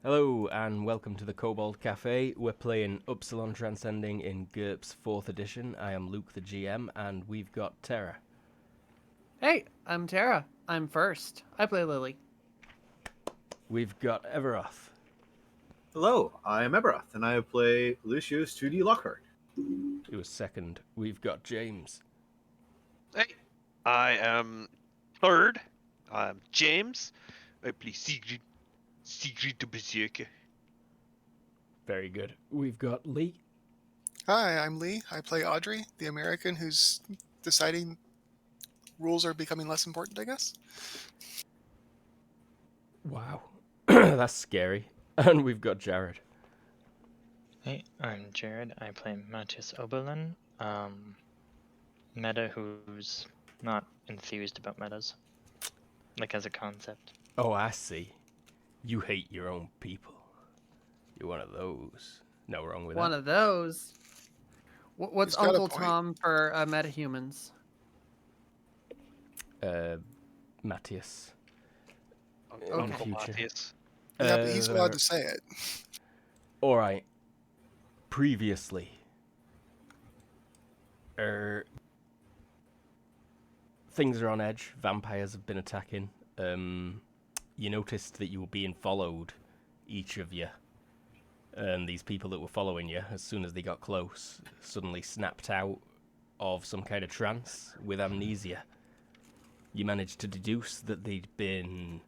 Hello and welcome to the Kobold Cafe. We're playing Upsilon Transcending in GURPS 4th edition. I am Luke the GM and we've got Terra. Hey, I'm Tara. I'm first. I play Lily. We've got Everoth. Hello, I am Eberoth, and I play Lucius 2D Lockhart. Who was second. We've got James. Hey, I am third. I'm James. I play Sigrid the Berserker. Very good. We've got Lee. Hi, I'm Lee. I play Audrey, the American who's deciding rules are becoming less important, I guess. Wow. That's scary. And we've got Jared. Hey, I'm Jared. I play Matthias Oberlin, meta who's not enthused about metas, like as a concept. Oh, I see. You hate your own people. You're one of those. No wrong with One that. of those. What's He's got a Uncle point. Tom for metahumans? Matthias. Uncle future. Matthias. Yeah, but he's allowed to say it. Alright. Previously. Things are on edge. Vampires have been attacking. You noticed that you were being followed, each of you. And these people that were following you, as soon as they got close, suddenly snapped out of some kind of trance with amnesia. You managed to deduce that they'd been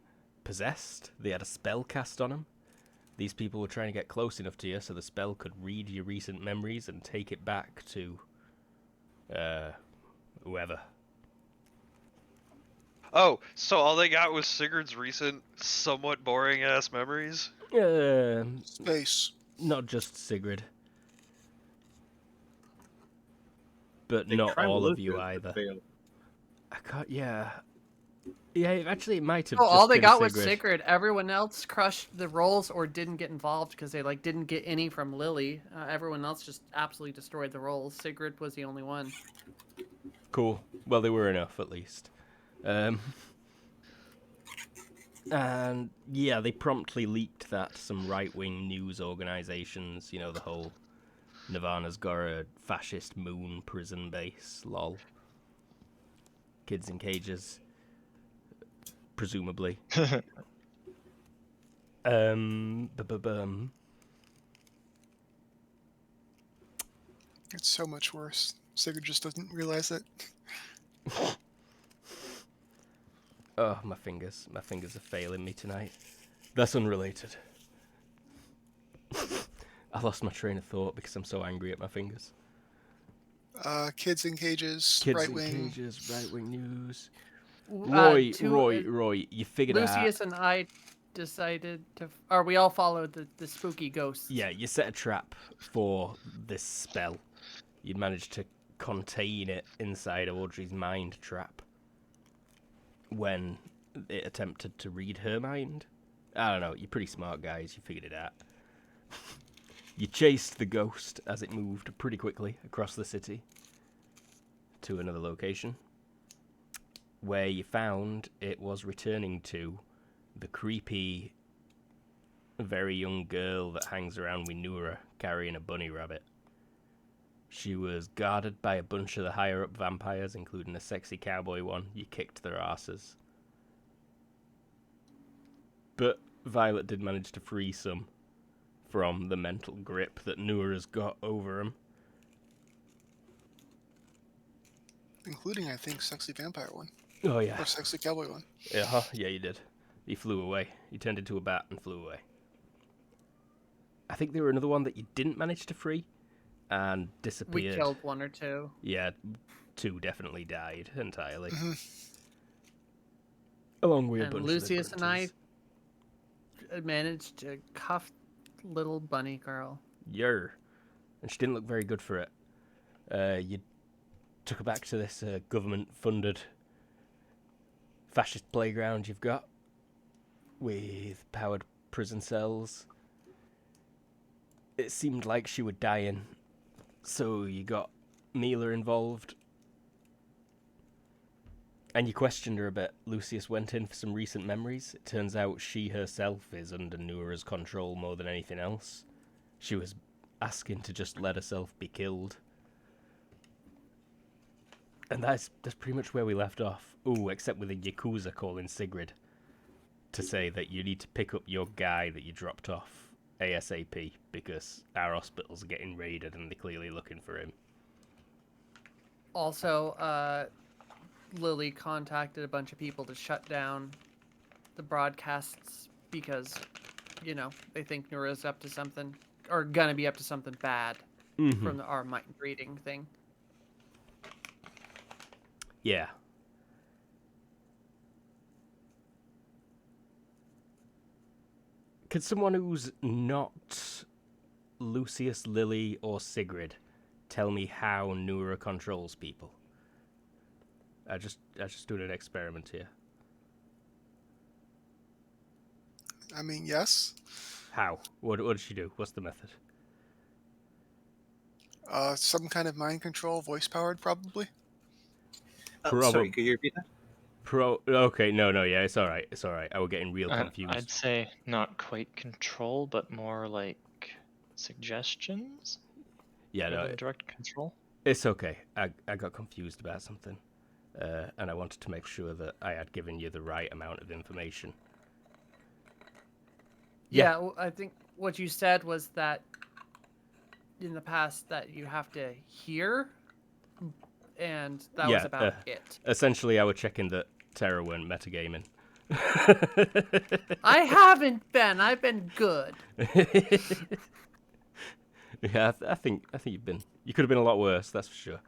possessed. They had a spell cast on them. These people were trying to get close enough to you so the spell could read your recent memories and take it back to whoever. Oh, so all they got was Sigurd's recent, somewhat boring-ass memories? Space. Not just Sigrid. But They not tried all of Lucius, you but either. failed. I can't, yeah. Yeah, actually it might have Oh, just all they been got was Sigrid. Sigrid. Everyone else crushed the rolls or didn't get involved because they didn't get any from Lily. Everyone else just absolutely destroyed the rolls. Sigrid was the only one. Cool. Well, they were enough, at least. And, yeah, they promptly leaked that to some right-wing news organisations, you know, the whole Nirvana's got a fascist moon prison base, lol. Kids in cages. Presumably. It's so much worse. Sigurd just doesn't realize it. Oh, my fingers. My fingers are failing me tonight. That's unrelated. I lost my train of thought because I'm so angry at my fingers. Kids in cages, Kids right in wing. cages, right-wing news. Uh, Roy, you figured it out. Lucius and I decided to, or we all followed the spooky ghosts. Yeah, you set a trap for this spell. You managed to contain it inside Audrey's mind trap when it attempted to read her mind. I don't know, you're pretty smart guys, you figured it out. You chased the ghost as it moved pretty quickly across the city to another location, where you found it was returning to the creepy, very young girl that hangs around with Nura carrying a bunny rabbit. She was guarded by a bunch of the higher-up vampires, including a sexy cowboy one. You kicked their asses. But Violet did manage to free some from the mental grip that Nura's got over them. Including, I think, Sexy Vampire one. Oh, yeah. Or Sexy Cowboy one. Yeah, you did. He flew away. He turned into a bat and flew away. I think there were another one that you didn't manage to free and We disappeared. killed one or two. Yeah, 2 definitely died entirely. Along with a And bunch Lucius of the and I managed to cuff little bunny girl. Yer. And she didn't look very good for it. You took her back to this government-funded fascist playground you've got with powered prison cells. It seemed like she was dying, so you got Mila involved. And you questioned her a bit. Lucius went in for some recent memories. It turns out she herself is under Noura's control more than anything else. She was asking to just let herself be killed. And that's pretty much where we left off. Ooh, except with a Yakuza calling Sigrid to say that you need to pick up your guy that you dropped off ASAP because our hospitals are getting raided and they're clearly looking for him. Also, Lily contacted a bunch of people to shut down the broadcasts because, they think Noura's up to something, or gonna be up to something bad from our might and breeding thing. Yeah. Could someone who's not Lucius, Lily, or Sigrid tell me how Noura controls people? I just doing an experiment here. I mean, yes. How? What does she do? What's the method? Some kind of mind control, voice powered, probably. Sorry, could you repeat that? Okay, no, yeah, it's all right. I was getting real confused. I'd say not quite control, but more like suggestions. Yeah, rather no, than direct control. it's okay. I got confused about something, and I wanted to make sure that I had given you the right amount of information. Yeah, well, I think what you said was that in the past that you have to hear, and that was about it. Essentially, I was checking that Terra weren't metagaming. I haven't been. I've been good. Yeah, I think you've been. You could have been a lot worse. That's for sure.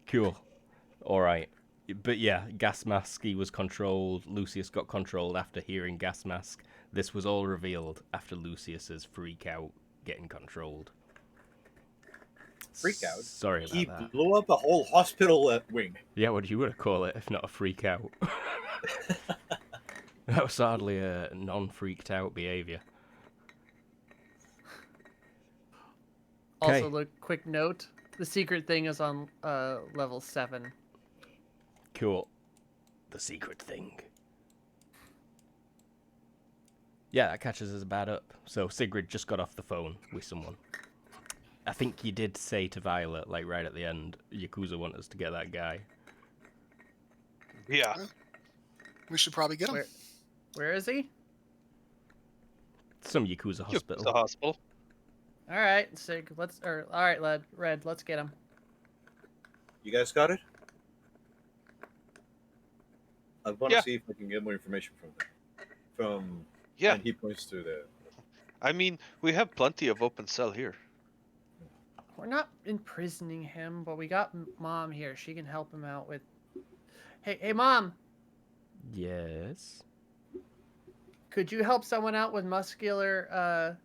Cool. All right. But yeah, Gas Mask, he was controlled. Lucius got controlled after hearing Gas Mask. This was all revealed after Lucius's freak out getting controlled. Freak out? Sorry about He that. blew up a whole hospital wing. Yeah, what you would call it if not a freak out? That was hardly a non-freaked out behavior. Also, look, quick note: the secret thing is on level 7. Cool. The secret thing. Yeah, that catches us bad up. So Sigrid just got off the phone with someone. I think you did say to Violet, like right at the end, Yakuza want us to get that guy. Yeah. We should probably get him. Where is he? Some Yakuza hospital. The hospital. All right, Sig. All right, Red. Let's get him. You guys got it? I want to Yeah. see if I can get more information from them. Yeah. And he points to the. I mean, we have plenty of open cell here. We're not imprisoning him, but we got Mom here. She can help him out with. Hey, Mom. Yes. Could you help someone out with muscular?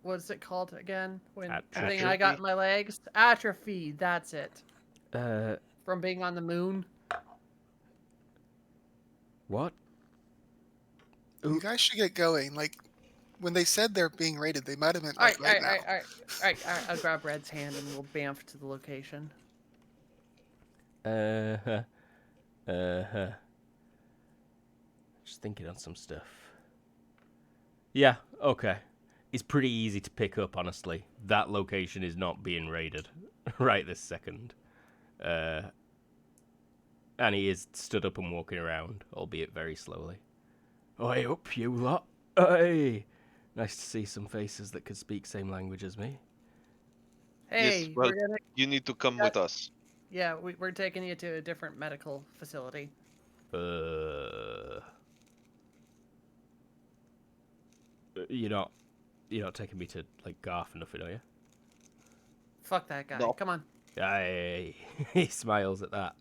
What's it called again? When the thing I got in my legs, atrophy. That's it. From being on the moon. What? You guys should get going. Like, when they said they're being raided, they might have meant All like right. now. All right. I'll grab Red's hand and we'll bamf to the location. Just thinking on some stuff. Yeah, okay. It's pretty easy to pick up, honestly. That location is not being raided right this second. And he is stood up and walking around, albeit very slowly. Oi up, you lot. Hey! Nice to see some faces that could speak same language as me. Hey, Yes, well, we're gonna. You need to come with us. Yeah, we're taking you to a different medical facility. You're not taking me to like Garth or nothing, are you? Fuck that guy. No. Come on. Aye. He smiles at that.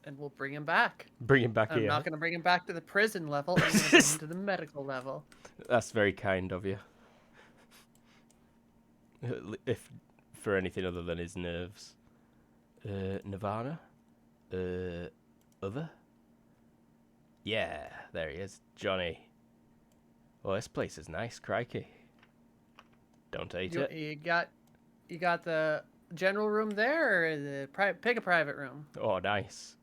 And we'll bring him back. Bring him back I'm here. not going to bring him back to the prison level. I'm going to bring him to the medical level. That's very kind of you. If for anything other than his nerves. Nirvana? Other? Yeah, there he is. Johnny. Oh, this place is nice, crikey. Don't hate You, it. you got the general room there, or pick a private room. Oh, nice.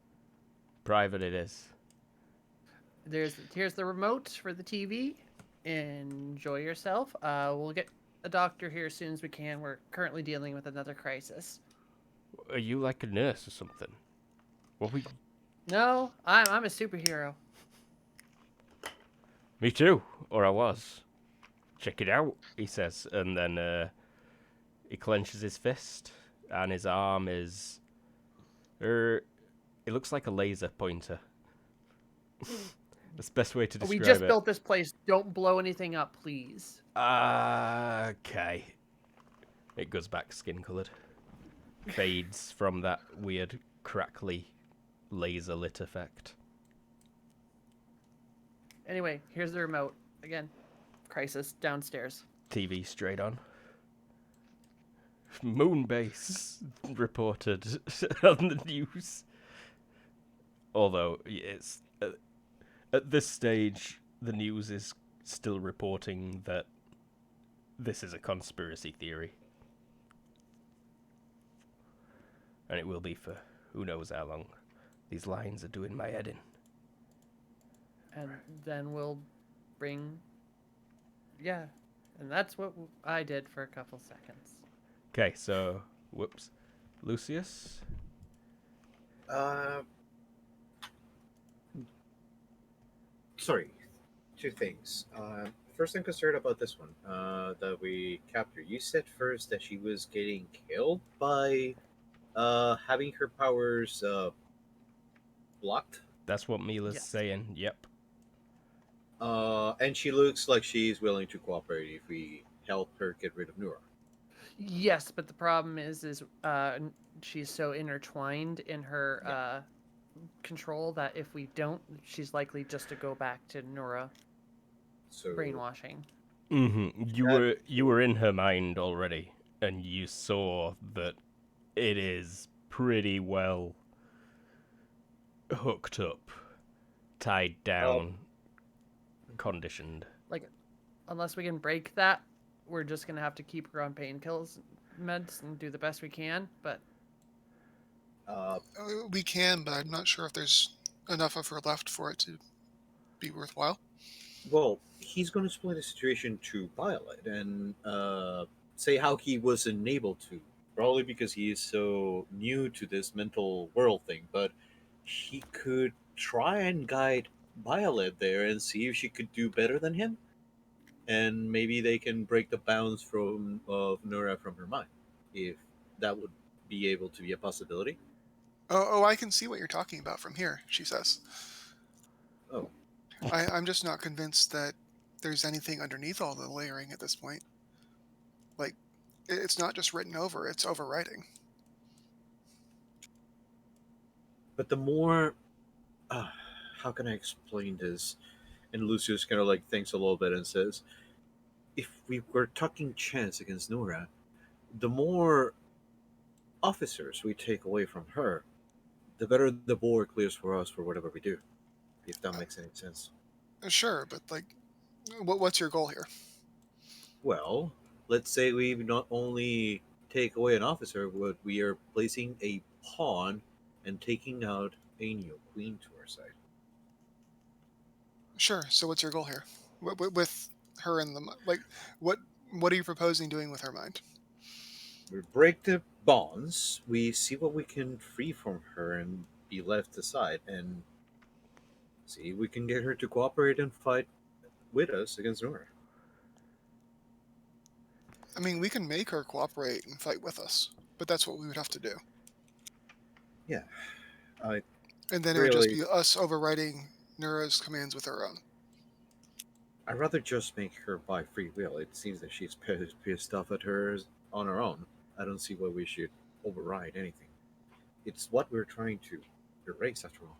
Private it is. Here's the remote for the TV. Enjoy yourself. We'll get a doctor here as soon as we can. We're currently dealing with another crisis. Are you like a nurse or something? What we? No, I'm a superhero. Me too. Or I was. Check it out, he says, and then he clenches his fist, and his arm is. It looks like a laser pointer. That's the best way to describe We just it. built this place. Don't blow anything up, please. Okay. It goes back skin-coloured. Fades from that weird, crackly, laser-lit effect. Anyway, here's the remote. Again, crisis downstairs. TV straight on. Moonbase reported on the news. Although it's at this stage, the news is still reporting that this is a conspiracy theory, and it will be for who knows how long. These lines are doing my head in. And then we'll bring. Yeah, and that's what I did for a couple seconds. Okay, so whoops, Lucius. Sorry, two things. First, I'm concerned about this one that we captured. You said first that she was getting killed by having her powers blocked. That's what Mila's Yes. saying. Yep. And she looks like she's willing to cooperate if we help her get rid of Nura. Yes, but the problem is she's so intertwined in her control that if we don't, she's likely just to go back to Nora So brainwashing. Mm-hmm. You were in her mind already, and you saw that it is pretty well hooked up, tied down, conditioned. Like, unless we can break that, we're just gonna have to keep her on painkillers, meds, and do the best we can. But We can, but I'm not sure if there's enough of her left for it to be worthwhile. well, he's going to explain the situation to Violet and say how he wasn't able to. Probably because he is so new to this mental world thing, but he could try and guide Violet there and see if she could do better than him, and maybe they can break the bounds from of Nora from her mind, if that would be able to be a possibility. Oh, I can see what you're talking about from here, she says. Oh, I'm just not convinced that there's anything underneath all the layering at this point. Like, it's not just written over, it's overwriting. but the more, how can I explain this? And Lucius kind of like thinks a little bit and says, if we were talking chance against Nora, the more officers we take away from her, the better the board clears for us for whatever we do. If that makes any sense. Sure, but like, what's your goal here? Well, let's say we not only take away an officer, but we are placing a pawn and taking out a new queen to our side. Sure. So what's your goal here? With her in the like, what are you proposing doing with her mind? We break the bonds. We see what we can free from her and be left aside, and see if we can get her to cooperate and fight with us against Nora. I mean, we can make her cooperate and fight with us, but that's what we would have to do. Yeah, I And then it would just really- be us overriding Nura's commands with our own. I'd rather just make her by free will. It seems that she's pissed off at her on her own. I don't see why we should override anything. It's what we're trying to erase, after all.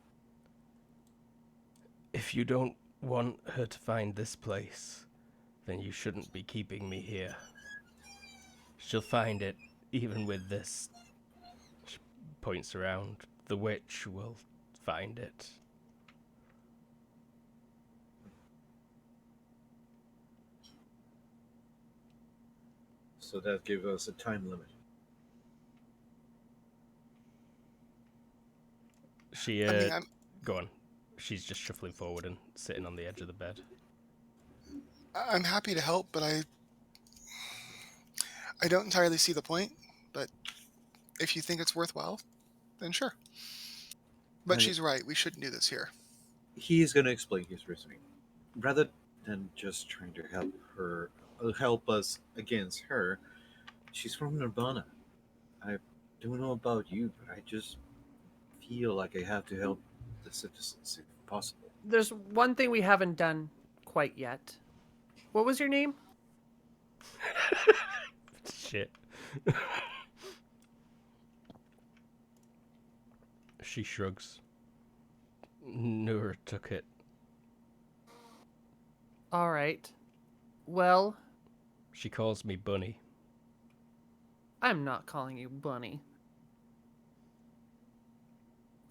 If you don't want her to find this place, then you shouldn't be keeping me here. She'll find it, even with this. She points around. The witch will find it. so that gives us a time limit. She, I mean, I'm go on. She's just shuffling forward and sitting on the edge of the bed. I'm happy to help, but I don't entirely see the point. But if you think it's worthwhile, then sure. But Right. she's right. We shouldn't do this here. He's going to explain his reasoning. Rather than just trying to help us against her, she's from Nirvana. I don't know about you, but I just feel like I have to help the citizens if possible. There's one thing we haven't done quite yet. What was your name? Shit. She shrugs. Noor took it. All right. Well, She calls me Bunny. I'm not calling you Bunny.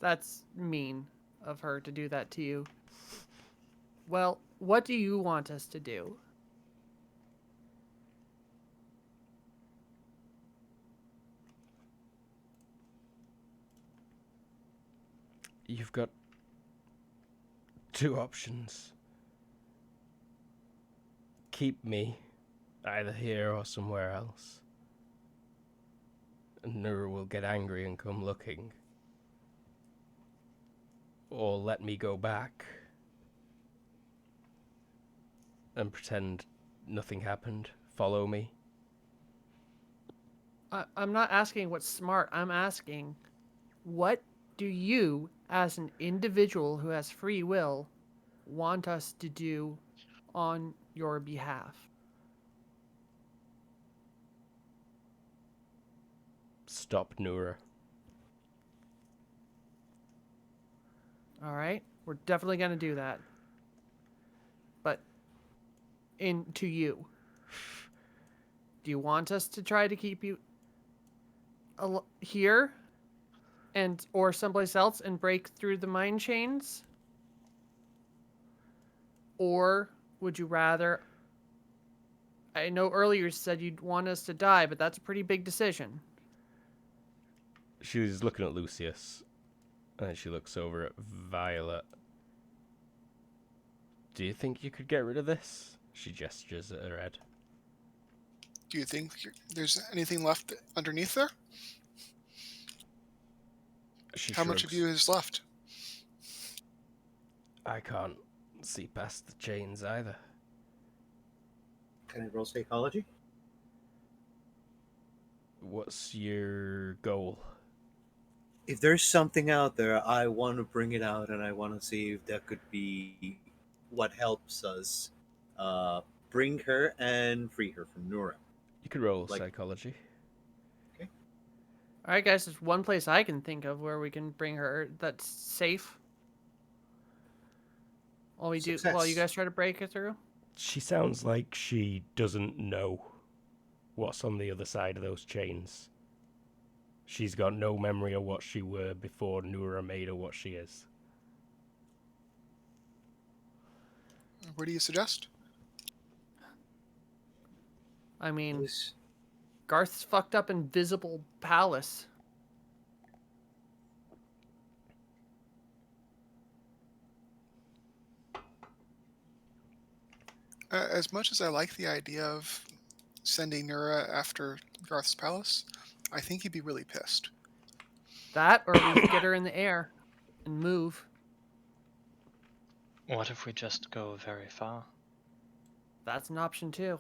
That's mean of her to do that to you. Well, what do you want us to do? You've got two options. Keep me, either here or somewhere else. And Noor will get angry and come looking. Or let me go back and pretend nothing happened. Follow me. I'm not asking what's smart. I'm asking, what do you, as an individual who has free will, want us to do on your behalf? Stop Noor. All right, we're definitely gonna do that. But to you, do you want us to try to keep you here, and or someplace else and break through the mind chains, or would you rather? I know earlier you said you'd want us to die, but that's a pretty big decision. She was looking at Lucius, and then she looks over at Violet. Do you think you could get rid of this? She gestures at her head. Do you think there's anything left underneath there? She How shrugs. much of you is left? I can't see past the chains either. Can I roll psychology? What's your goal? If there's something out there, I want to bring it out, and I want to see if that could be what helps us bring her and free her from Nura. You could roll Like- psychology. All right, guys, there's one place I can think of where we can bring her that's safe. While you Success. guys try to break it through. She sounds like she doesn't know what's on the other side of those chains. She's got no memory of what she were before Nura made her what she is. What do you suggest? I mean, Yes. Garth's fucked up invisible palace. As much as I like the idea of sending Nura after Garth's palace, I think he'd be really pissed. That, or we get her in the air and move. What if we just go very far? That's an option too.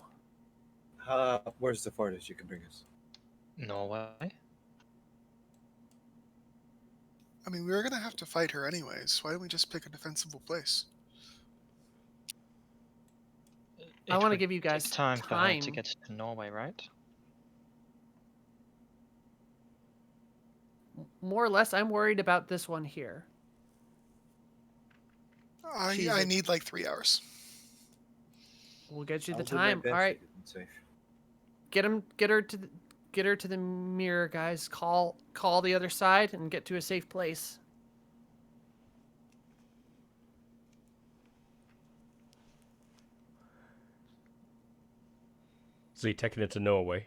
Where's the farthest you can bring us? Norway? I mean, we were going to have to fight her anyways. Why don't we just pick a defensible place? I It wanna would give you take guys time for her to time. get to Norway, right? More or less, I'm worried about this one here. I Jesus. need like 3 hours. We'll get you the I'll do my time. best All to right, keep them safe. get her to the mirror, guys. Call the other side and get to a safe place. So you're taking her to Norway?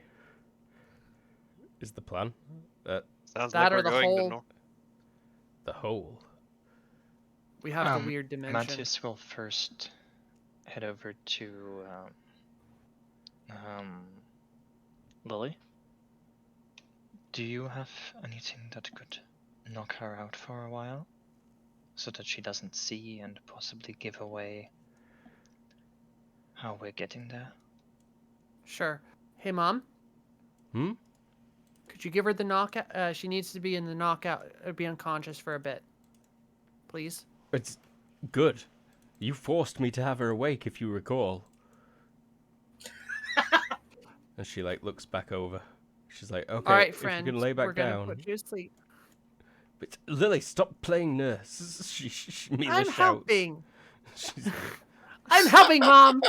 is the plan. Sounds That like or we're the going whole- to The hole. We have the weird dimension. Matthias will first head over to Lily. Do you have anything that could knock her out for a while? So that she doesn't see and possibly give away how we're getting there? Sure. Hey, Mom, Hmm? could you give her the knockout? She needs to be in the knockout, be unconscious for a bit. Please? It's good. You forced me to have her awake, if you recall. And she, like, looks back over. She's like, okay, All right, if friend. you can lay back we're gonna down. put you to sleep. But Lily, stop playing nurse. Mila I'm shouts. helping. She's like, I'm helping, Mom.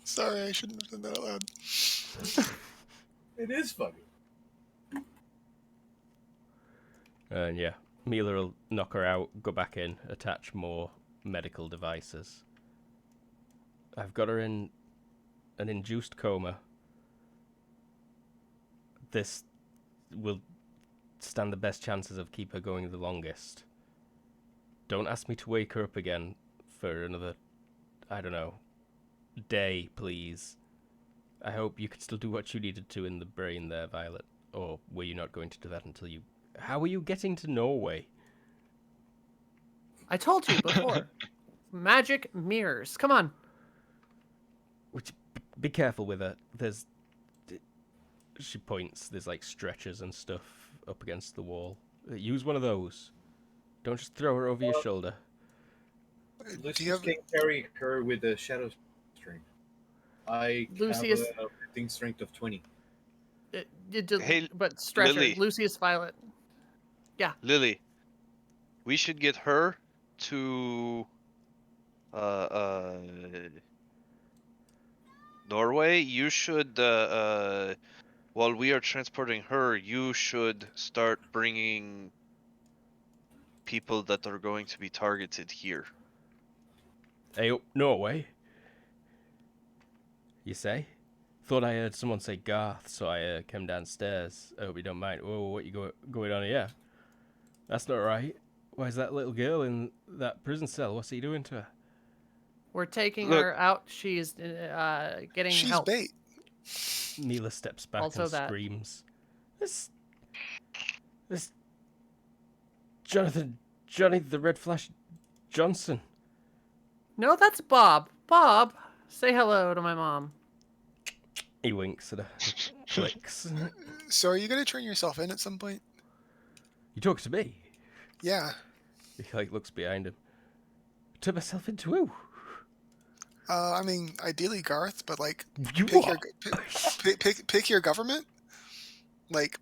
Sorry, I shouldn't have said that out loud. It is funny. and yeah, Mila will knock her out, go back in, attach more medical devices. I've got her in an induced coma. This will stand the best chances of keep her going the longest. Don't ask me to wake her up again for another, I don't know, day, please. I hope you could still do what you needed to in the brain there, Violet. Or were you not going to do that until you... How are you getting to Norway? I told you before. Magic mirrors. Come on. Which, be careful with her. There's... She points. There's like stretchers and stuff up against the wall. Use one of those. Don't just throw her over your shoulder. Do Lucius you have can carry her with a shadow strength. I Lucius- have a thing strength of 20. Hey, but stretcher. Lily. Lucius Violet. Lily, we should get her to Norway. You should while we are transporting her, you should start bringing people that are going to be targeted here. Hey, up Norway? You say? Thought I heard someone say Garth, so I came downstairs. I hope you don't mind. Whoa, what you going on here? That's not right. Why is that little girl in that prison cell? What's he doing to her? We're taking Look. her out. She's getting She's help. bait. Mila steps back Also and that. screams. This Johnny the Red Flash Johnson. No, that's Bob. Bob, say hello to my mom. He winks at her. Clicks. So are you going to turn yourself in at some point? You talk to me? Yeah. He like looks behind him. Turn myself into who? I mean, ideally Garth, but like, You pick what? your pick your government. Like,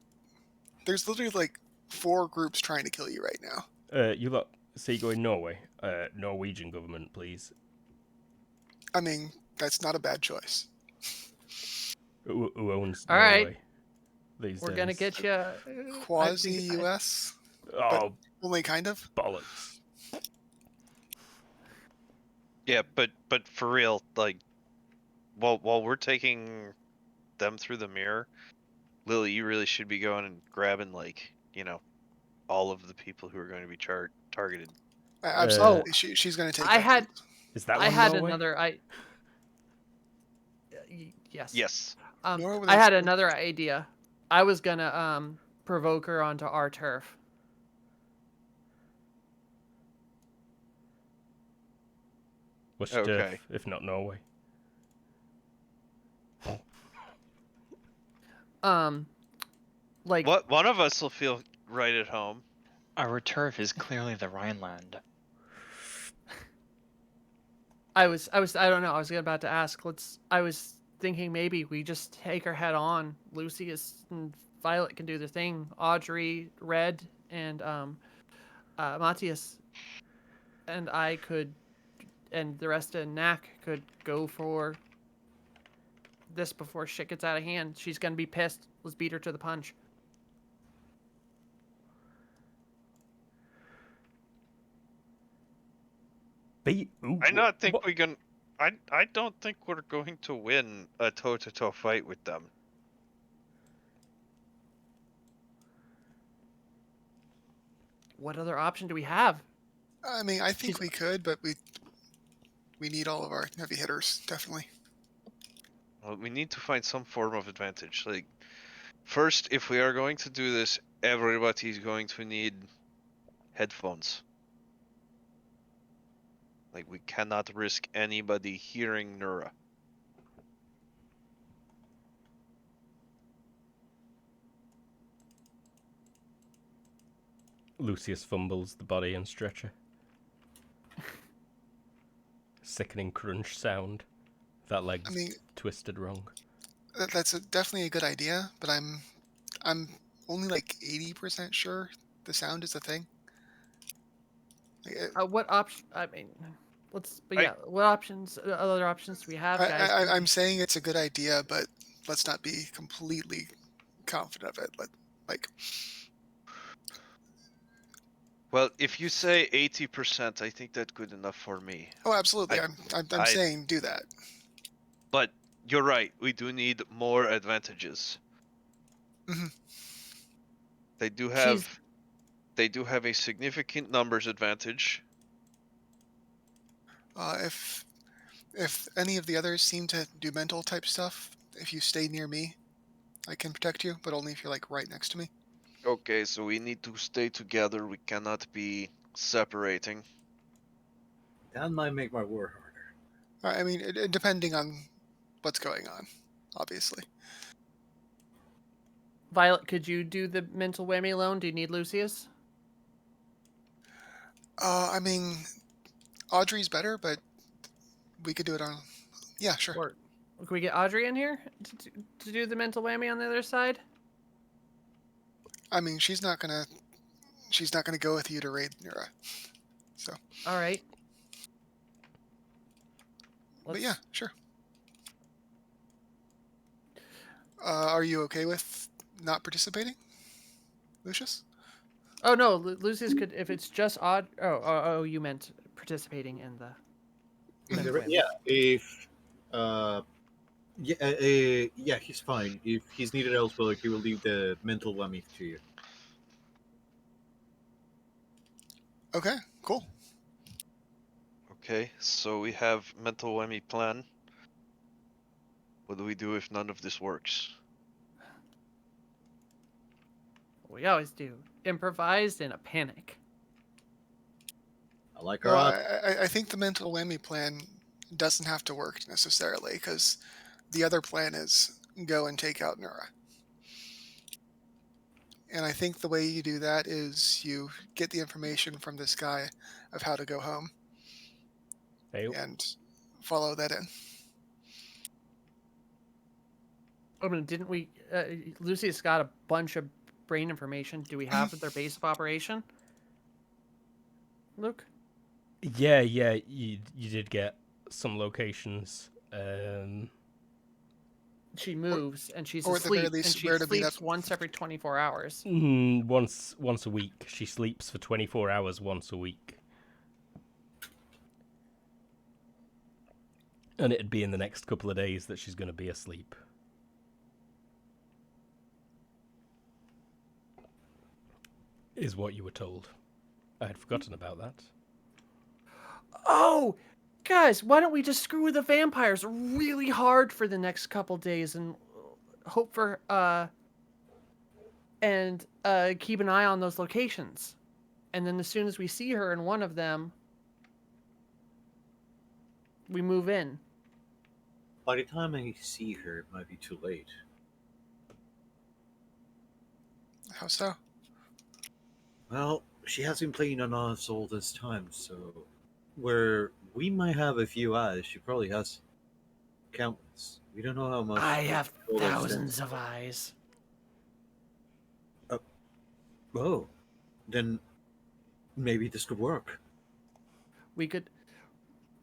there's literally like 4 groups trying to kill you right now. You lot say you're going Norway. Norwegian government, please. I mean, that's not a bad choice. Who owns All Norway right. these We're days? gonna get you. Quasi-US, Oh, only kind of. bollocks. Yeah, but for real, like, while we're taking them through the mirror, Lily, you really should be going and grabbing, like, all of the people who are going to be targeted. Absolutely, she's going to take. I had- vengeance. Is that I one had Norway? another. Yes. Yes. Nor would I I had say- another idea. I was gonna provoke her onto our turf. What's your Okay. turf, if not Norway? Like What one of us will feel right at home. Our turf is clearly the Rhineland. I don't know. I was about to ask. I was thinking maybe we just take her head on. Lucius and Violet can do their thing. Audrey, Red, and Matthias, and I could, and the rest of Knack could go for this before shit gets out of hand. She's gonna be pissed. Let's beat her to the punch. I not think we can. I don't think we're going to win a toe-to-toe fight with them. what other option do we have? I mean, I think She's- we could, but we need all of our heavy hitters, definitely. Well, we need to find some form of advantage. Like, first, if we are going to do this, everybody's going to need headphones. Like, we cannot risk anybody hearing Nura. Lucius fumbles the body and stretcher. Sickening crunch sound. That leg's I mean, twisted wrong. that's definitely a good idea, but I'm only like 80% sure the sound is a thing. Like, What option? I mean, let's. But I- yeah, what options? Other options do we have, guys? I'm saying it's a good idea, but let's not be completely confident of it. Like, Well, if you say 80%, I think that's good enough for me. oh, absolutely. I- I'm saying do that. But you're right, we do need more advantages. Mhm. They do She's- have a significant numbers advantage. If any of the others seem to do mental type stuff, if you stay near me, I can protect you, but only if you're like right next to me. Okay, so we need to stay together. We cannot be separating. That might make my war harder. I mean, depending on what's going on, obviously. Violet, could you do the mental whammy alone? Do you need Lucius? I mean, Audrey's better, but we could do it on. Yeah, sure. Or can we get Audrey in here to do the mental whammy on the other side? I mean, she's not gonna go with you to raid Nura. So. All right. But yeah, sure. Are you okay with not participating, Lucius? Oh no, Lucius could if it's just odd. Oh, you meant participating in the. mental whammy. Yeah, if yeah, he's fine. If he's needed elsewhere, he will leave the mental whammy to you. Okay, cool. Okay, so we have mental whammy plan. What do we do if none of this works? We always do. Improvised in a panic. I like her. Well, odds. I think the mental whammy plan doesn't have to work necessarily, because the other plan is go and take out Nura. And I think the way you do that is you get the information from this guy of how to go home Hey, and follow that in. I mean, didn't we? Lucius got a bunch of brain information. Do we have their base of operation? Luke? yeah, you did get some locations. She moves and she's or at the very asleep, and least, she where to meet sleeps up. once every 24 hours. Once a week. She sleeps for 24 hours once a week. And it'd be in the next couple of days that she's going to be asleep. Is what you were told. I had forgotten about that. Oh, guys, why don't we just screw with the vampires really hard for the next couple days and hope for keep an eye on those locations, and then as soon as we see her in one of them, we move in. By the time I see her, it might be too late. How so? Well, she has been playing on us all this time, so where we might have a few eyes, she probably has countless. We don't know how much. I have control that thousands stands of eyes. for. Oh, then maybe this could work. We could.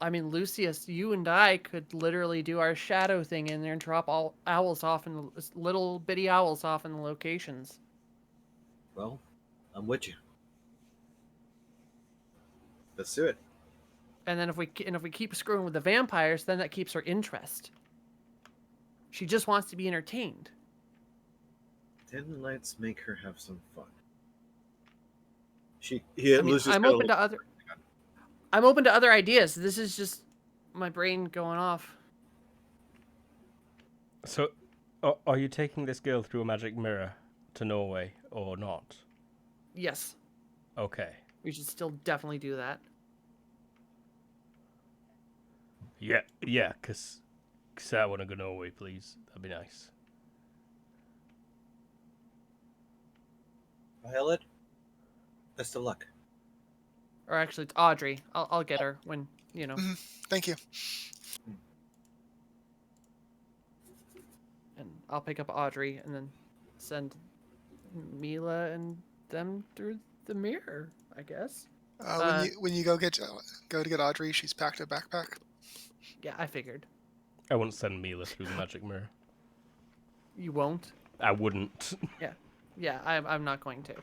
I mean, Lucius, you and I could literally do our shadow thing in there and drop all owls off in the little bitty owls off in the locations. Well, I'm with you. Let's do it. And then if we keep screwing with the vampires, then that keeps her interest. She just wants to be I mean, I'm open to other. I'm open to other ideas. This is just my brain going off. So, are you taking this girl through a magic mirror to Norway or not? Yes, Okay. we should still definitely do that. Yeah, cause I want to go Norway, please. That'd be nice. Violet, best of luck. Or actually, it's Audrey. I'll get her when Thank you. and I'll pick up Audrey and then send Mila and them through the mirror, I guess. When you go to get Audrey, she's packed a backpack. Yeah, I figured. I wouldn't send Mila through the magic mirror. You won't? I wouldn't. Yeah, I'm not going to.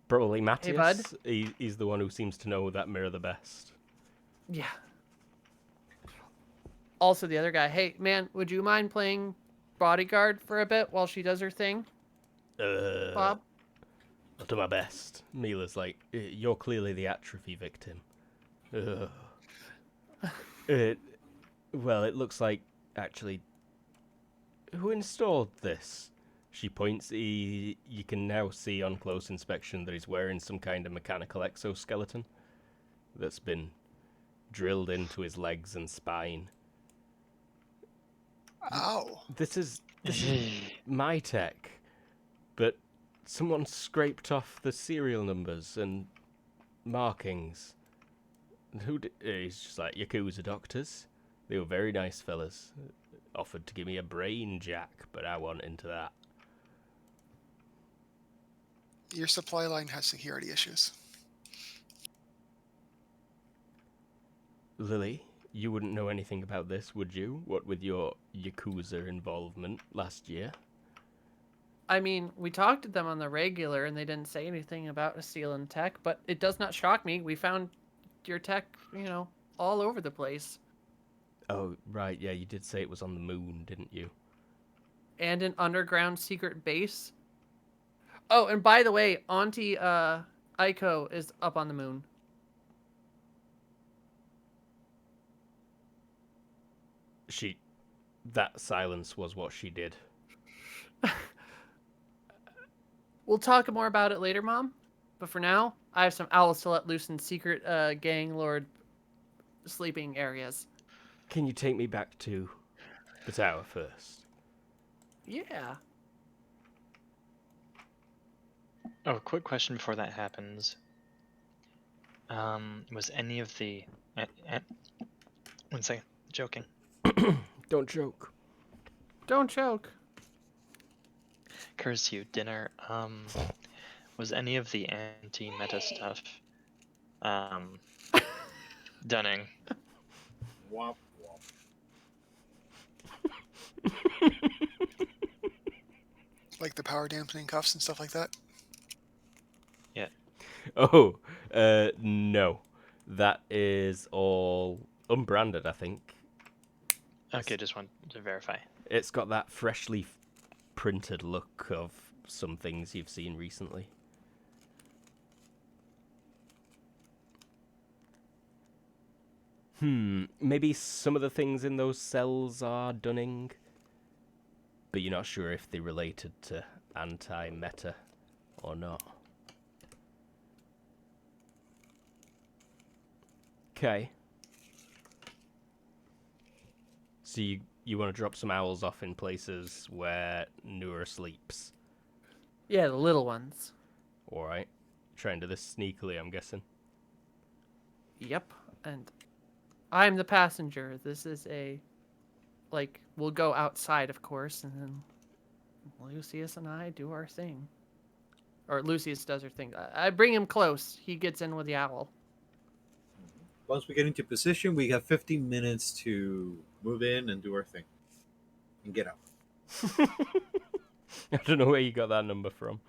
Probably Matthias. Hey, bud. He's the one who seems to know that mirror the best. Yeah. Also, the other guy. Hey, man, would you mind playing bodyguard for a bit while she does her thing? Bob? I'll do my best. Mila's like, you're clearly the atrophy victim. Well, it looks like, actually, who installed this? She points. You can now see on close inspection that he's wearing some kind of mechanical exoskeleton that's been drilled into his legs and spine. Ow. This is my tech, but someone scraped off the serial numbers and markings. He's just like, Yakuza doctors. They were very nice fellas. Offered to give me a brain jack, but I wasn't into that. Your supply line has security issues. Lily, you wouldn't know anything about this, would you? What with your Yakuza involvement last year? I mean, we talked to them on the regular, and they didn't say anything about Upsilon tech, but it does not shock me. We found your tech, all over the place. Oh, right, yeah, you did say it was on the moon, didn't you? And an underground secret base. Oh, and by the way, Auntie Aiko is up on the moon. That silence was what she did. We'll talk more about it later, Mom. But for now, I have some owls to let loose in secret gang lord sleeping areas. Can you take me back to the tower first? Yeah. Oh, quick question before that happens. Was any of the... one second. Joking. Don't joke. Don't choke. Curse you, dinner. Was any of the anti-meta stuff, Dunning? Womp womp. Like the power dampening cuffs and stuff like that? Yeah. Oh, no. That is all unbranded, I think. Okay, just wanted to verify. It's got that freshly printed look of some things you've seen recently. Maybe some of the things in those cells are Dunning, but you're not sure if they're related to anti-meta or not. Okay. So you want to drop some owls off in places where Noor sleeps. Yeah, the little ones. Alright. Try and do this sneakily, I'm guessing. Yep. And I'm the passenger. This is we'll go outside, of course, and then Lucius and I do our thing. Or Lucius does her thing. I bring him close. He gets in with the owl. Once we get into position, we have 15 minutes to move in and do our thing. And get out. I don't know where you got that number from.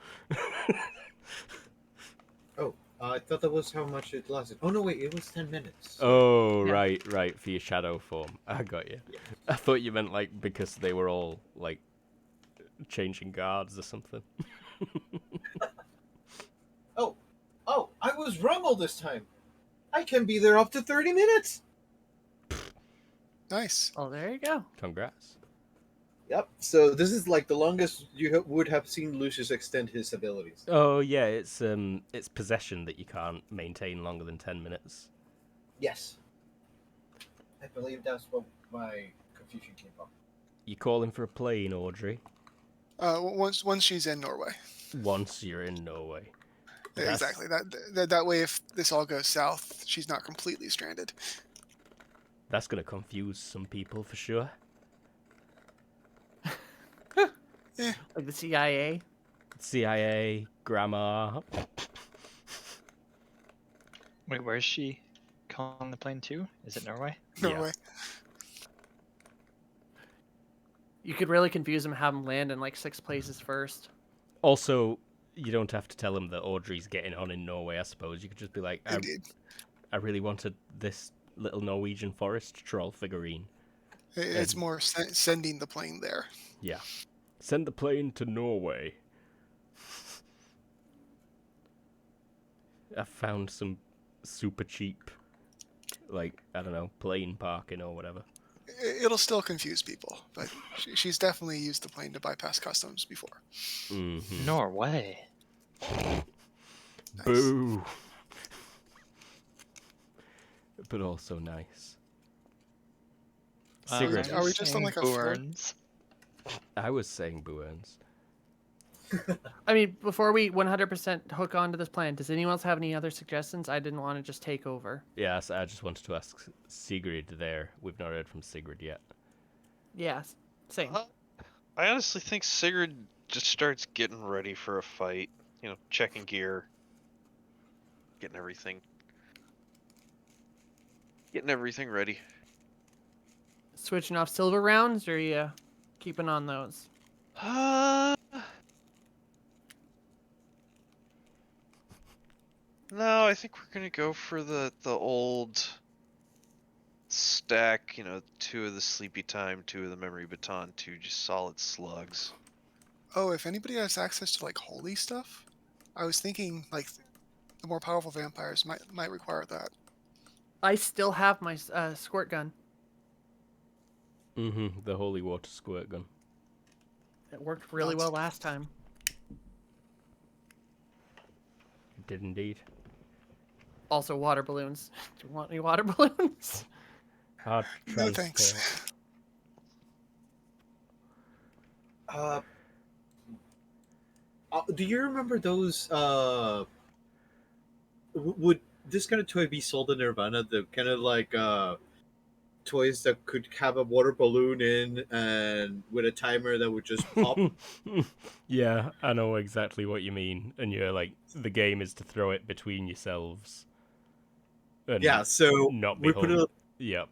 Oh, I thought that was how much it lasted. Oh, no, wait, it was 10 minutes. Oh, Yeah. right, for your shadow form. I got you. Yes. I thought you meant, because they were all, changing guards or something. was wrong all this time. I can be there up to 30 minutes. Nice. Oh, there you go. Congrats. Yep. So this is like the longest you would have seen Lucius extend his abilities. Oh yeah, it's possession that you can't maintain longer than 10 minutes. Yes. I believe that's what my confusion came from. You calling for a plane, Audrey? Once she's in Norway. Once you're in Norway. That's- Exactly. That way, if this all goes south, she's not completely stranded. That's gonna confuse some people for sure. Like the CIA. CIA, grandma. Wait, where is she calling the plane to? Is it Norway? Norway. You could really confuse them, have them land in like 6 places first. Also, you don't have to tell them that Audrey's getting on in Norway, I suppose. You could just be like, Indeed. I really wanted this little Norwegian forest troll figurine. It's more sending the plane there. Yeah. Send the plane to Norway. I found some super cheap, like, I don't know, plane parking or whatever. It'll still confuse people, but she's definitely used the plane to bypass customs before. Mm-hmm. Norway. Nice. Boo! But also nice. Sigrid, Are we just on, like, a floor? Burns? I was saying boo earns. I mean, before we 100% hook onto this plan, does anyone else have any other suggestions? I didn't want to just take over. Yes, I just wanted to ask Sigrid there. We've not heard from Sigrid yet. Yes, same. I honestly think Sigrid just starts getting ready for a fight. You know, checking gear, getting everything ready. Switching off silver rounds, or you keeping on those? No, I think we're gonna go for the old stack. You know, 2 of the sleepy time, 2 of the memory baton, 2 just solid slugs. Oh, if anybody has access to like holy stuff, I was thinking like the more powerful vampires might require that. I still have my squirt gun. Mm-hmm. The holy water squirt gun. It worked really well last time. It did indeed. Also, water balloons. Do you want any water balloons? Hard No transport. thanks. Do you remember those? Would this kind of toy be sold in Nirvana? The kind of like toys that could have a water balloon in and with a timer that would just pop. Yeah, I know exactly what you mean. And you're like, the game is to throw it between yourselves. And Yeah, so not be we put hung. it. Yep.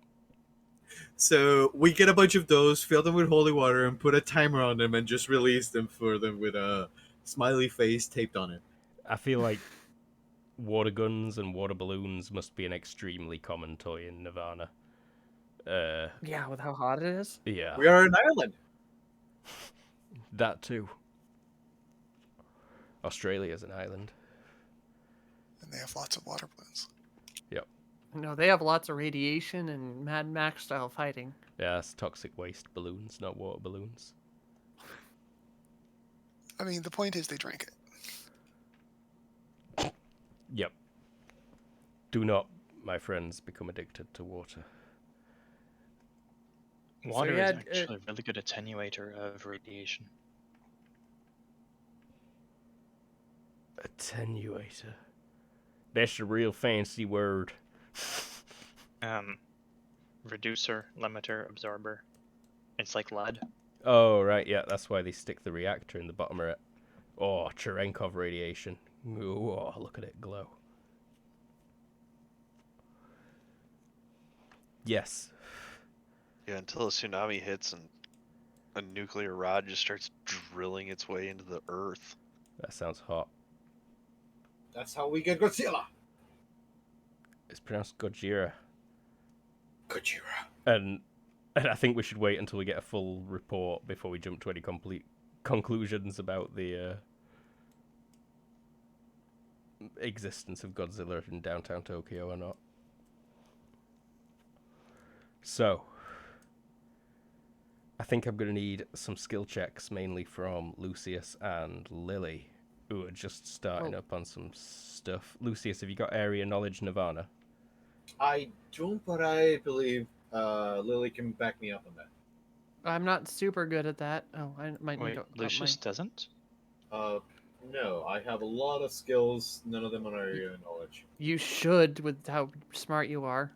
So we get a bunch of those, fill them with holy water, and put a timer on them, and just release them for them with a smiley face taped on it. I feel like water guns and water balloons must be an extremely common toy in Nirvana. Yeah, with how hot it is. Yeah. We are in Ireland. That too. Australia's an island. And they have lots of water balloons. No, they have lots of radiation and Mad Max style fighting. Yeah, it's toxic waste balloons, not water balloons. I mean, the point is they drank it. Yep. Do not, my friends, become addicted to water. Water yeah, is actually a really good attenuator of radiation. Attenuator. That's a real fancy word. Reducer, limiter, absorber. It's like lead. Oh, right, yeah, that's why they stick the reactor in the bottom of it. Oh, Cherenkov radiation. Ooh, oh, look at it glow. Yes. Yeah, until a tsunami hits and a nuclear rod just starts drilling its way into the earth. That sounds hot. That's how we get Godzilla. It's pronounced Gojira. Gojira. And I think we should wait until we get a full report before we jump to any complete conclusions about the existence of Godzilla in downtown Tokyo or not. So, I think I'm going to need some skill checks, mainly from Lucius and Lily, who are just starting up on some stuff. Lucius, have you got area knowledge, Nirvana? I don't, but I believe Lily can back me up on that. I'm not super good at that. Oh, I might need Wait, to up Lucius doesn't? No, I have a lot of skills, none of them on area knowledge. You should, with how smart you are,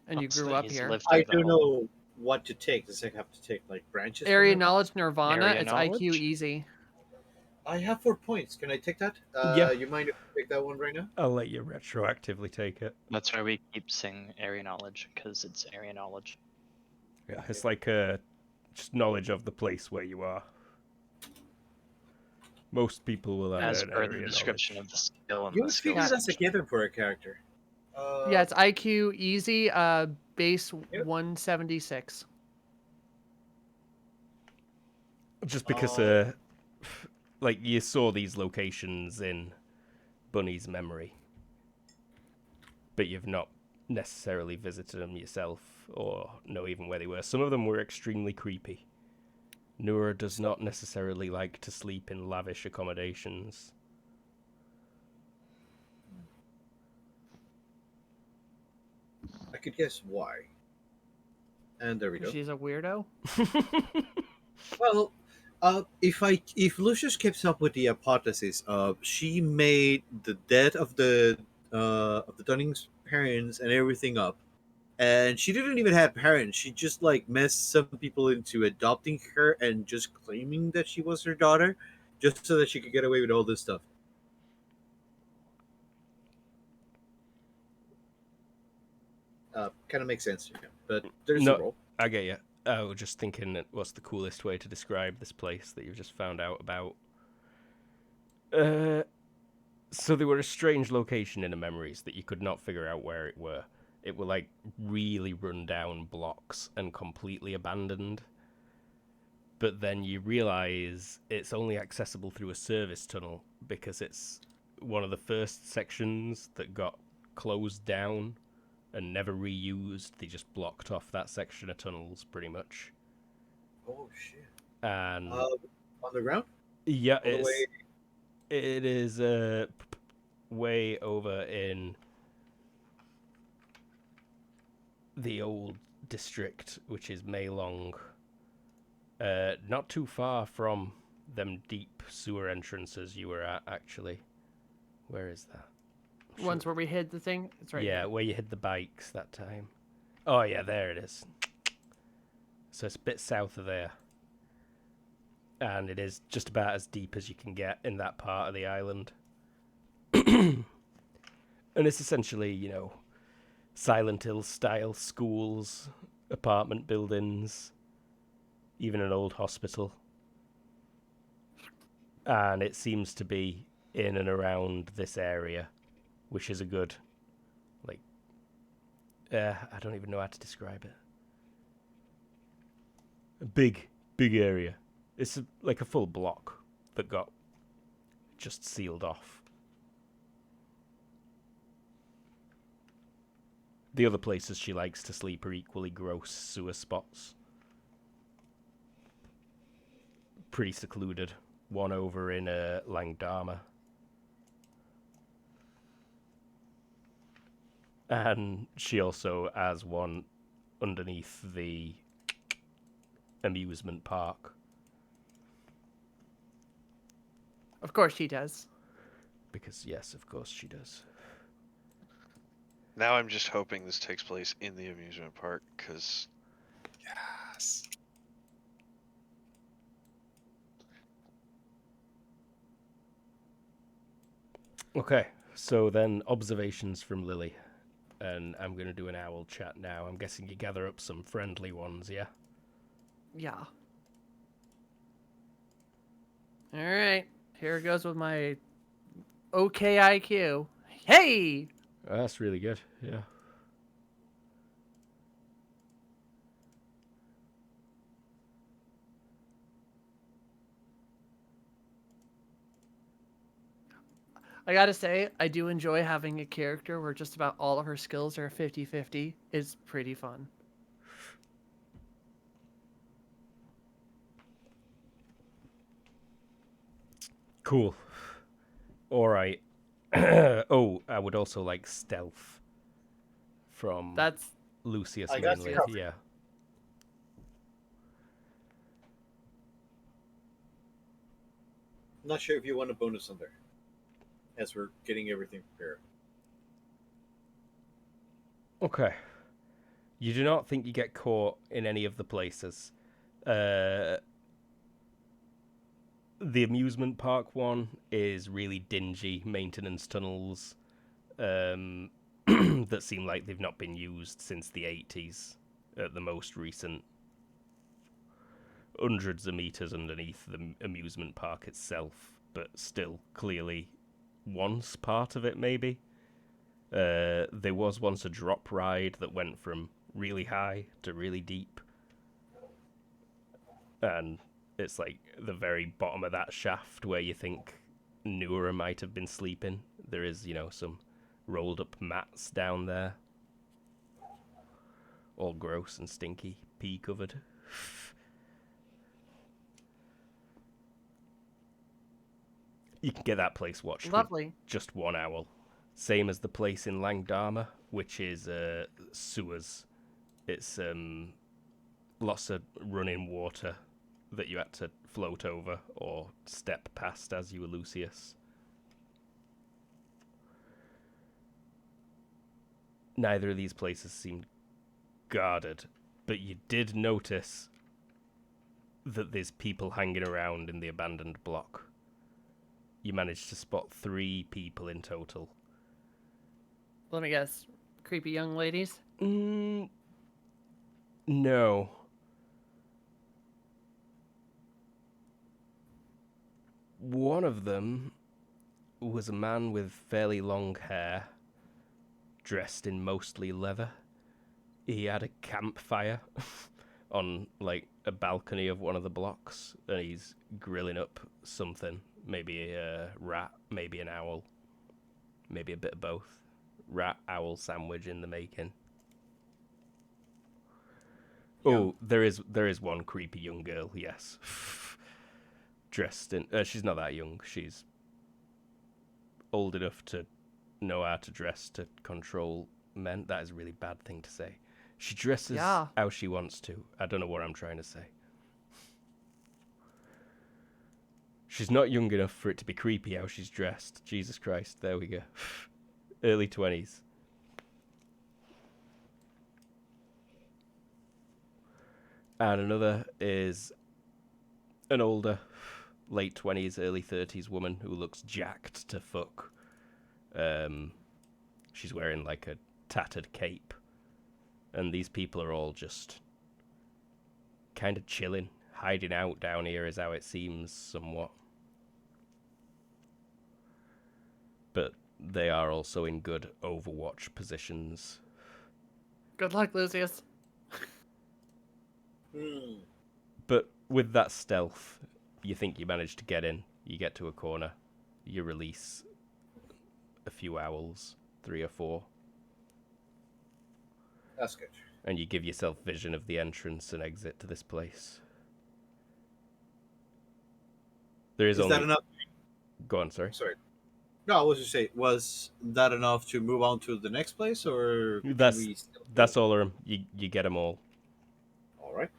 and you Honestly, grew up he's here. lived I through the don't whole know what to take. Does I have to take like branches? Area from it? knowledge Nirvana. Area It's IQ knowledge? easy. I have 4 points. Can I take that? Yeah. You mind if I take that one right now? I'll let you retroactively take it. That's why we keep saying area knowledge, because it's area knowledge. Yeah, it's like just knowledge of the place where you are. Most people will have As an per the area description knowledge. of the skill and You the would skill figure that's a section. given for a character. Yeah, it's IQ easy. Base Yep. 176. Just because, like, you saw these locations in Bunny's memory, but you've not necessarily visited them yourself or know even where they were. Some of them were extremely creepy. Nura does not necessarily like to sleep in lavish accommodations. I could guess why. And there we go. She's a weirdo. Well, if Lucius keeps up with the hypothesis of she made the death of the Dunning's parents and everything up, and she didn't even have parents. She just like messed some people into adopting her and just claiming that she was her daughter, just so that she could get away with all this stuff. Kind of makes sense to him, but there's No. a role. I get you. I was just thinking that what's the coolest way to describe this place that you've just found out about. So they were a strange location in the memories that you could not figure out where it were. It were like really run down blocks and completely abandoned. But then you realize it's only accessible through a service tunnel because it's one of the first sections that got closed down and never reused. They just blocked off that section of tunnels pretty much. Oh shit! And On the ground? yeah, All the way. it is way over in the old district, which is Meilong. Not too far from them deep sewer entrances you were at, actually. Where is that? Ones where we hid the thing. It's right. Yeah, here. where you hid the bikes that time. Oh yeah, there it is. So it's a bit south of there. And it is just about as deep as you can get in that part of the island. And it's essentially, you know, Silent Hill style schools, apartment buildings, even an old hospital. And it seems to be in and around this area, which is a good, like, I don't even know how to describe it. A big area. It's like a full block that got just sealed off. The other places she likes to sleep are equally gross sewer spots. Pretty secluded. One over in Langdama. And she also has one underneath the amusement park. Of course she does. Because, yes, of course she does. Now I'm just hoping this takes place in the amusement park, because Yes. Okay, so then observations from Lily. And I'm going to do an owl chat now. I'm guessing you gather up some friendly ones, yeah? Yeah. All right. Here goes with my okay IQ. Hey! That's really good, yeah. I gotta say, I do enjoy having a character where just about all of her skills are 50-50. It's pretty fun. Cool. All right. Oh, I would also like stealth from That's Lucius I got mainly. stealth. Yeah. Not sure if you want a bonus on there, as we're getting everything prepared. Okay. You do not think you get caught in any of the places. The amusement park one is really dingy maintenance tunnels that seem like they've not been used since the 80s at the most recent. Hundreds of meters underneath the amusement park itself, but still clearly once part of it, maybe. There was once a drop ride that went from really high to really deep. And it's like the very bottom of that shaft where you think Nura might have been sleeping. There is, some rolled up mats down there. All gross and stinky, pee covered. You can get that place watched lovely. with just one owl. Same as the place in Langdharma, which is sewers. It's lots of running water that you had to float over or step past as you were Lucius. Neither of these places seemed guarded, but you did notice that there's people hanging around in the abandoned block. You managed to spot 3 people in total. Let me guess. Creepy young ladies? No. One of them was a man with fairly long hair, dressed in mostly leather. He had a campfire on, like, a balcony of one of the blocks, and he's grilling up something. Maybe a rat, maybe an owl, maybe a bit of both. Rat-owl sandwich in the making. Oh, there is one creepy young girl, yes. Dressed in... she's not that young. She's old enough to know how to dress to control men. That is a really bad thing to say. She dresses Yeah. how she wants to. I don't know what I'm trying to say. She's not young enough for it to be creepy how she's dressed. Jesus Christ, there we go. Early 20s. And another is an older, late 20s, early 30s woman who looks jacked to fuck. She's wearing like a tattered cape. And these people are all just kind of chilling, hiding out down here is how it seems somewhat. But they are also in good overwatch positions. Good luck, Lucius. But with that stealth, you think you manage to get in. You get to a corner. You release a few owls, 3 or 4. That's good. And you give yourself vision of the entrance and exit to this place. There is Is only... that enough? Go on, sorry. Sorry. No, I was just saying, was that enough to move on to the next place, or can That's we still that's all of them. You get them all. All right.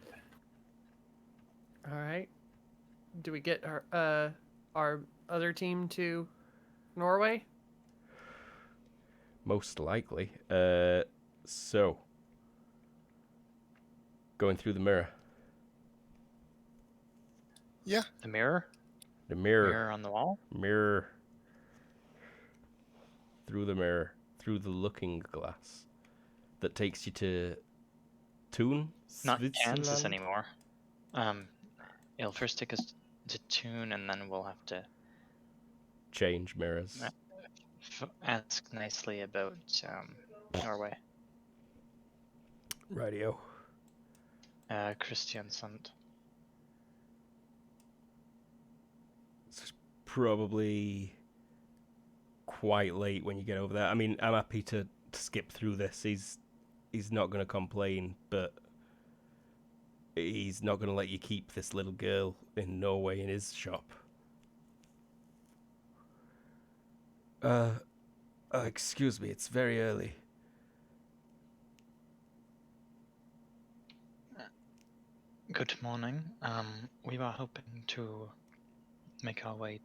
All right. Do we get our other team to Norway? Most likely. So going through the mirror. Yeah. The mirror? The mirror. Mirror on the wall? Mirror. Through the mirror. Through the looking glass. That takes you to Thun, Not Kansas Switzerland? anymore. It'll first take us to Tune, and then we'll have to Change mirrors. ask nicely about Norway. Radio. Kristiansand. It's probably quite late when you get over there. I mean, I'm happy to skip through this. He's not going to complain, but he's not going to let you keep this little girl in Norway in his shop. Excuse me, it's very early. Good morning. We were hoping to make our way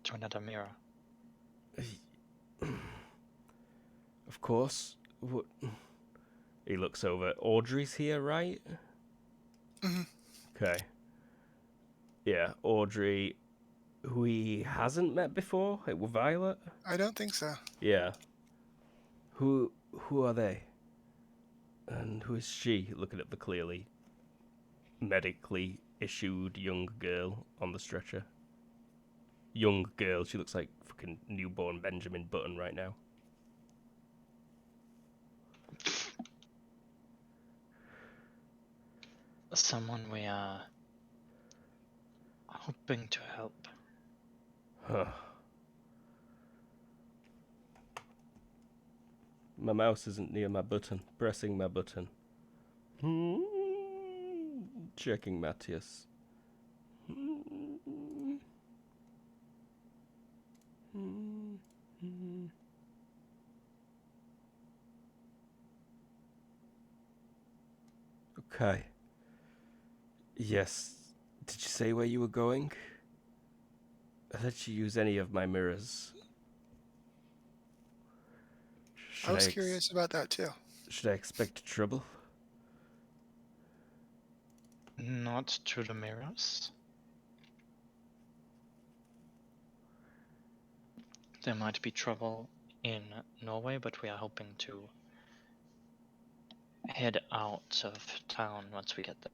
to another mirror. Of course. What? He looks over. Audrey's here, right? Mhm. Okay. Yeah, Audrey, who he hasn't met before. It was Violet. I don't think so. Yeah. Who are they? And who is she? Looking at the clearly medically issued young girl on the stretcher. Young girl. She looks like fucking newborn Benjamin Button right now. Someone we are hoping to help. Huh. My mouse isn't near my button. Pressing my button. Checking Matthias. Okay. Yes. Did you say where you were going? Did you use any of my mirrors? I was curious about that too. Should I expect trouble? Not to the mirrors. There might be trouble in Norway, but we are hoping to head out of town once we get there.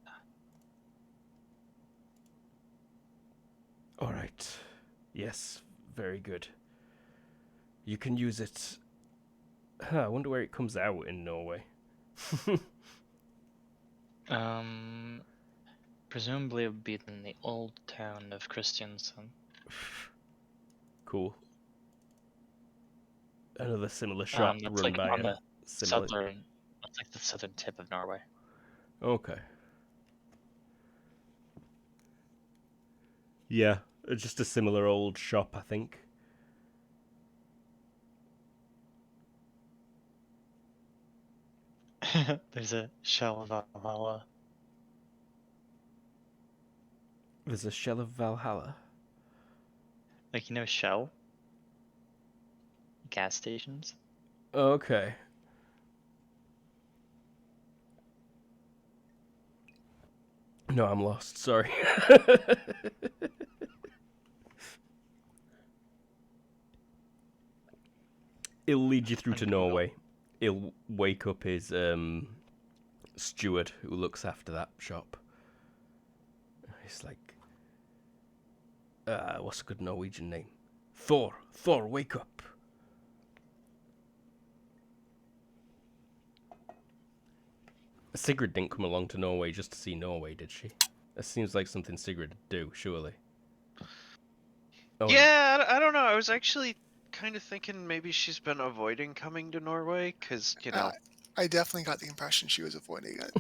All right. Yes, very good. You can use it. I wonder where it comes out in Norway. Presumably it would be in the old town of Kristiansand. Cool. Another similar shop That's run like by on a the similar. that's like the southern tip of Norway. Okay. Yeah, just a similar old shop, I think. There's a shell of Valhalla. There's a shell of Valhalla. Like, you know, Shell? Gas stations? Okay. No, I'm lost. Sorry. It'll lead you through to Norway. He'll wake up his steward who looks after that shop. He's like, what's a good Norwegian name? Thor, wake up. Sigrid didn't come along to Norway just to see Norway, did she? That seems like something Sigrid would do, surely. Oh, Yeah, I don't know. I was actually kind of thinking maybe she's been avoiding coming to Norway because, you know. I definitely got the impression she was avoiding it.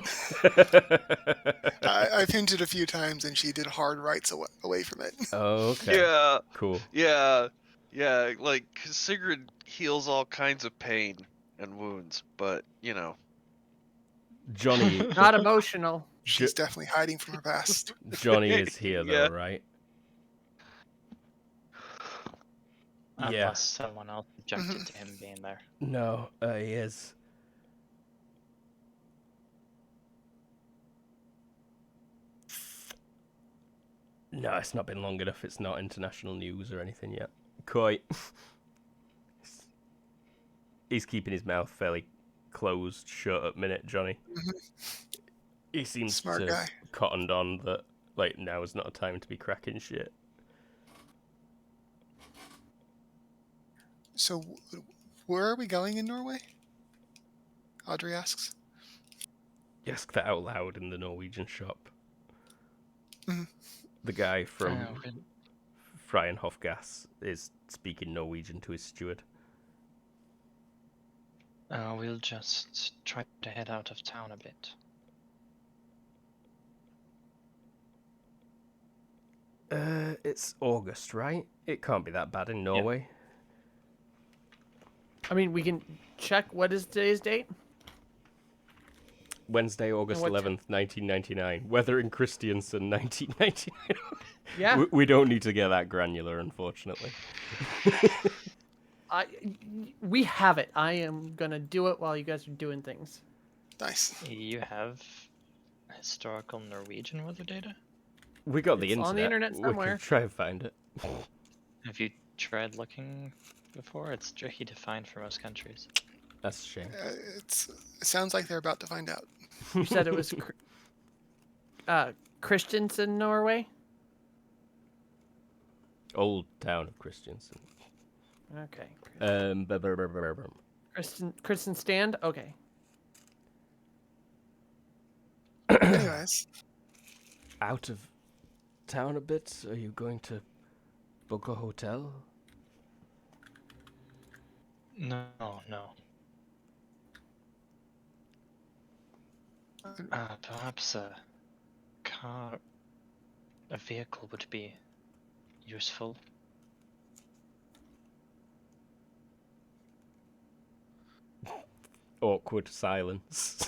I've hinted a few times, and she did hard rights away from it. Oh, okay. Yeah. Cool. Yeah. Yeah. Like, 'cause Sigrid heals all kinds of pain and wounds, but, you know. Johnny. Not emotional. She's definitely hiding from her past. Johnny is here, though, Yeah. right? Unless Yeah. someone else objected to him being there. No, he is. No, it's not been long enough. It's not international news or anything yet. Quite. He's keeping his mouth fairly closed shut at minute, Johnny. He seems Smart to guy. cottoned on that, like, now is not a time to be cracking shit. So, where are we going in Norway? Audrey asks. You ask that out loud in the Norwegian shop. Mhm. The guy from Okay. Fryenhof Gas is speaking Norwegian to his steward. We'll just try to head out of town a bit. It's August, right? It can't be that bad in Norway. I mean, we can check what is today's date. Wednesday, August what 11th, 1999. Weather in Christiansand, 1999. Yeah. We don't need to get that granular, unfortunately. We have it. I am gonna do it while you guys are doing things. Nice. You have historical Norwegian weather data? We got the It's internet. on the internet We somewhere. can try and find it. Have you tried looking before? It's tricky to find for most countries. That's a shame. It sounds like they're about to find out. You said it was Christiansen, Norway. Old town of Christiansand. Okay. Kristen Stand. Okay. Anyways, Out of town a bit? Are you going to book a hotel? No. Perhaps a vehicle would be useful. Awkward silence.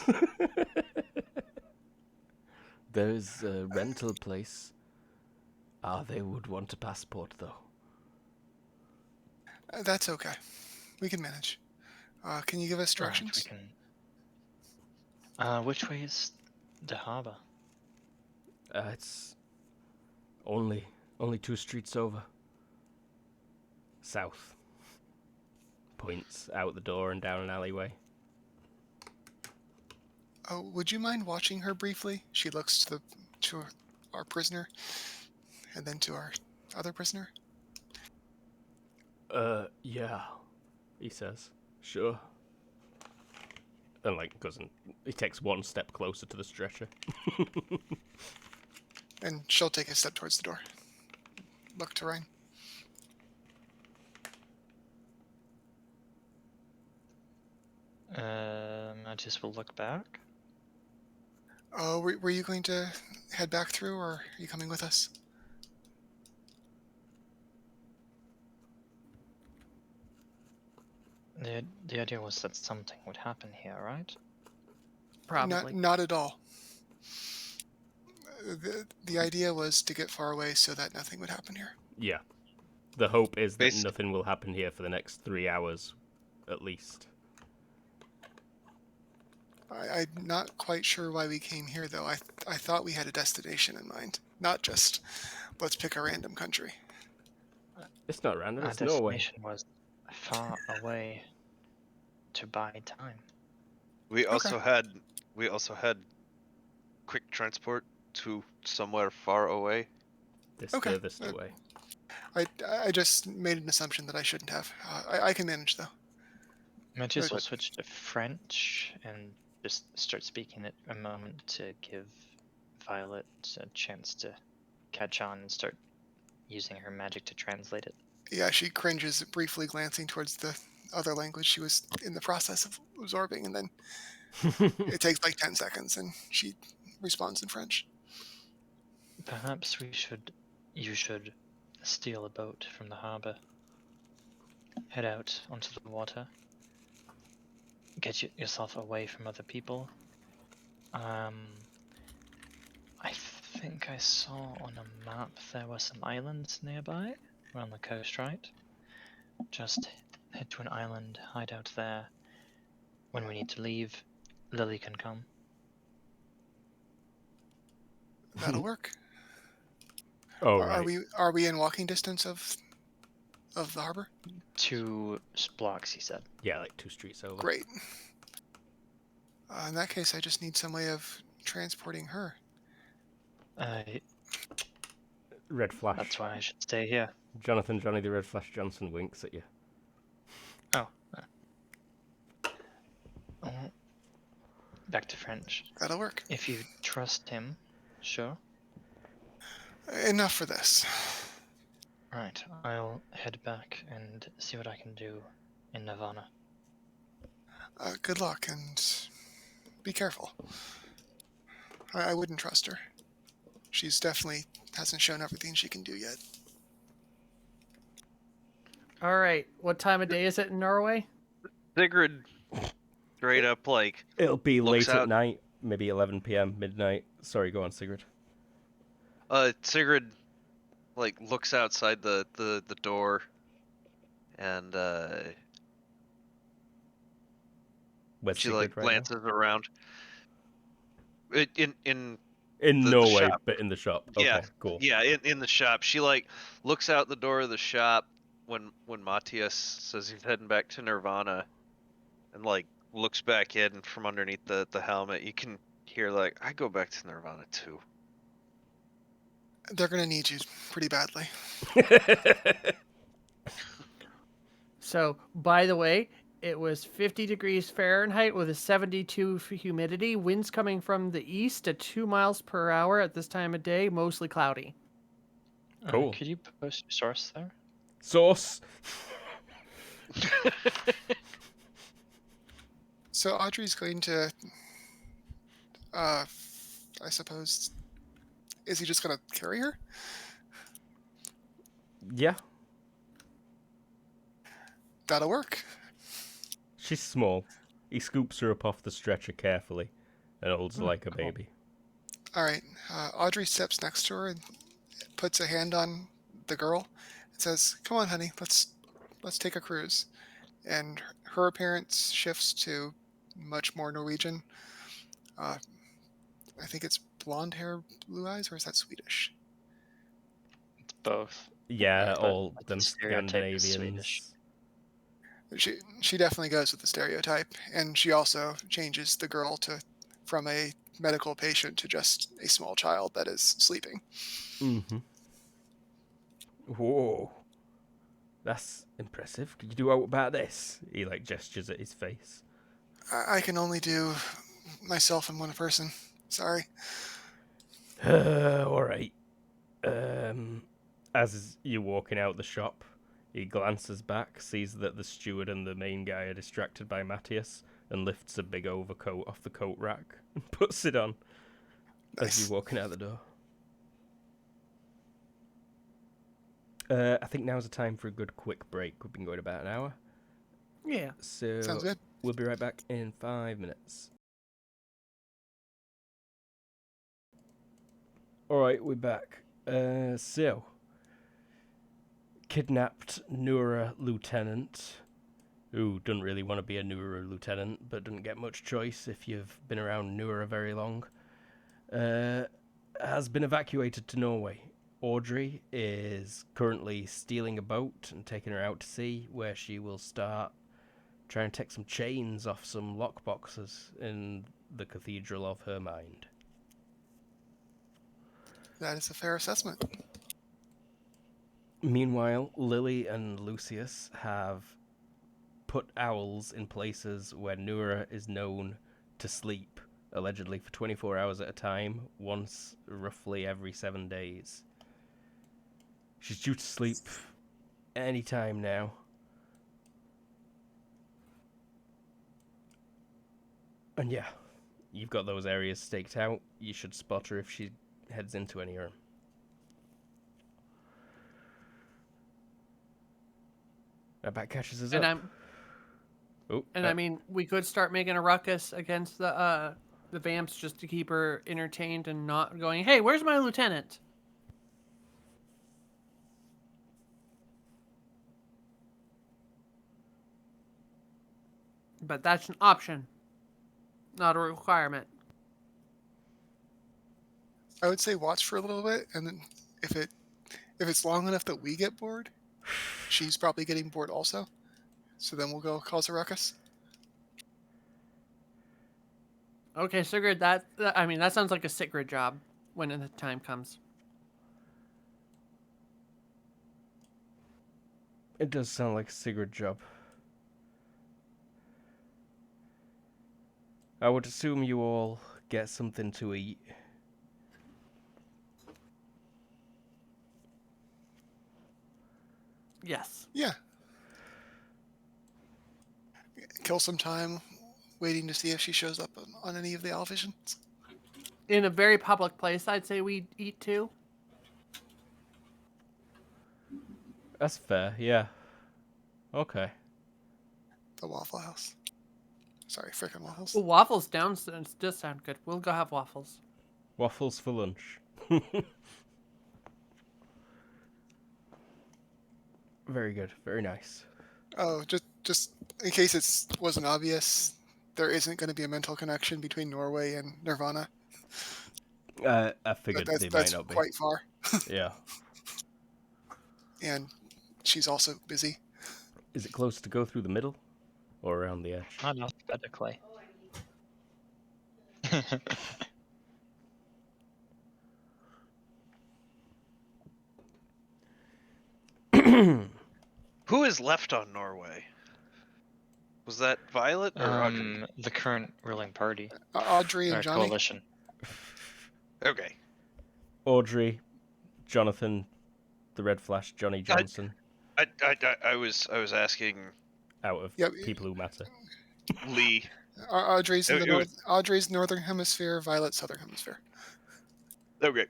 There's a rental place. They would want a passport, though. that's okay. We can manage. Can you give us directions? Right, we can. Which way is the harbor? It's only 2 streets over. South. Points out the door and down an alleyway. Oh, would you mind watching her briefly? She looks to our prisoner, and then to our other prisoner. Yeah, he says. Sure. And, he takes one step closer to the stretcher. And she'll take a step towards the door. Look to Ryan. I just will look back. Oh, were you going to head back through, or are you coming with us? The idea was that something would happen here, right? Probably. Not at all. The idea was to get far away so that nothing would happen here. Yeah. The hope is that Basi- nothing will happen here for the next 3 hours, at least. I'm not quite sure why we came here, though. I thought we had a destination in mind, not just let's pick a random country. It's not random, Our it's Norway. destination was far away to buy time. We also had quick transport to somewhere far away. This Okay. furthest away. I just made an assumption that I shouldn't have. I can manage, though. Might just Okay. well switch to French and just start speaking it a moment to give Violet a chance to catch on and start using her magic to translate it. Yeah, she cringes, briefly glancing towards the other language she was in the process of absorbing, and then it takes like 10 seconds, and she responds in French. Perhaps you should steal a boat from the harbor, head out onto the water, get yourself away from other people. I think I saw on a map there were some islands nearby, around the coast, right? Just head to an island, hide out there. When we need to leave, Lily can come. That'll work. Oh, right. Are we in walking distance of the harbor? 2 blocks, he said. Yeah, 2 streets over. Great. In that case, I just need some way of transporting her. Red Flash. That's why I should stay here. Jonathan Johnny the Red Flash Johnson winks at you. Oh. Back to French. That'll work. If you trust him, sure. Enough for this. Right, I'll head back and see what I can do in Nirvana. Good luck and be careful. I wouldn't trust her. She's definitely hasn't shown everything she can do yet. All right. What time of day is it in Norway? Sigrid straight up like It'll be looks late at out. night, maybe 11 p.m., midnight. Sorry, go on, Sigrid. Sigrid like looks outside the door and Where's she Sigrid like right now? glances around. In In the Norway, shop. but in the shop. Yeah. Okay, cool. Yeah, in the shop. She like looks out the door of the shop when Matthias says he's heading back to Nirvana and like looks back in from underneath the helmet. You can hear like, I go back to Nirvana too. They're going to need you pretty badly. So, by the way, it was 50 degrees Fahrenheit with a 72 humidity, winds coming from the east at 2 miles per hour at this time of day, mostly cloudy. Cool. Could you post your source there? Sauce. So Audrey's going to, I suppose, is he just going to carry her? Yeah, That'll work. she's small. He scoops her up off the stretcher carefully and holds her like a cool. baby. All right. Audrey steps next to her and puts a hand on the girl and says, "Come on, honey, let's take a cruise." And her appearance shifts to much more Norwegian. I think it's blonde hair, blue eyes, or is that Swedish? It's both. Yeah, But all the them stereotype is Swedish. Scandinavians. She definitely goes with the stereotype, and she also changes the girl from a medical patient to just a small child that is sleeping. Mm-hmm. Whoa. That's impressive. Could you do out about this? He like gestures at his face. I can only do myself and one person. Sorry. Alright. As you're walking out the shop, he glances back, sees that the steward and the main guy are distracted by Matthias, and lifts a big overcoat off the coat rack and puts it on as Nice. you're walking out the door. I think now's the time for a good quick break. We've been going about an hour. Yeah. So Sounds good. we'll be right back in 5 minutes. Alright, we're back. So, kidnapped Nura lieutenant, who doesn't really want to be a Nura lieutenant, but doesn't get much choice if you've been around Nura very long, has been evacuated to Norway. Audrey is currently stealing a boat and taking her out to sea, where she will start trying to take some chains off some lockboxes in the cathedral of her mind. That is a fair assessment. Meanwhile, Lily and Lucius have put owls in places where Nura is known to sleep, allegedly for 24 hours at a time, once roughly every 7 days. She's due to sleep any time now. And yeah, you've got those areas staked out. You should spot her if she heads into any of them. That catches us And up. I mean, we could start making a ruckus against the vamps just to keep her entertained and not going, "Hey, where's my lieutenant?" But that's an option, not a requirement. I would say watch for a little bit, and then if it's long enough that we get bored, she's probably getting bored also. So then we'll go cause a ruckus. Okay, Sigrid, that sounds like a Sigrid job when the time comes. It does sound like a Sigrid job. I would assume you all get something to eat. Yes. Yeah. Kill some time waiting to see if she shows up on any of the televisions. In a very public place, I'd say we eat too. That's fair, yeah. Okay. The Waffle House. Sorry, frickin' waffles. Well, waffles downstairs does sound good. We'll go have waffles. Waffles for lunch. Very good. Very nice. Oh, just in case it wasn't obvious, there isn't going to be a mental connection between Norway and Nirvana. I figured That's they might not be. quite far. Yeah. And she's also busy. Is it close to go through the middle? Or around the edge? Not alphabetically. Who is left on Norway? Was that Violet or Audrey? The current ruling party. Audrey and Or Johnny. coalition. Okay. Audrey, Jonathan, the Red Flash, Johnny Johnson. I was asking Out of Yep. people who matter. Lee. Audrey's in It the was- Audrey's northern hemisphere, Violet's southern hemisphere. Okay.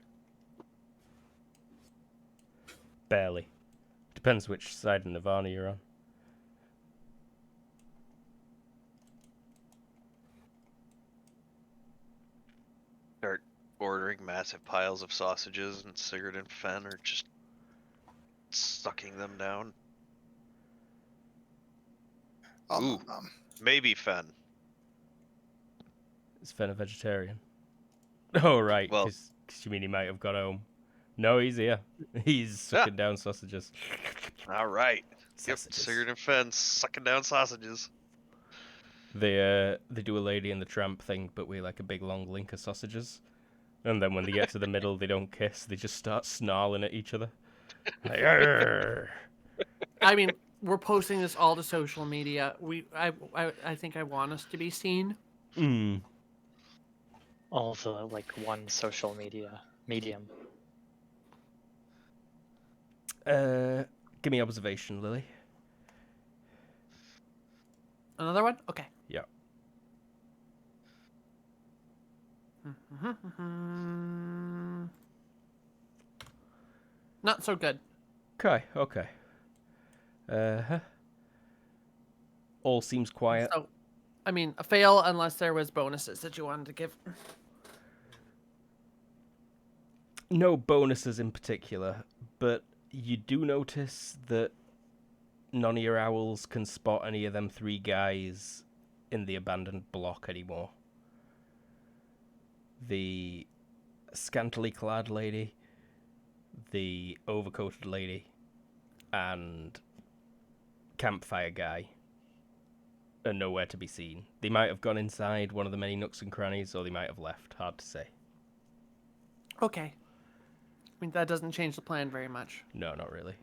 Barely. Depends which side of Nirvana you're on. Start ordering massive piles of sausages, and Sigurd and Fen are just sucking them down. Ooh. Maybe Fen. Is Fen a vegetarian? Oh, right. Well- Because you mean he might have got home. No, he's here. He's sucking down sausages. All right. Yep. Sausages. Sigurd and Fen sucking down sausages. They do a Lady and the Tramp thing, but with like a big long link of sausages. And then when they get to the middle, they don't kiss. They just start snarling at each other. Like, "Arr." I mean, we're posting this all to social media. I think I want us to be seen. Mm. All the like one social media medium. Give me observation, Lily. Another one? Okay. Yeah. Not so good. Okay. All seems quiet. So, I mean, a fail unless there was bonuses that you wanted to give. No bonuses in particular, but you do notice that none of your owls can spot any of them three guys in the abandoned block anymore. The scantily clad lady, the overcoated lady, and campfire guy are nowhere to be seen. They might have gone inside one of the many nooks and crannies, or they might have left. Hard to say. Okay. I mean, that doesn't change the plan very much. No, not really.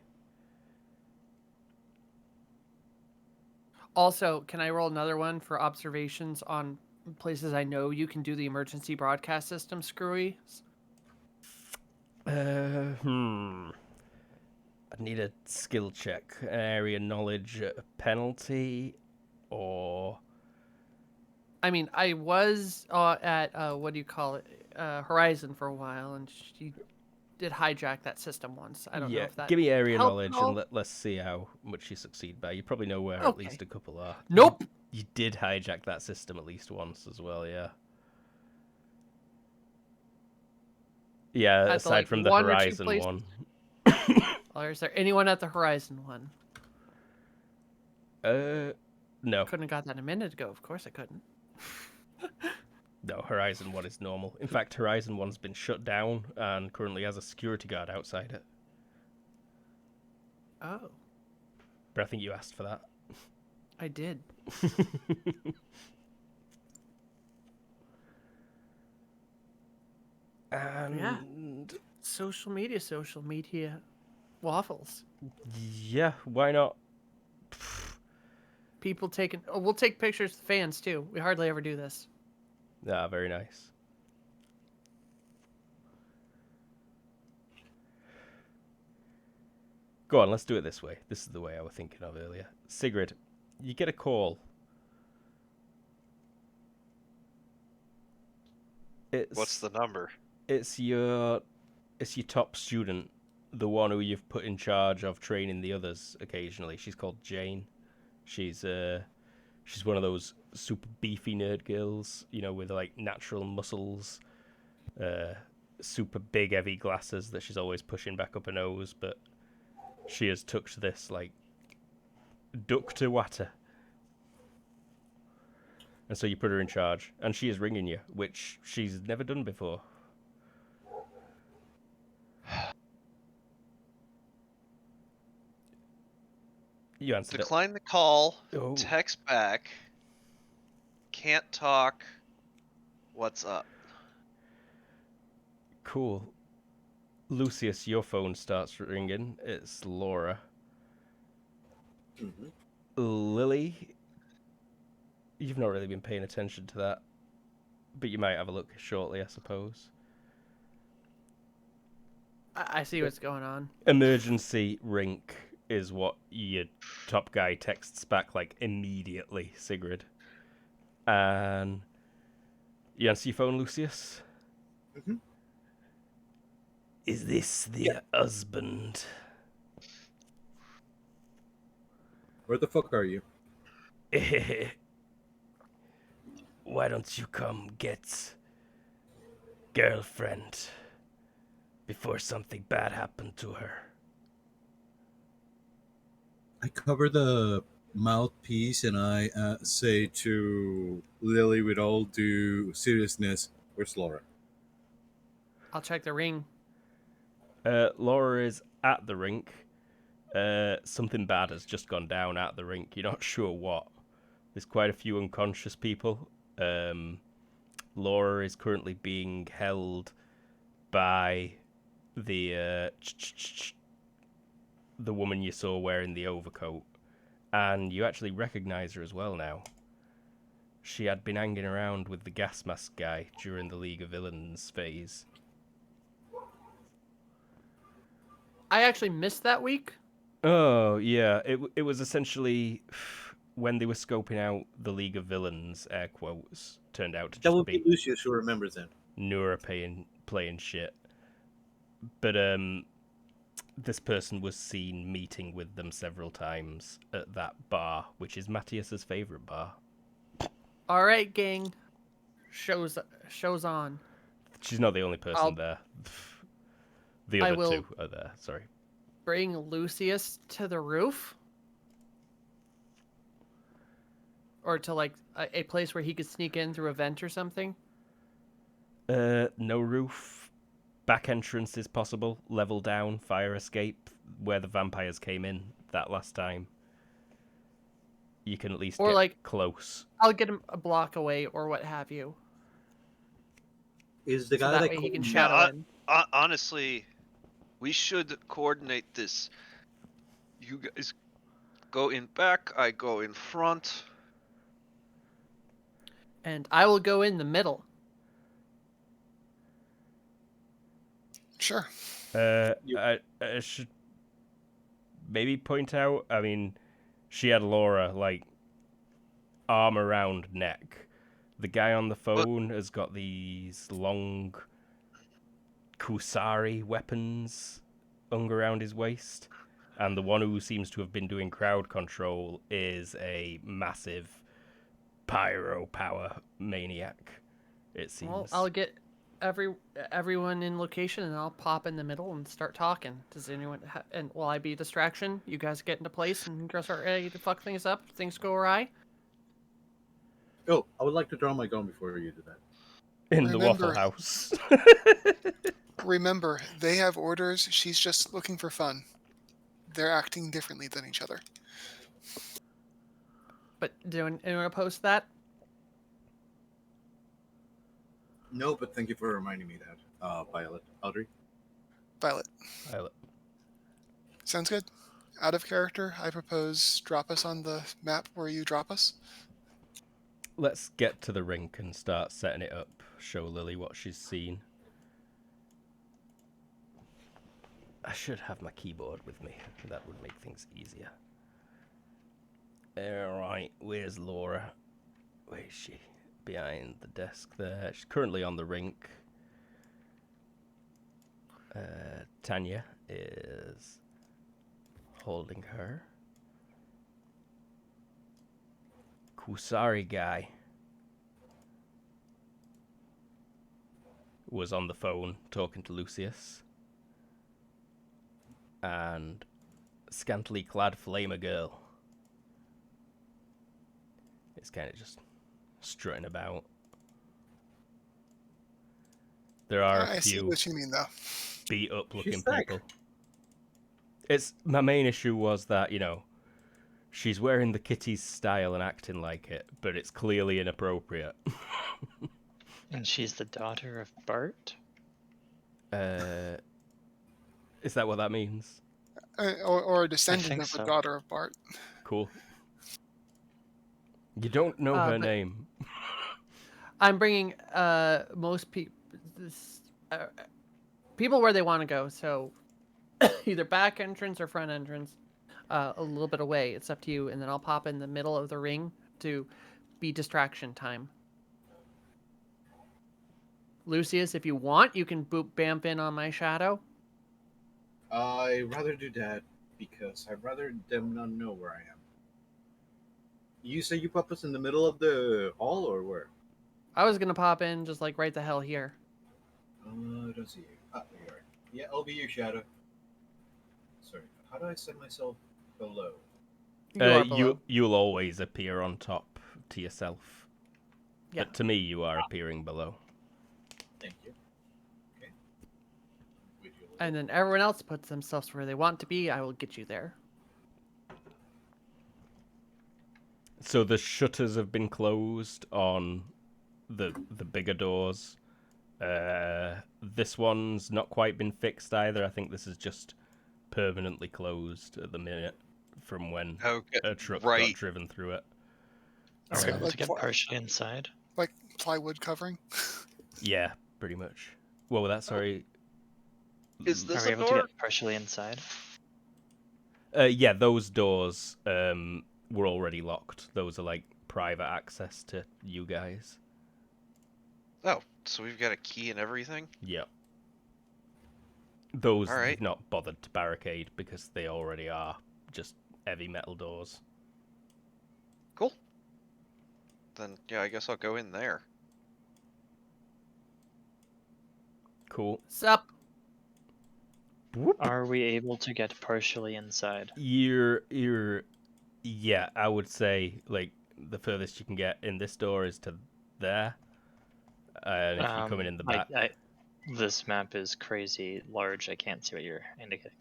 Also, can I roll another one for observations on places I know you can do the emergency broadcast system screwy? I need a skill check. An area knowledge penalty, or... I mean, I was at, what do you call it, Horizon for a while, and she did hijack that system once. I don't know if that give me area helped knowledge at all. and let's see how much you succeed by. You probably know where at Okay. least a couple are. Nope. You did hijack that system at least once as well, yeah. Yeah, At the, aside like, from the one or two Horizon places- one. Or is there anyone at the Horizon one? No. Couldn't have got that a minute ago. Of course I couldn't. No, Horizon 1 is normal. In fact, Horizon 1's been shut down and currently has a security guard outside it. Oh, But I think you asked for that. I did. And Social media waffles. yeah, why not? People taking. Oh, we'll take pictures of the fans too. We hardly ever do this. Ah, very nice. Go on, let's do it this way. This is the way I was thinking of earlier. Sigrid, you get a call It's What's the number? it's your top student, the one who you've put in charge of training the others occasionally. She's called Jane. She's one of those super beefy nerd girls, with like natural muscles, super big heavy glasses that she's always pushing back up her nose, but she has touched this like duck to water. And so you put her in charge, and she is ringing you, which she's never done before. You answered Decline the call. it. Oh, Text back. Can't talk. What's up? cool. Lucius, your phone starts ringing. It's Laura. Mhm. Lily, you've not really been paying attention to that, but you might have a look shortly, I suppose. I see what's going on. Emergency rink is what your top guy texts back like immediately, Sigrid. And you answer your phone, Lucius? Mhm. Is this the Yeah. husband? Where the fuck are you? Why don't you come get girlfriend before something bad happened to her? I cover the mouthpiece and I say to Lily with all due seriousness, "Where's Laura?" I'll check the ring. Laura is at the rink. Something bad has just gone down at the rink. You're not sure what. There's quite a few unconscious people. Laura is currently being held by the woman you saw wearing the overcoat, and you actually recognize her as well now. She had been hanging around with the gas mask guy during the League of Villains phase. I actually missed that week. Oh yeah, it was essentially when they were scoping out the League of Villains, air quotes, turned out to That just would be be Lucius who remembers then. Nura playing shit. But this person was seen meeting with them several times at that bar, which is Matthias's favorite bar. All right, gang. Shows on. She's not the only person I'll- there. The I other will- two are there. Sorry. Bring Lucius to the roof, or to like a place where he could sneak in through a vent or something. No roof. Back entrance is possible. Level down, fire escape, where the vampires came in that last time. You can at least Or get like close. I'll get him a block away or what have you, Is the so guy that that way he called can me- shadow in. Honestly, we should coordinate this. You guys go in back. I go in front. And I will go in the middle. Sure. I should maybe point out, I mean, she had Laura, like, arm around neck. The guy on the phone has got these long Kusari weapons hung around his waist. And the one who seems to have been doing crowd control is a massive pyro power maniac, it seems. Well, I'll get everyone in location, and I'll pop in the middle and start talking. Does anyone and will I be a distraction? You guys get into place and start ready to fuck things up. Things go awry. Oh, I would like to draw my gun before you do that. In the Waffle Remember- House. Remember, they have orders. She's just looking for fun. They're acting differently than each other. But do anyone post that? No, but thank you for reminding me that, Violet. Audrey? Violet, Violet. sounds good. Out of character, I propose drop us on the map where you drop us. Let's get to the rink and start setting it up. Show Lily what she's seen. I should have my keyboard with me. That would make things easier. Alright, where's Laura? Where is she? behind the desk there. She's currently on the rink. Tanya is holding her. Kusari guy was on the phone talking to Lucius. And scantily clad flamer girl is kind of just strutting about. There are a I see few what you mean, though. beat up looking She's sick. people. It's my main issue was that, you know, she's wearing the kitty's style and acting like it, but it's clearly inappropriate. And she's the daughter of Bart? Is that what that means? Or a descendant think of the so. daughter of Bart. Cool. You don't know her but- name. I'm bringing most people people where they want to go. So either back entrance or front entrance, a little bit away. It's up to you. And then I'll pop in the middle of the ring to be distraction time. Lucius, if you want, you can bamf in on my shadow. I'd rather do that because I'd rather them not know where I am. You say you pop us in the middle of the hall or where? I was gonna pop in just like right the hell here. I don't see you. Ah, there you are. Yeah, I'll be your shadow. Sorry, how do I set myself below? You are below. You'll always appear on top to yourself. Yeah. But to me, you are appearing below. Thank you. Okay. With you. And then everyone else puts themselves where they want to be. I will get you there. So the shutters have been closed on the bigger doors. This one's not quite been fixed either. I think this is just permanently closed at the minute from when Okay, a truck right. got driven through it. Are we got able like to get ply- partially inside? Like plywood covering. Yeah, pretty much. What was that? Sorry. Is Are this we a able door? to get partially inside? Yeah, those doors were already locked. Those are like private access to you guys. Oh, so we've got a key and everything? Yeah. Those All right. they've not bothered to barricade because they already are just heavy metal doors. Cool. Then, yeah, I guess I'll go in there. Cool. Sup? Whoop. Are we able to get partially inside? You're yeah, I would say like the furthest you can get in this door is to there. And if you're coming in the back, This map is crazy large. I can't see what you're indicating.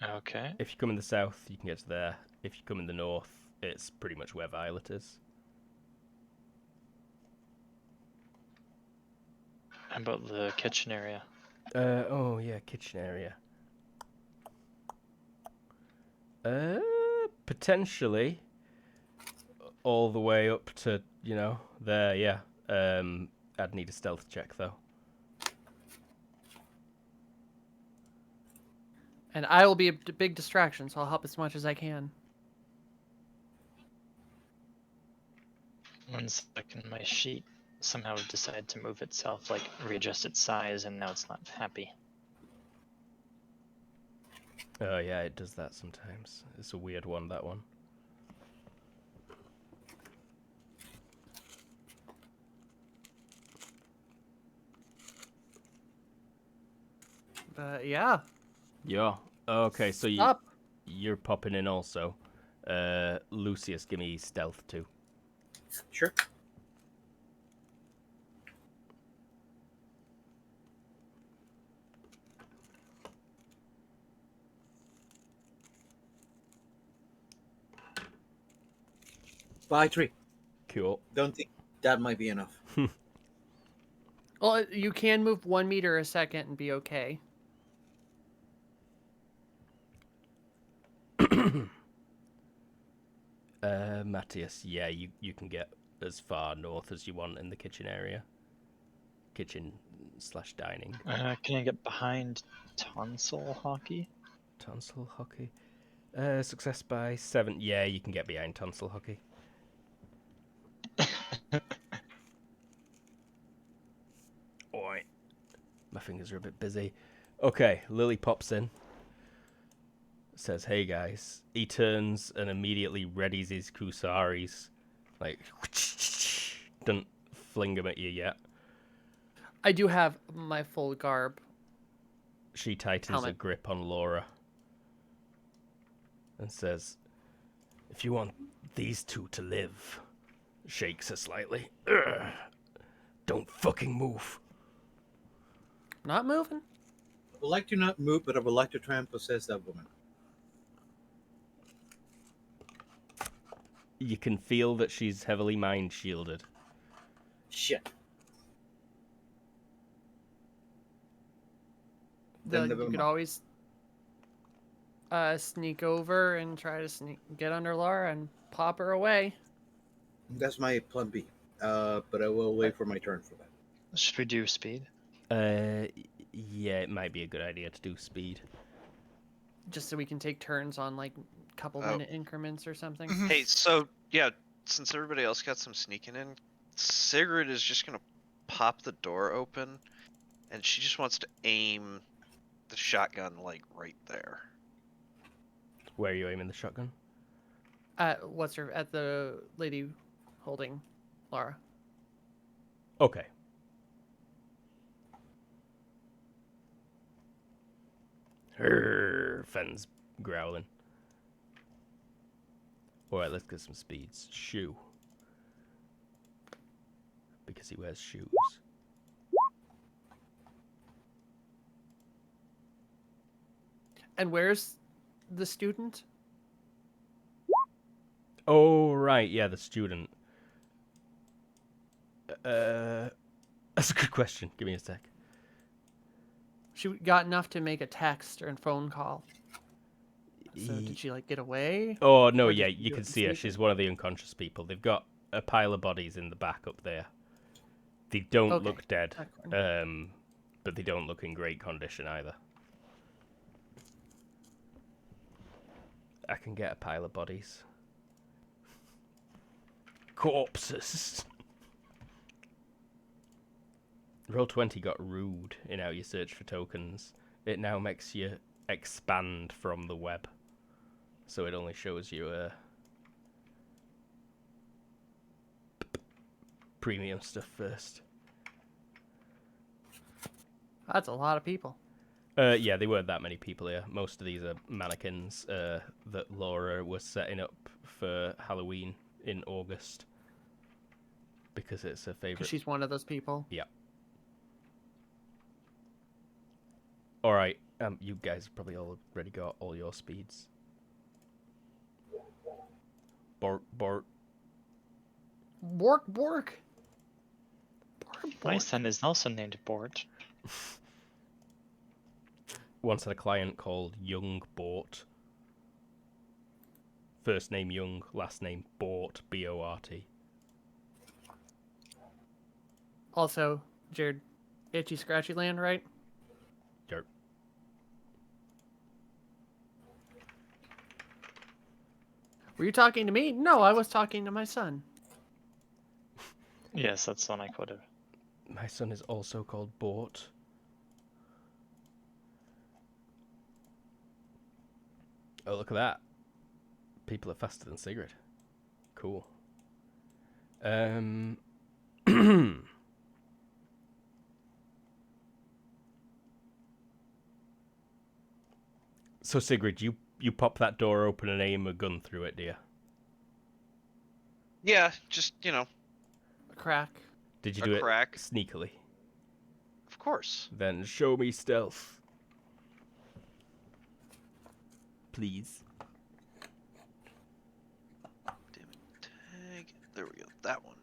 Okay. if you come in the south, you can get to there. If you come in the north, it's pretty much where Violet is. How about the kitchen area? Oh yeah, kitchen area. Potentially all the way up to, you know, there, yeah. I'd need a stealth check though. And I will be a big distraction, so I'll help as much as I can. 1 second, my sheet somehow decided to move itself, like readjust its size, and now it's not happy. Oh yeah, it does that sometimes. It's a weird one, that one. Yeah. Yeah. Okay, so Up. you're popping in also. Lucius, give me stealth too. Sure. By 3. Cool. Don't think that might be enough. Well, you can move 1 meter a second and be okay. Matthias, yeah, you can get as far north as you want in the kitchen area. Kitchen/dining. Can I get behind tonsil hockey? Tonsil hockey. Success by 7. Yeah, you can get behind tonsil hockey. Oi. My fingers are a bit busy. Okay, Lily pops in. Says, hey guys. He turns and immediately readies his Kusaris. Like, don't fling them at you yet. I do have my full garb. She tightens a Helmet. grip on Laura and says, if you want these two to live, shakes her slightly. Ugh. Don't fucking move. Not moving. I would like to not move, but I would like to try and possess that woman. You can feel that she's heavily mind shielded. Shit. You never could mind. always sneak over and try to get under Laura and pop her away. That's my plan B. But I will wait for my turn for that. Should we do speed? Yeah, it might be a good idea to do speed. Just so we can take turns on like couple Oh. minute increments or something. Mhm. Hey, so yeah, since everybody else got some sneaking in, Sigrid is just gonna pop the door open, and she just wants to aim the shotgun like right there. Where are you aiming the shotgun? At the lady holding Laura. Okay. Fenn's growling. Alright, let's get some speeds. Shoe. Because he wears shoes. And where's the student? Oh, right, yeah, the student. That's a good question. Give me a sec. She got enough to make a text or a phone call. So did she like get away? Oh, no, Or yeah, did she you do can it in see her. sleep? She's one of the unconscious people. They've got a pile of bodies in the back up there. They don't Okay. look dead, That corner. but they don't look in great condition either. I can get a pile of bodies. Corpses. Roll20 got rude in how you search for tokens. It now makes you expand from the web. So it only shows you premium stuff first. That's a lot of people. Yeah, there weren't that many people here. Most of these are mannequins that Laura was setting up for Halloween in August. Because it's her 'Cause favourite. she's one of those people. Yeah. Alright, you guys probably already got all your speeds. Bort. Bork. Bork, My bork. son is also named Bort. Once had a client called Young Bort. First name Young, last name Bort, B-O-R-T. Also, Jared, itchy scratchy land, right? Dirt. Were you talking to me? No, I was talking to my son. Yes, that's one I could have. My son is also called Bort. Oh, look at that. People are faster than Sigrid. Cool. So Sigrid, you pop that door open and aim a gun through it, do you? Yeah, just A crack. Did you A do crack. it sneakily? of course. Then show me stealth. Please. Damn it. Tag. There we go. That one.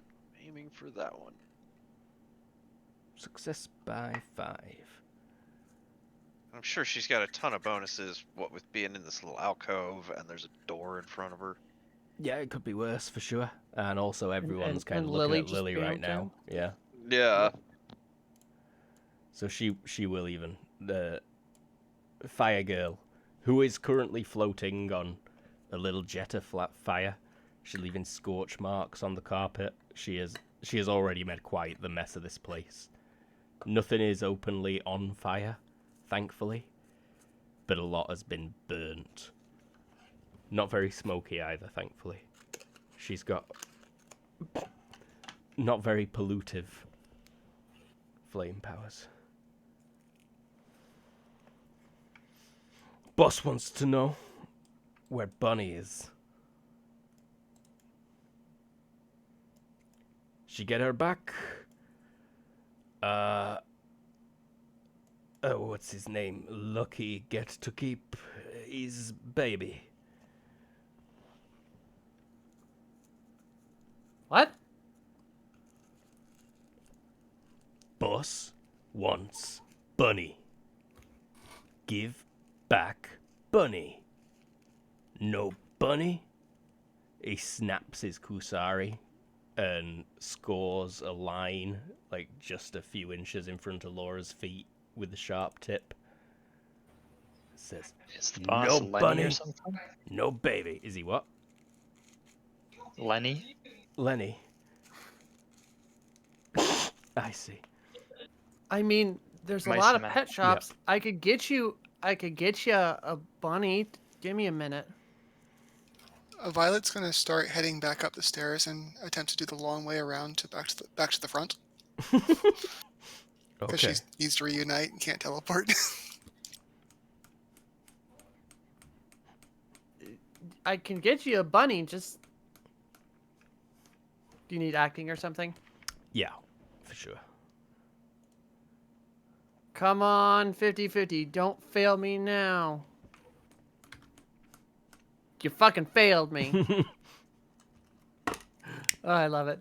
Aiming for that one. Success by 5. I'm sure she's got a ton of bonuses, what with being in this little alcove and there's a door in front of her. Yeah, it could be worse for sure. And also everyone's kind and of looking Lily at just Lily right bamfed now. Yeah. Yeah. So she will even. The Fire Girl, who is currently floating on a little jet of flat fire. She's leaving scorch marks on the carpet. She is She has already made quite the mess of this place. Nothing is openly on fire, thankfully, but a lot has been burnt. Not very smoky either, thankfully. She's got not very pollutive flame powers. Boss wants to know where Bunny is. She get her back? What's his name? Lucky get to keep his baby. What? Boss wants Bunny. Give back Bunny. No Bunny? He snaps his kusari and scores a line like just a few inches in front of Laura's feet with the sharp tip. Says, Is the boss no Lenny Bunny, or something? no baby. Is he what? Lenny? Lenny. I see. I mean, there's a Mice lot and of men. pet shops. I could get you a bunny. Give me a minute. Violet's going to start heading back up the stairs and attempt to do the long way around to back to the front because Okay. she needs to reunite and can't teleport. I can get you a bunny. Just do you need acting or something? Yeah, for sure. Come on, 50-50. Don't fail me now. You fucking failed me. Oh, I love it.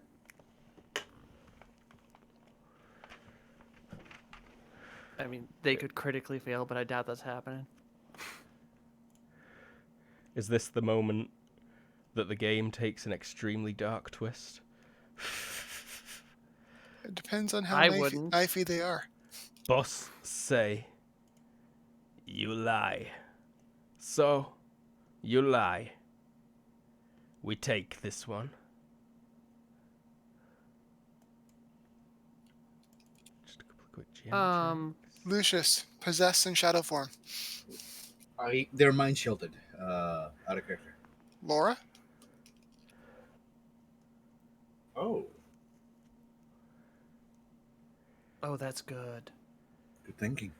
I mean, they could critically fail, but I doubt that's happening. Is this the moment that the game takes an extremely dark twist? It depends on how I wouldn't. knifey they are. Boss say, you lie. So, you lie. We take this one. Just a couple of quick GM checks. Lucius, possess in shadow form. They're mind shielded. Out of character. Laura? Oh, Oh, that's good. good thinking.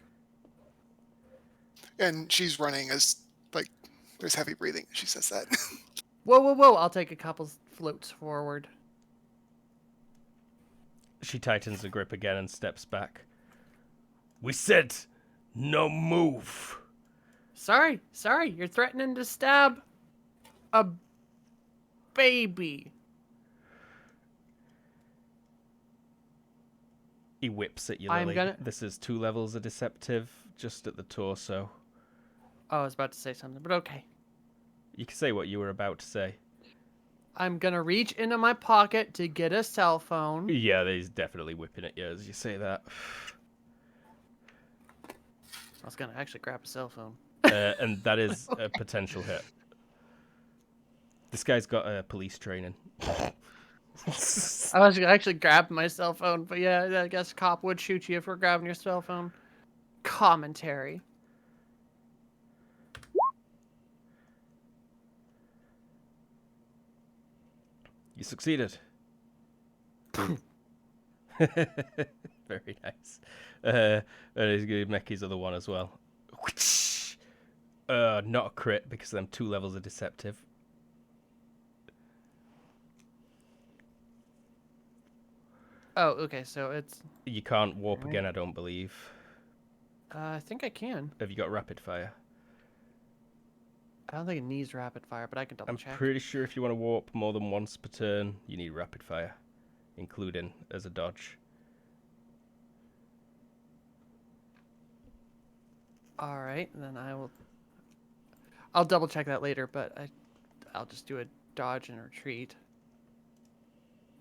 And she's running as, like, there's heavy breathing. She says that. Whoa, whoa, whoa. I'll take a couple floats forward. She tightens the grip again and steps back. We said no move. Sorry. You're threatening to stab a baby. He whips at you, I'm Lily. gonna- This is 2 levels of deceptive, just at the torso. Oh, I was about to say something, but okay. You can say what you were about to say. I'm gonna reach into my pocket to get a cell phone. Yeah, he's definitely whipping at you as you say that. I was gonna actually grab a cell phone. And that is a potential hit. This guy's got police training. I was gonna actually grab my cell phone, but yeah, I guess cop would shoot you for grabbing your cell phone. Commentary. You succeeded. Very nice. And he's going to make his other one as well. Not a crit because them 2 levels of deceptive. Oh, okay, so it's... You can't warp again, I don't believe. I think I can. Have you got rapid fire? I don't think it needs rapid fire, but I can double I'm check. pretty sure if you want to warp more than once per turn, you need rapid fire, including as a dodge. All right, then I'll double check that later, but I'll just do a dodge and retreat.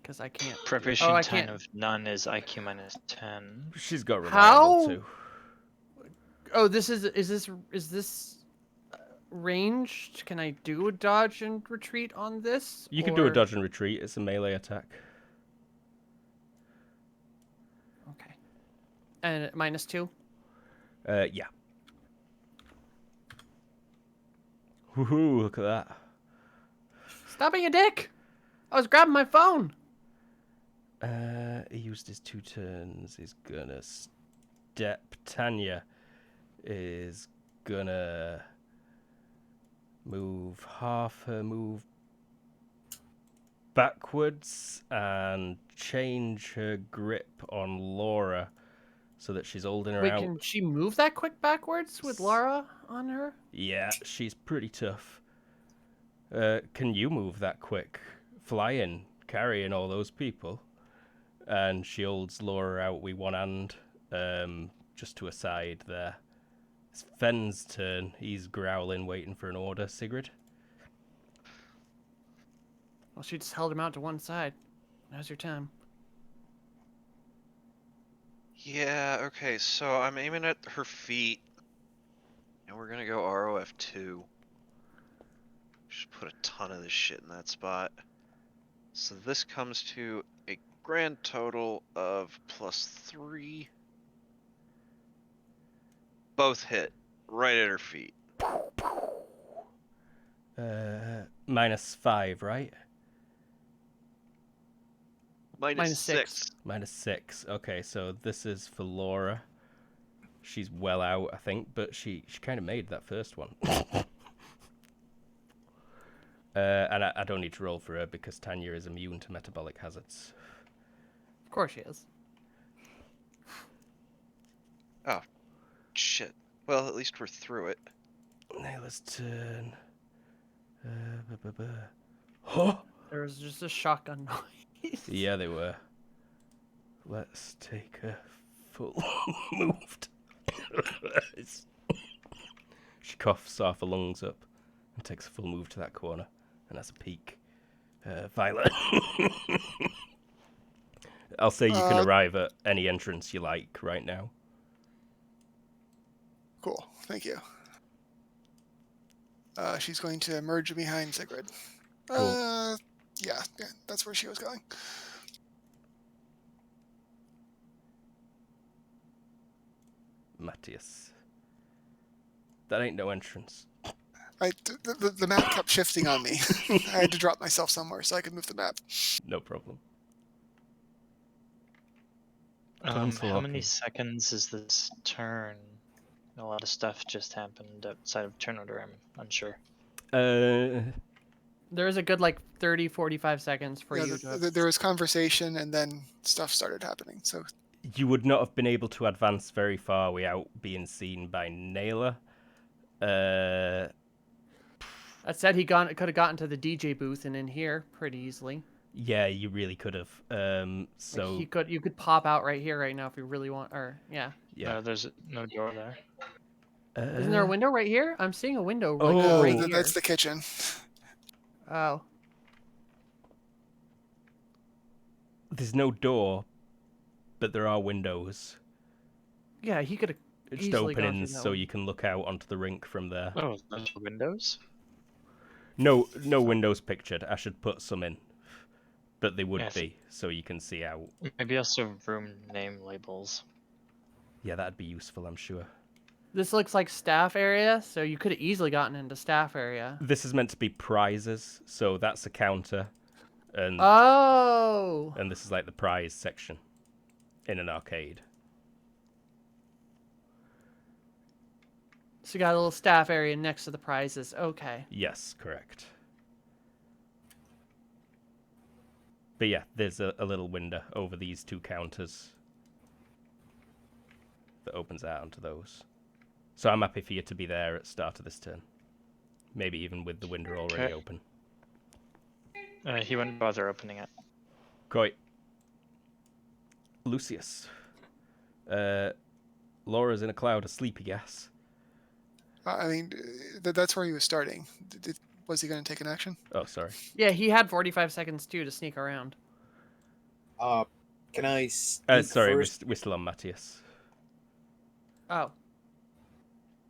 Because I can't. Preparation I 10 can't. of none is IQ minus 10. She's got reliable How? too. Oh, is this ranged? Can I do a dodge and retreat on this? You can do a or- dodge and retreat. It's a melee attack. And -2. Yeah. Woohoo! Look at that. Stop being a dick! I was grabbing my phone! He used his 2 turns. He's gonna step. Tanya is gonna move half her move backwards and change her grip on Laura so that she's holding her Wait, out. can she move that quick backwards with Laura on her? Yeah, she's pretty tough. Can you move that quick? Flying, carrying all those people. And she holds Laura out with one hand, just to a side there. It's Fenn's turn. He's growling, waiting for an order. Sigrid? Well, she just held him out to one side. Now's your time. Yeah, okay, so I'm aiming at her feet. And we're gonna go ROF2. Just put a ton of this shit in that spot. So this comes to a grand total of +3. Both hit right at her feet. -5, right? -6. -6. Okay, so this is for Laura. She's well out, I think, but she kind of made that first one. And I don't need to roll for her because Tanya is immune to metabolic hazards. Of course she is. Oh, shit. Well, at least we're through it. Nayla's turn. Huh? There was just a shotgun noise. Yeah, they were. Let's take a full move. She coughs half her lungs up and takes a full move to that corner. And that's a peek. Violet. I'll say you can arrive at any entrance you like right now. Cool. Thank you. She's going to emerge behind Sigrid. Cool. Yeah, that's where she was going. Matthias. That ain't no entrance. The map kept shifting on me. I had to drop myself somewhere so I could move the map. No problem. How many seconds is this turn? A lot of stuff just happened outside of turn order. I'm unsure. There is a good 30, 45 seconds for you to... There was conversation and then stuff started happening. So you would not have been able to advance very far without being seen by Naylor. That said, he could have gotten to the DJ booth and in here pretty easily. Yeah, you really could have. So you could pop out right here right now if you really want. Or yeah. No, there's no door there. Isn't there a window right here? I'm seeing a window Oh. right here. That's the kitchen. Oh. There's no door, but there are windows. Yeah, he could have. Just openings so you can look out onto the rink from there. Oh, there's windows? No windows pictured. I should put some in. But they would be, so you can see out. Maybe also room name labels. Yeah, that'd be useful, I'm sure. This looks like staff area, so you could have easily gotten into staff area. This is meant to be prizes, so that's a counter. And oh! And this is like the prize section in an arcade. So you got a little staff area next to the prizes. Okay. Yes, correct. But yeah, there's a little window over these 2 counters that opens out onto those. So I'm happy for you to be there at the start of this turn. Maybe even with the window already open. He wouldn't bother opening it. Great. Lucius. Laura's in a cloud of sleepy gas. I mean, that's where he was starting. Was he going to take an action? Oh, sorry. Yeah, he had 45 seconds too to sneak around. Can I sneak sorry, first? we're still on Matthias. Oh.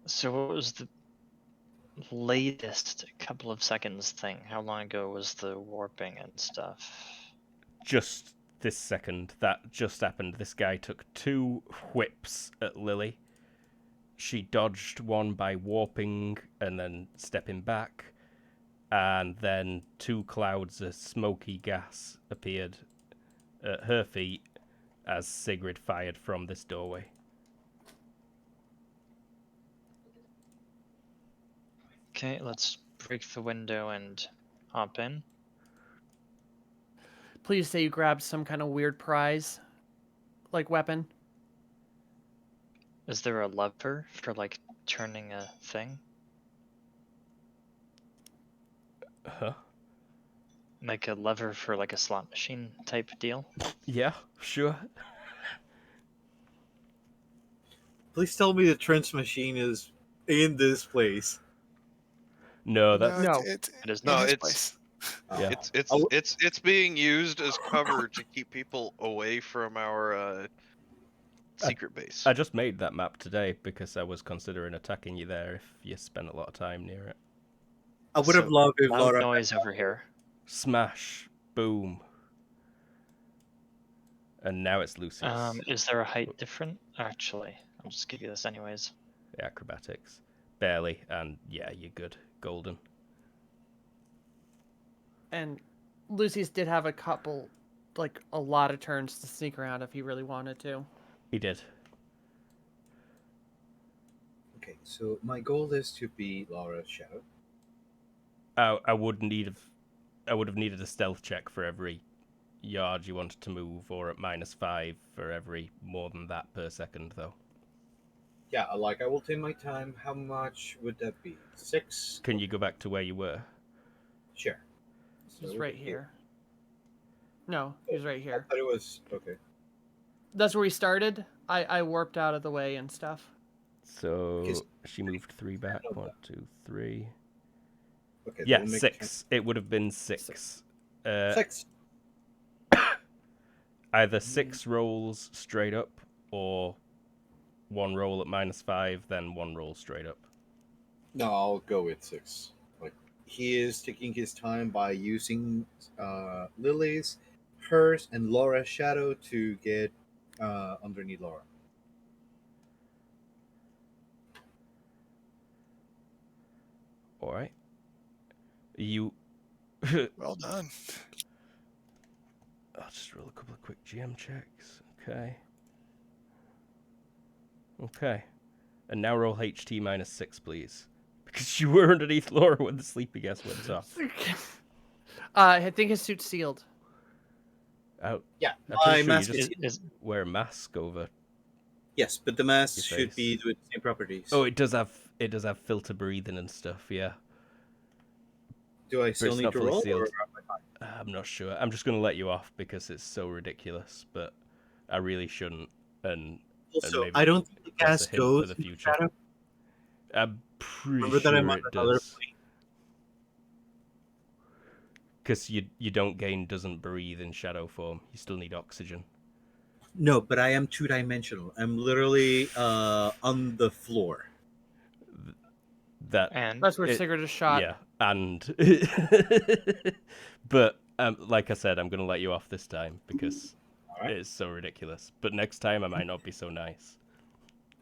So what was the latest couple of seconds thing? How long ago was the warping and stuff? Just this second. That just happened. This guy took 2 whips at Lily. She dodged one by warping and then stepping back, and then 2 clouds of smoky gas appeared at her feet as Sigrid fired from this doorway. Okay, let's break the window and hop in. Please say you grabbed some kind of weird prize, like weapon. Is there a lever for like turning a thing? Huh? Like a lever for like a slot machine type deal? Yeah, sure. Please tell me the trench machine is in this place. No, that's No. It's It is in No, his it's- place. Yeah. It's being used as cover to keep people away from our secret base. I just made that map today because I was considering attacking you there if you spent a lot of time near it. I would have So, loved if loud Laura. noise over here. Smash, boom. And now it's Lucy's. Is there a height difference? Actually, I'll just give you this anyways. Acrobatics. Barely, and yeah, you're good. Golden. And Lucius did have a couple, like a lot of turns to sneak around if he really wanted to. He did. Okay, so my goal is to beat Laura's shadow. I would have needed a stealth check for every yard you wanted to move, or at -5 for every more than that per second, though. Yeah, like I will take my time. How much would that be? 6? Can you go back to where you were? Sure. He's So right here. No, he's right I here. thought it was okay. That's where we started. I warped out of the way and stuff. So Because- she moved 3 back. know 1, 2, 3. Okay. Yeah, we'll make 6. It would have been 6. 6. Either 6 rolls straight up, or 1 roll at -5, then 1 roll straight up. No, I'll go with 6. Like he is taking his time by using Lily's, hers, and Laura's shadow to get underneath Laura. All right. You. Well done. I'll just roll a couple of quick GM checks. Okay. Okay. And now roll HT -6, please. Because you were underneath Laura when the sleepy gas went off. I think his suit's sealed. Out. Yeah, I'm my pretty sure mask you is just wear a mask over. yes, but the mask Your should face. be with the same properties. Oh, it does have filter breathing and stuff. Yeah. do I But still it's need not to fully roll? sealed. Or... I'm not sure. I'm just gonna let you off because it's so ridiculous. But I really shouldn't. And Also, maybe I don't think the that's a gas hint goes for the into future. shadow. I'm pretty Remember that I'm sure on it another does. plane. Because you don't gain doesn't breathe in shadow form. You still need oxygen. No, but I am 2-dimensional. I'm literally on the floor. That And That's where It- Sigurd is shot. yeah, and but like I said, I'm gonna let you off this time because Alright. it's so ridiculous. But next time I might not be so nice.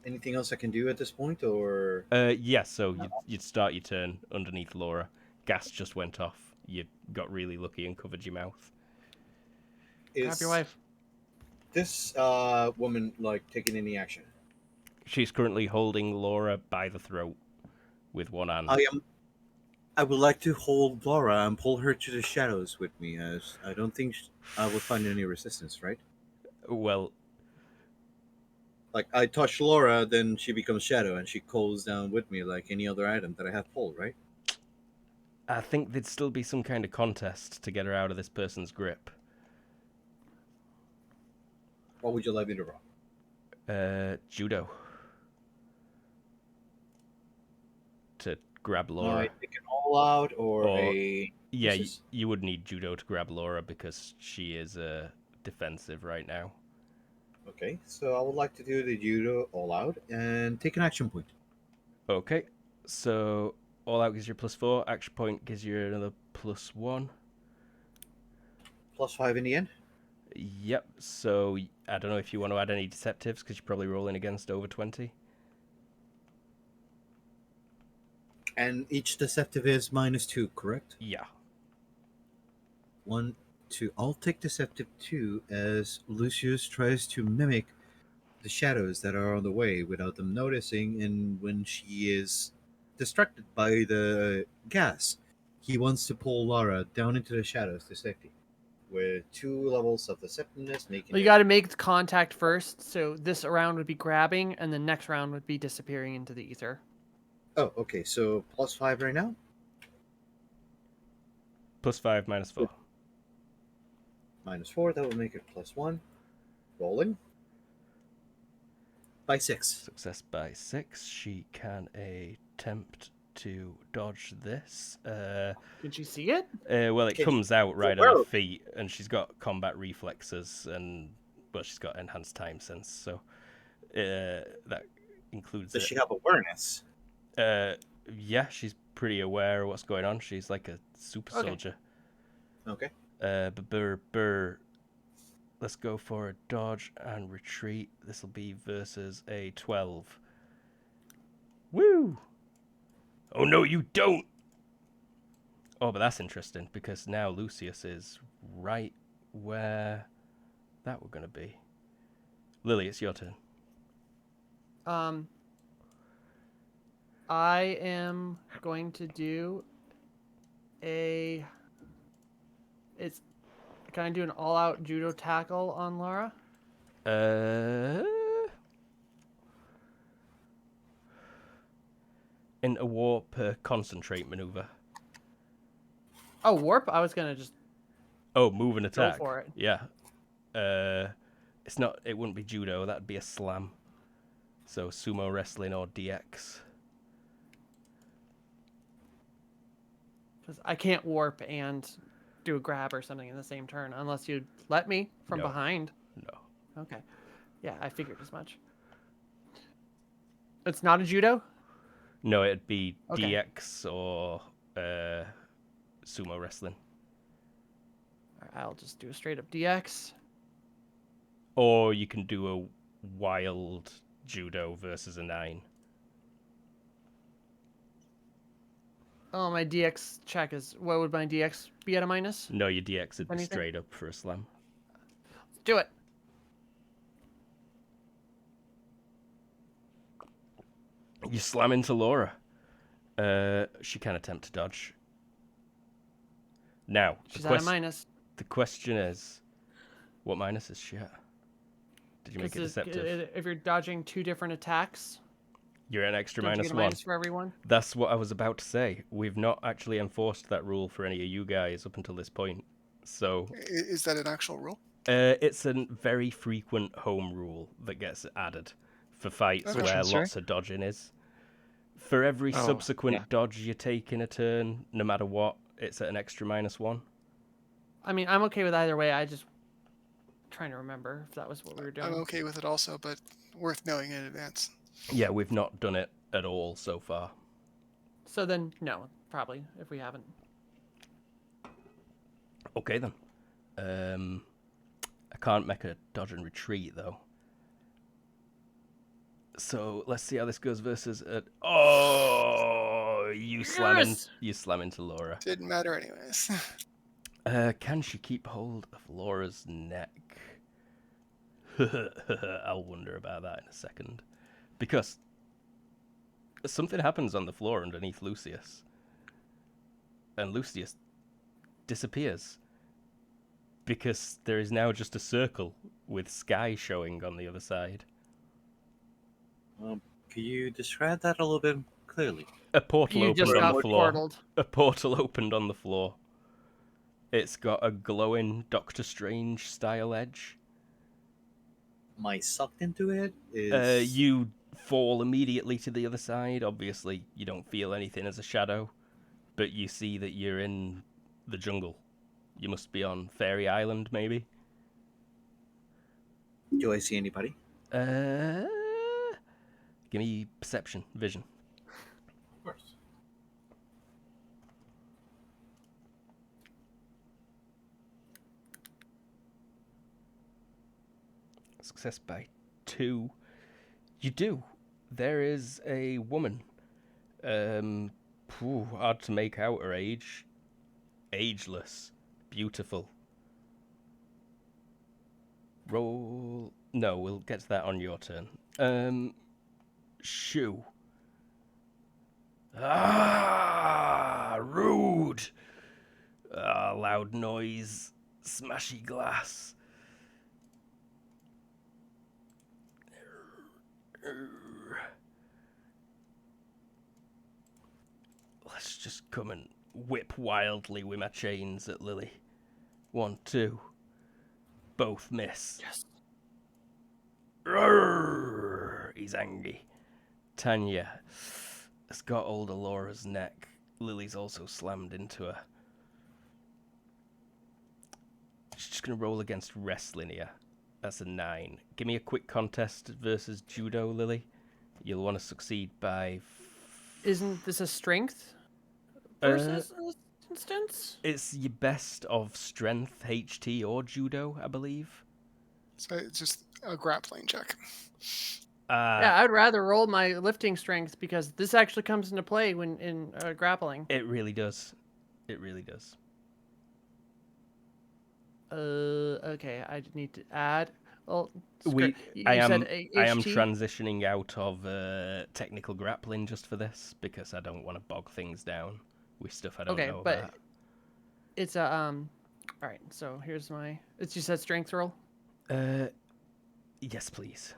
Anything else I can do at this point, or Yeah. So you'd start your turn underneath Laura. Gas just went off. You got really lucky and covered your mouth. Grab is your wife. this woman like taking any action? She's currently holding Laura by the throat with one hand. I would like to hold Laura and pull her to the shadows with me, as I don't think I will find any resistance, right? Well, Like I touch Laura, then she becomes shadow, and she calls down with me like any other item that I have pulled, right? I think there'd still be some kind of contest to get her out of this person's grip. What would you like me to roll? Judo. To grab No, Laura. I take an all out or Or- a Yeah, This is- you would need judo to grab Laura because she is defensive right now. Okay, so I would like to do the judo all out and take an action point. Okay, so all out gives you +4. Action point gives you another +1. +5 in the end. Yep. So I don't know if you want to add any deceptives because you're probably rolling against over 20. And each deceptive is -2, correct? Yeah. 1, 2. I'll take deceptive 2 as Lucius tries to mimic the shadows that are on the way without them noticing, and when she is distracted by the gas, he wants to pull Lara down into the shadows to safety. With 2 levels of deceptiveness, making Well, you it. got to make contact first. So this round would be grabbing, and the next round would be disappearing into the ether. Oh, okay. So +5 right now. +5, -4. -4. That will make it +1. Rolling. By 6. Success by 6. She can attempt to dodge this. Can she see it? Well, it Can comes out right on where- her feet, and she's got combat reflexes, and well, she's got enhanced time sense, so that includes Does it. she have awareness? Yeah, she's pretty aware of what's going on. She's like a super Okay. soldier. Okay. Let's go for a dodge and retreat. This will be versus a 12. Woo! Oh no, you don't! Oh, but that's interesting because now Lucius is right where that we're gonna be. Lily, it's your turn. I am going to do a. Can I do an all-out judo tackle on Lara? Into warp concentrate maneuver. Oh, warp! I was gonna just Oh, move and attack. for it. Yeah. It's not. It wouldn't be judo. That'd be a slam. So sumo wrestling or DX. because I can't warp and do a grab or something in the same turn unless you'd let me from No. behind. No. Okay. Yeah, I figured as much. It's not a judo? No, it'd be Okay. DX or sumo wrestling. I'll just do a straight up DX. Or you can do a wild judo versus a 9. Oh, my DX check is. What would my DX be at a minus? No, your DX would be Anything? straight up for a slam. Do it. You slam into Laura. She can attempt to dodge. Now, She's at a minus. the question is, what minus is she at? Did you make it 'Cause deceptive? if you're dodging 2 different attacks, You're an extra don't you minus get a 1. minus for every one? That's what I was about to say. We've not actually enforced that rule for any of you guys up until this point. So Is that an actual rule? it's a very frequent home rule that gets added for fights Which where one, sorry? lots of dodging is. For every Oh, subsequent yeah. dodge you take in a turn, no matter what, it's at an extra -1. I mean, I'm okay with either way. I just trying to remember if that was what we were doing. I'm okay with it also, but worth knowing in advance. Yeah, we've not done it at all so far. So then, no, probably if we haven't. Okay then. I can't make a dodge and retreat though. So let's see how this goes versus you slam into Laura. Didn't matter anyways. Can she keep hold of Laura's neck? I'll wonder about that in a second. Because something happens on the floor underneath Lucius. And Lucius disappears. Because there is now just a circle with sky showing on the other side. Can you describe that a little bit clearly? A portal You just opened on got the floor. portaled. A portal opened on the floor. It's got a glowing Doctor Strange style edge. Am I sucked into it? Is You fall immediately to the other side. Obviously, you don't feel anything as a shadow, but you see that you're in the jungle. You must be on Fairy Island, maybe? Do I see anybody? Give me perception, vision. Of course. Success by 2. You do. There is a woman. Hard to make out her age. Ageless. Beautiful. Roll. No, we'll get to that on your turn. Shoe. Rude. Loud noise. Smashy glass. Let's just come and whip wildly with my chains at Lily. 1, 2. Both miss. Yes. He's angry. Tanya has got hold of Laura's neck. Lily's also slammed into her. She's just going to roll against wrestling here. That's a 9. Give me a quick contest versus judo, Lily. You'll want to succeed by... Isn't this a strength versus in this instance? It's your best of strength, HT, or judo, I believe. So it's just a grappling check. Yeah, I'd rather roll my lifting strength because this actually comes into play when in grappling. It really does. It really does. Okay, I need to add. Well, I am said HT? transitioning out of technical grappling just for this because I don't want to bog things down with stuff I don't know but about. It's a All right, so here's my. You said strength roll. Yes, please.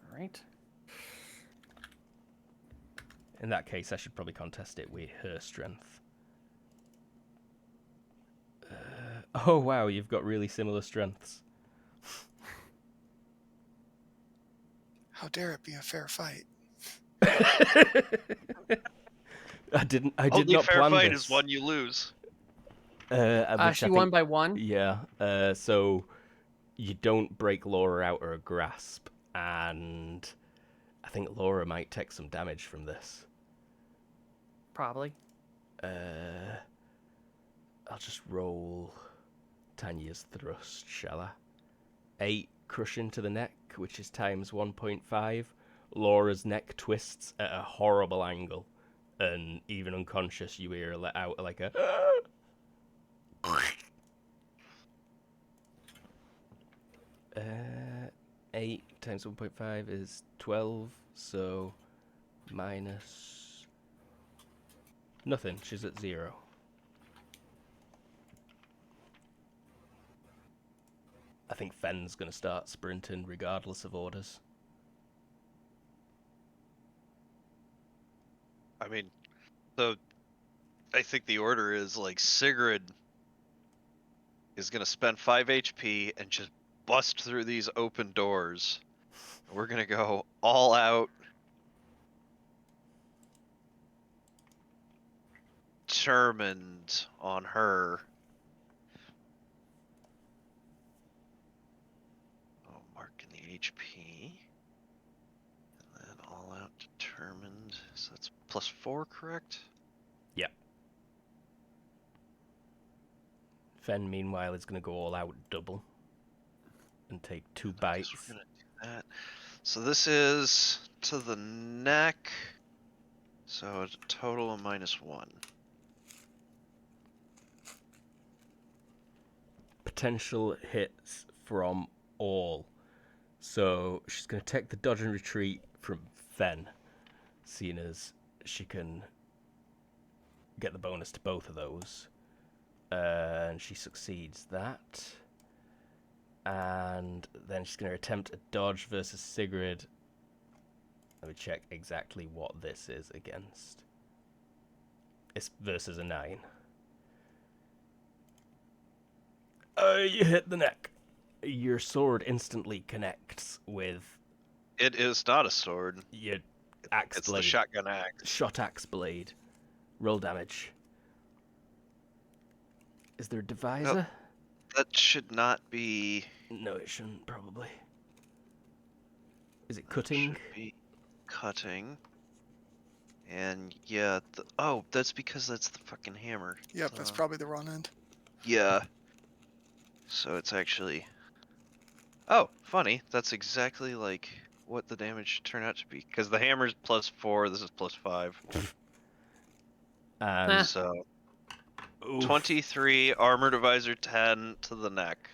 All right. In that case, I should probably contest it with her strength. Oh wow, you've got really similar strengths. How dare it be a fair fight? I did Only not fair plan fight this. is one you lose. She won by 1. Yeah. So you don't break Laura out of her grasp, and I think Laura might take some damage from this. Probably. I'll just roll Tanya's thrust, shall I? 8 crushing to the neck, which is times 1.5. Laura's neck twists at a horrible angle, and even unconscious, you hear her let out like a... 8 times 1.5 is 12, so minus... nothing, she's at 0. I think Fenn's going to start sprinting regardless of orders. I mean, so I think the order is like Sigrid is going to spend 5 HP and just bust through these open doors. We're going to go all out. Determined on her. Oh, marking the HP. And then all out determined. So that's +4, correct? Yep. Fen, meanwhile, is going to go all out double and take 2 bites. We're gonna do that. So this is to the neck. So a total of -1. Potential hits from all. So she's going to take the dodge and retreat from Fen, seeing as she can get the bonus to both of those. And she succeeds that. And then she's going to attempt a dodge versus Sigrid. Let me check exactly what this is against. It's versus a 9. You hit the neck. Your sword instantly connects with... It is not a sword. Your axe It's blade. the shotgun axe. Shot axe blade. Roll damage. Is there a divisor? That should not be. No, it shouldn't, probably. Is it cutting? Should be cutting. And yeah, that's because that's the fucking hammer. Yep, that's probably the wrong end. Yeah. So it's actually Oh, funny. That's exactly like what the damage should turn out to be. Because the hammer's +4, this is +5. And So oof. 23, armor divisor 10 to the neck.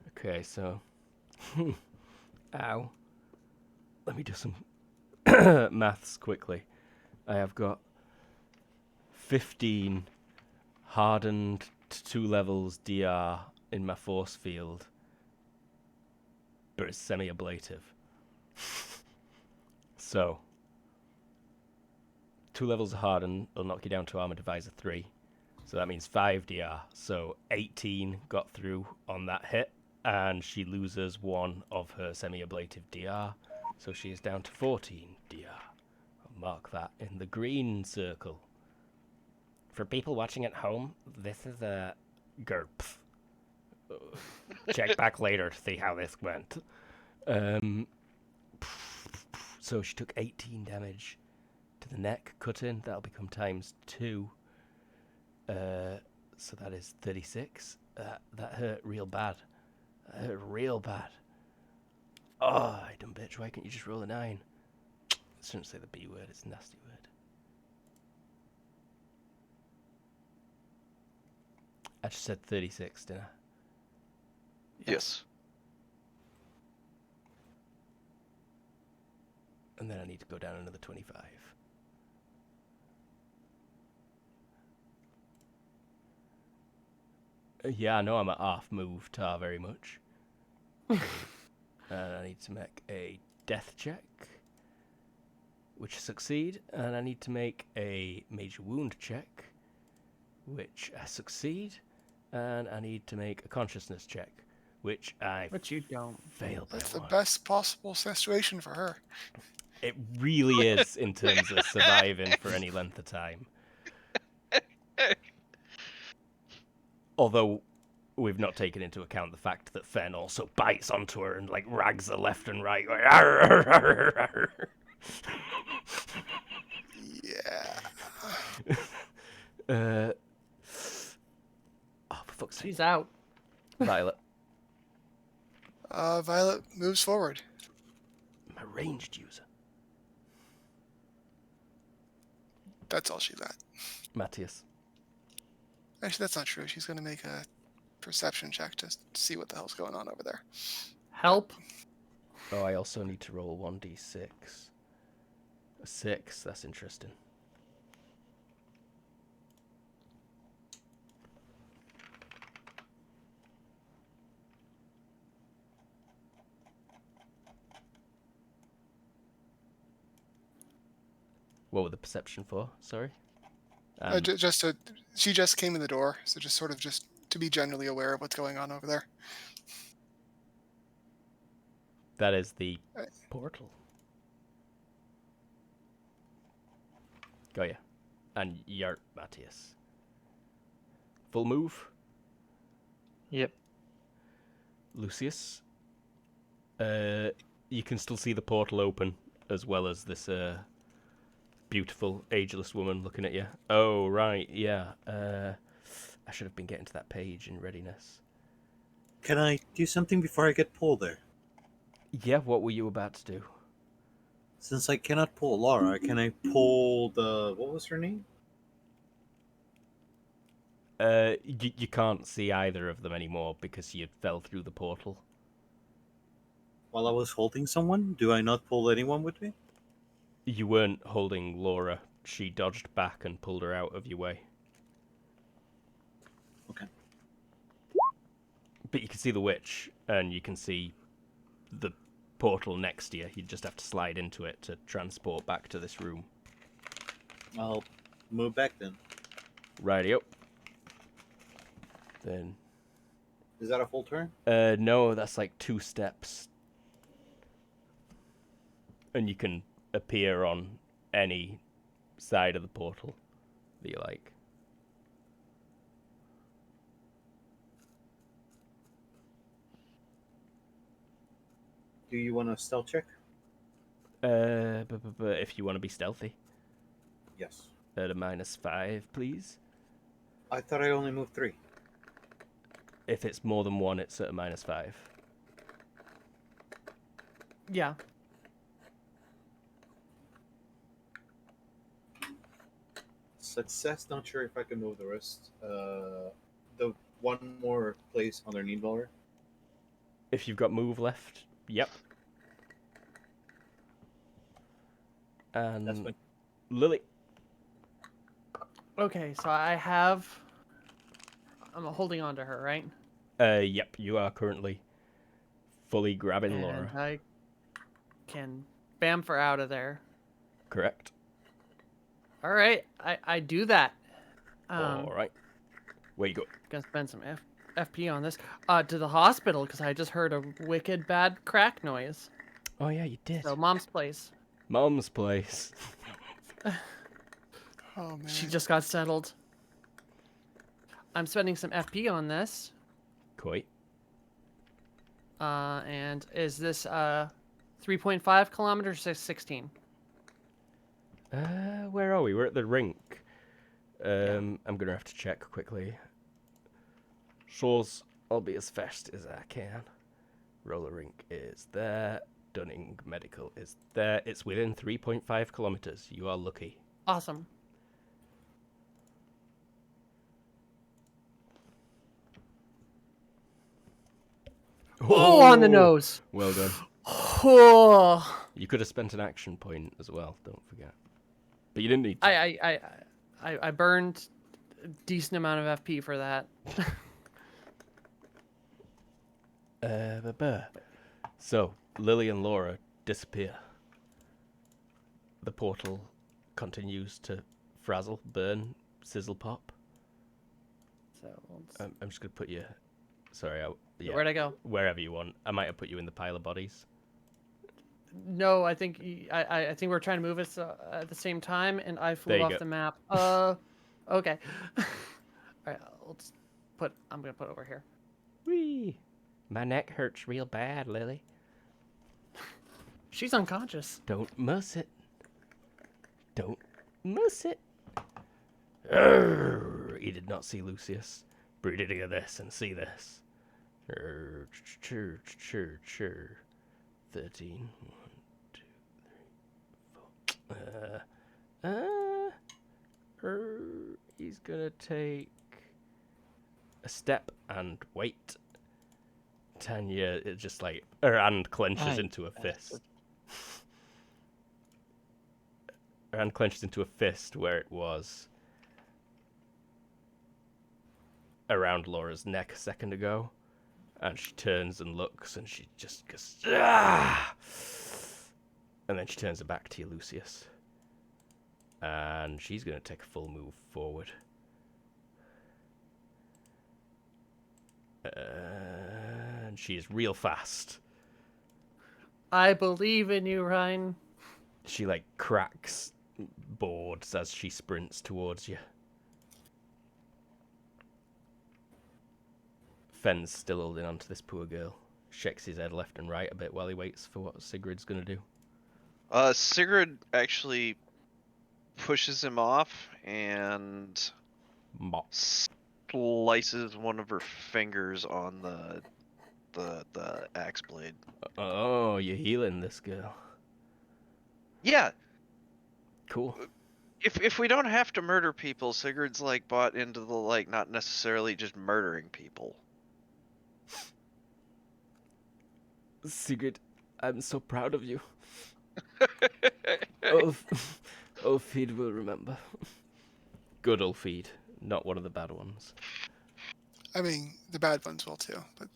Okay, so ow. Let me do some maths quickly. I have got 15 hardened to 2 levels DR in my force field, but it's semi-ablative. So 2 levels of harden will knock you down to armor divisor 3. So that means 5 DR. So 18 got through on that hit, and she loses 1 of her semi-ablative DR. So she is down to 14 DR. I'll mark that in the green circle. For people watching at home, this is a GURPS. Check back later to see how this went. So she took 18 damage to the neck cut in. That'll become times 2. So that is 36. That hurt real bad. That hurt real bad. Oh, you dumb bitch. Why can't you just roll a 9? I shouldn't say the B word. It's a nasty word. I just said 36, didn't I? Yes. And then I need to go down another 25. Yeah, I know I'm at half move, tar very much. And I need to make a death check, which succeed, and I need to make a major wound check, which I succeed, and I need to make a consciousness check, which I But you don't. fail by That's the 1. best possible situation for her. It really is in terms of surviving for any length of time. Although we've not taken into account the fact that Fen also bites onto her and like rags her left and right. Going, "Arr, arr, arr, arr." Yeah. Oh, for fuck's sake. She's out. Violet. Violet moves forward. I'm a ranged user. That's all she's at. Matthias. Actually, that's not true. She's going to make a perception check to see what the hell's going on over there. Help. Oh, I also need to roll 1d6. A 6, that's interesting. What were the perception for? Sorry? She just came in the door, so just sort of just to be generally aware of what's going on over there. That is the portal. Got ya. And Yart, Matthias. Full move. Yep. Lucius. You can still see the portal open, as well as this beautiful, ageless woman looking at you. Oh, right, yeah. I should have been getting to that page in readiness. Can I do something before I get pulled there? Yeah, what were you about to do? Since I cannot pull Laura, can I pull the... what was her name? You can't see either of them anymore because you fell through the portal. While I was holding someone, do I not pull anyone with me? You weren't holding Laura. She dodged back and pulled her out of your way. Okay. But you can see the witch, and you can see the portal next to you. You just have to slide into it to transport back to this room. I'll move back then. Rightio. Then... Is that a full turn? No, that's like 2 steps. And you can appear on any side of the portal that you like. Do you want a stealth check? But if you want to be stealthy, Yes. at a -5, please. I thought I only moved 3. If it's more than 1, it's at a -5. Yeah. Success. Not sure if I can move the rest. The one more place on their need bar. If you've got move left, yep. That's And fine. Lily. Okay, so I have. I'm holding on to her, right? Yep, you are currently fully grabbing And Laura. I can bamf her out of there. Correct. All right, I do that. All right. Where you go? Gonna spend some FP on this. To the hospital because I just heard a wicked bad crack noise. Oh yeah, you did. So mom's place. Mom's place. Oh man. She just got settled. I'm spending some FP on this. Koi. And is this 3.5 kilometers or 16? Where are we? We're at the rink. I'm gonna have to check quickly. Shows I'll be as fast as I can. Roller rink is there. Dunning Medical is there. It's within 3.5 kilometers. You are lucky. Awesome. Oh, on the nose. Well done. Oh. You could have spent an action point as well. Don't forget. But you didn't need to. I burned a decent amount of FP for that. So Lily and Laura disappear. The portal continues to frazzle, burn, sizzle, pop. So I'm just gonna put you. Sorry, yeah. where'd I go? Wherever you want. I might have put you in the pile of bodies. No, I think I think we're trying to move us at the same time, and I There flew you off go. the map. Okay. All right, let's put. I'm gonna put over here. Whee! My neck hurts real bad, Lily. She's unconscious. Don't muss it. Don't muss it. Urgh. He did not see Lucius. But he did hear this and see this. Chur. 13. 1, 2, 3, 4. He's gonna take a step and wait. Tanya, it just like her hand clenches into a fist. Her hand clenches into a fist where it was around Laura's neck a second ago. And she turns and looks and she just goes, ah! And then she turns her back to you, Lucius. And she's going to take a full move forward. And she is real fast. I believe in you, Ryan. She like cracks boards as she sprints towards you. Fenn's still holding on to this poor girl. Shakes his head left and right a bit while he waits for what Sigrid's gonna do. Sigrid actually pushes him off and Mop. slices one of her fingers on the axe blade. Oh, you're healing this girl. Yeah, Cool. if we don't have to murder people, Sigurd's like bought into the like not necessarily just murdering people. Sigrid, I'm so proud of you. Ulfid will remember. Good Ulfid, not one of the bad ones. I mean, the bad ones will too, but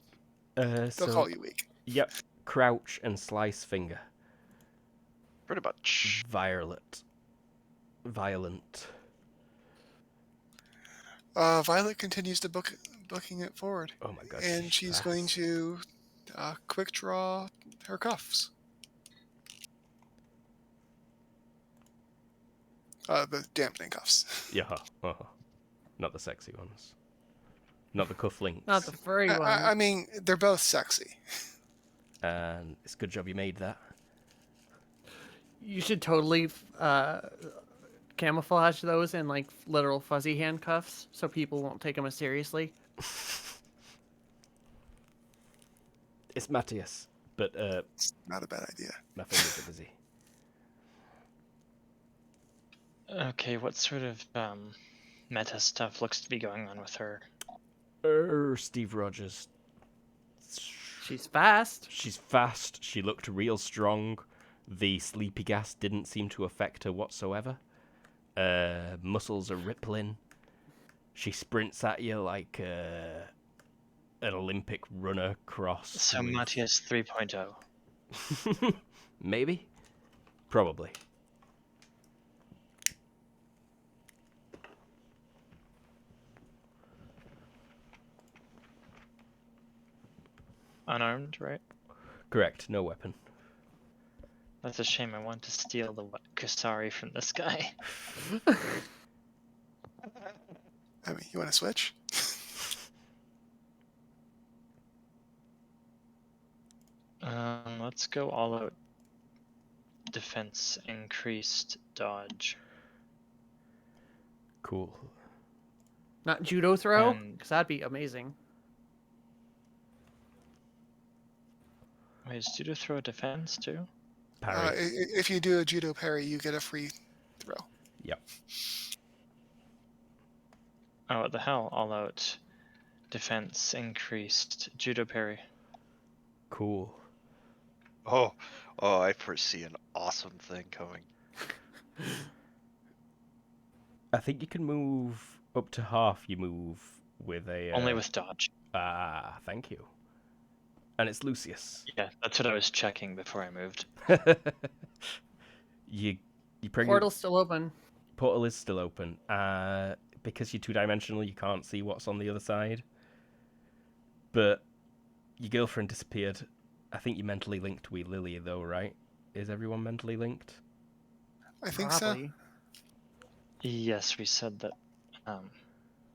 they'll So, call you weak. yep, crouch and slice finger. Pretty much. Violent. Violet continues to booking it forward, Oh my god. and she's going to quick draw her cuffs. The dampening cuffs. Yeah, not the sexy ones. Not the cufflinks. Not the furry one. I mean, they're both sexy. And it's a good job you made that. You should totally camouflage those in like literal fuzzy handcuffs so people won't take them as seriously. It's Matthias. But It's not a bad idea. my fingers are busy. Okay, what sort of meta stuff looks to be going on with her? Steve Rogers. She's fast. She's fast. She looked real strong. The sleepy gas didn't seem to affect her whatsoever. Muscles are rippling. She sprints at you like an Olympic runner cross. So Matthias 3.0. Maybe? Probably. Unarmed, right? Correct. No weapon. That's a shame. I want to steal the Kusari from this guy. I mean, you want to switch? Let's go all out. Defense increased dodge. Cool. Not judo throw, And- because that'd be amazing. Wait, is judo throw a defense too? Parry. If you do a judo parry, you get a free throw. Yep. Oh, what the hell? All out. Defense increased. Judo parry. Cool. Oh, I foresee an awesome thing coming. I think you can move up to half. You move with a Only with dodge. Ah, thank you. And it's Lucius. Yeah, that's what I was checking before I moved. you bring Portal's still open. Portal is still open. Because you're two-dimensional, you can't see what's on the other side. But your girlfriend disappeared. I think you're mentally linked with Lily, though, right? Is everyone mentally linked? I think Probably. Yes, we said that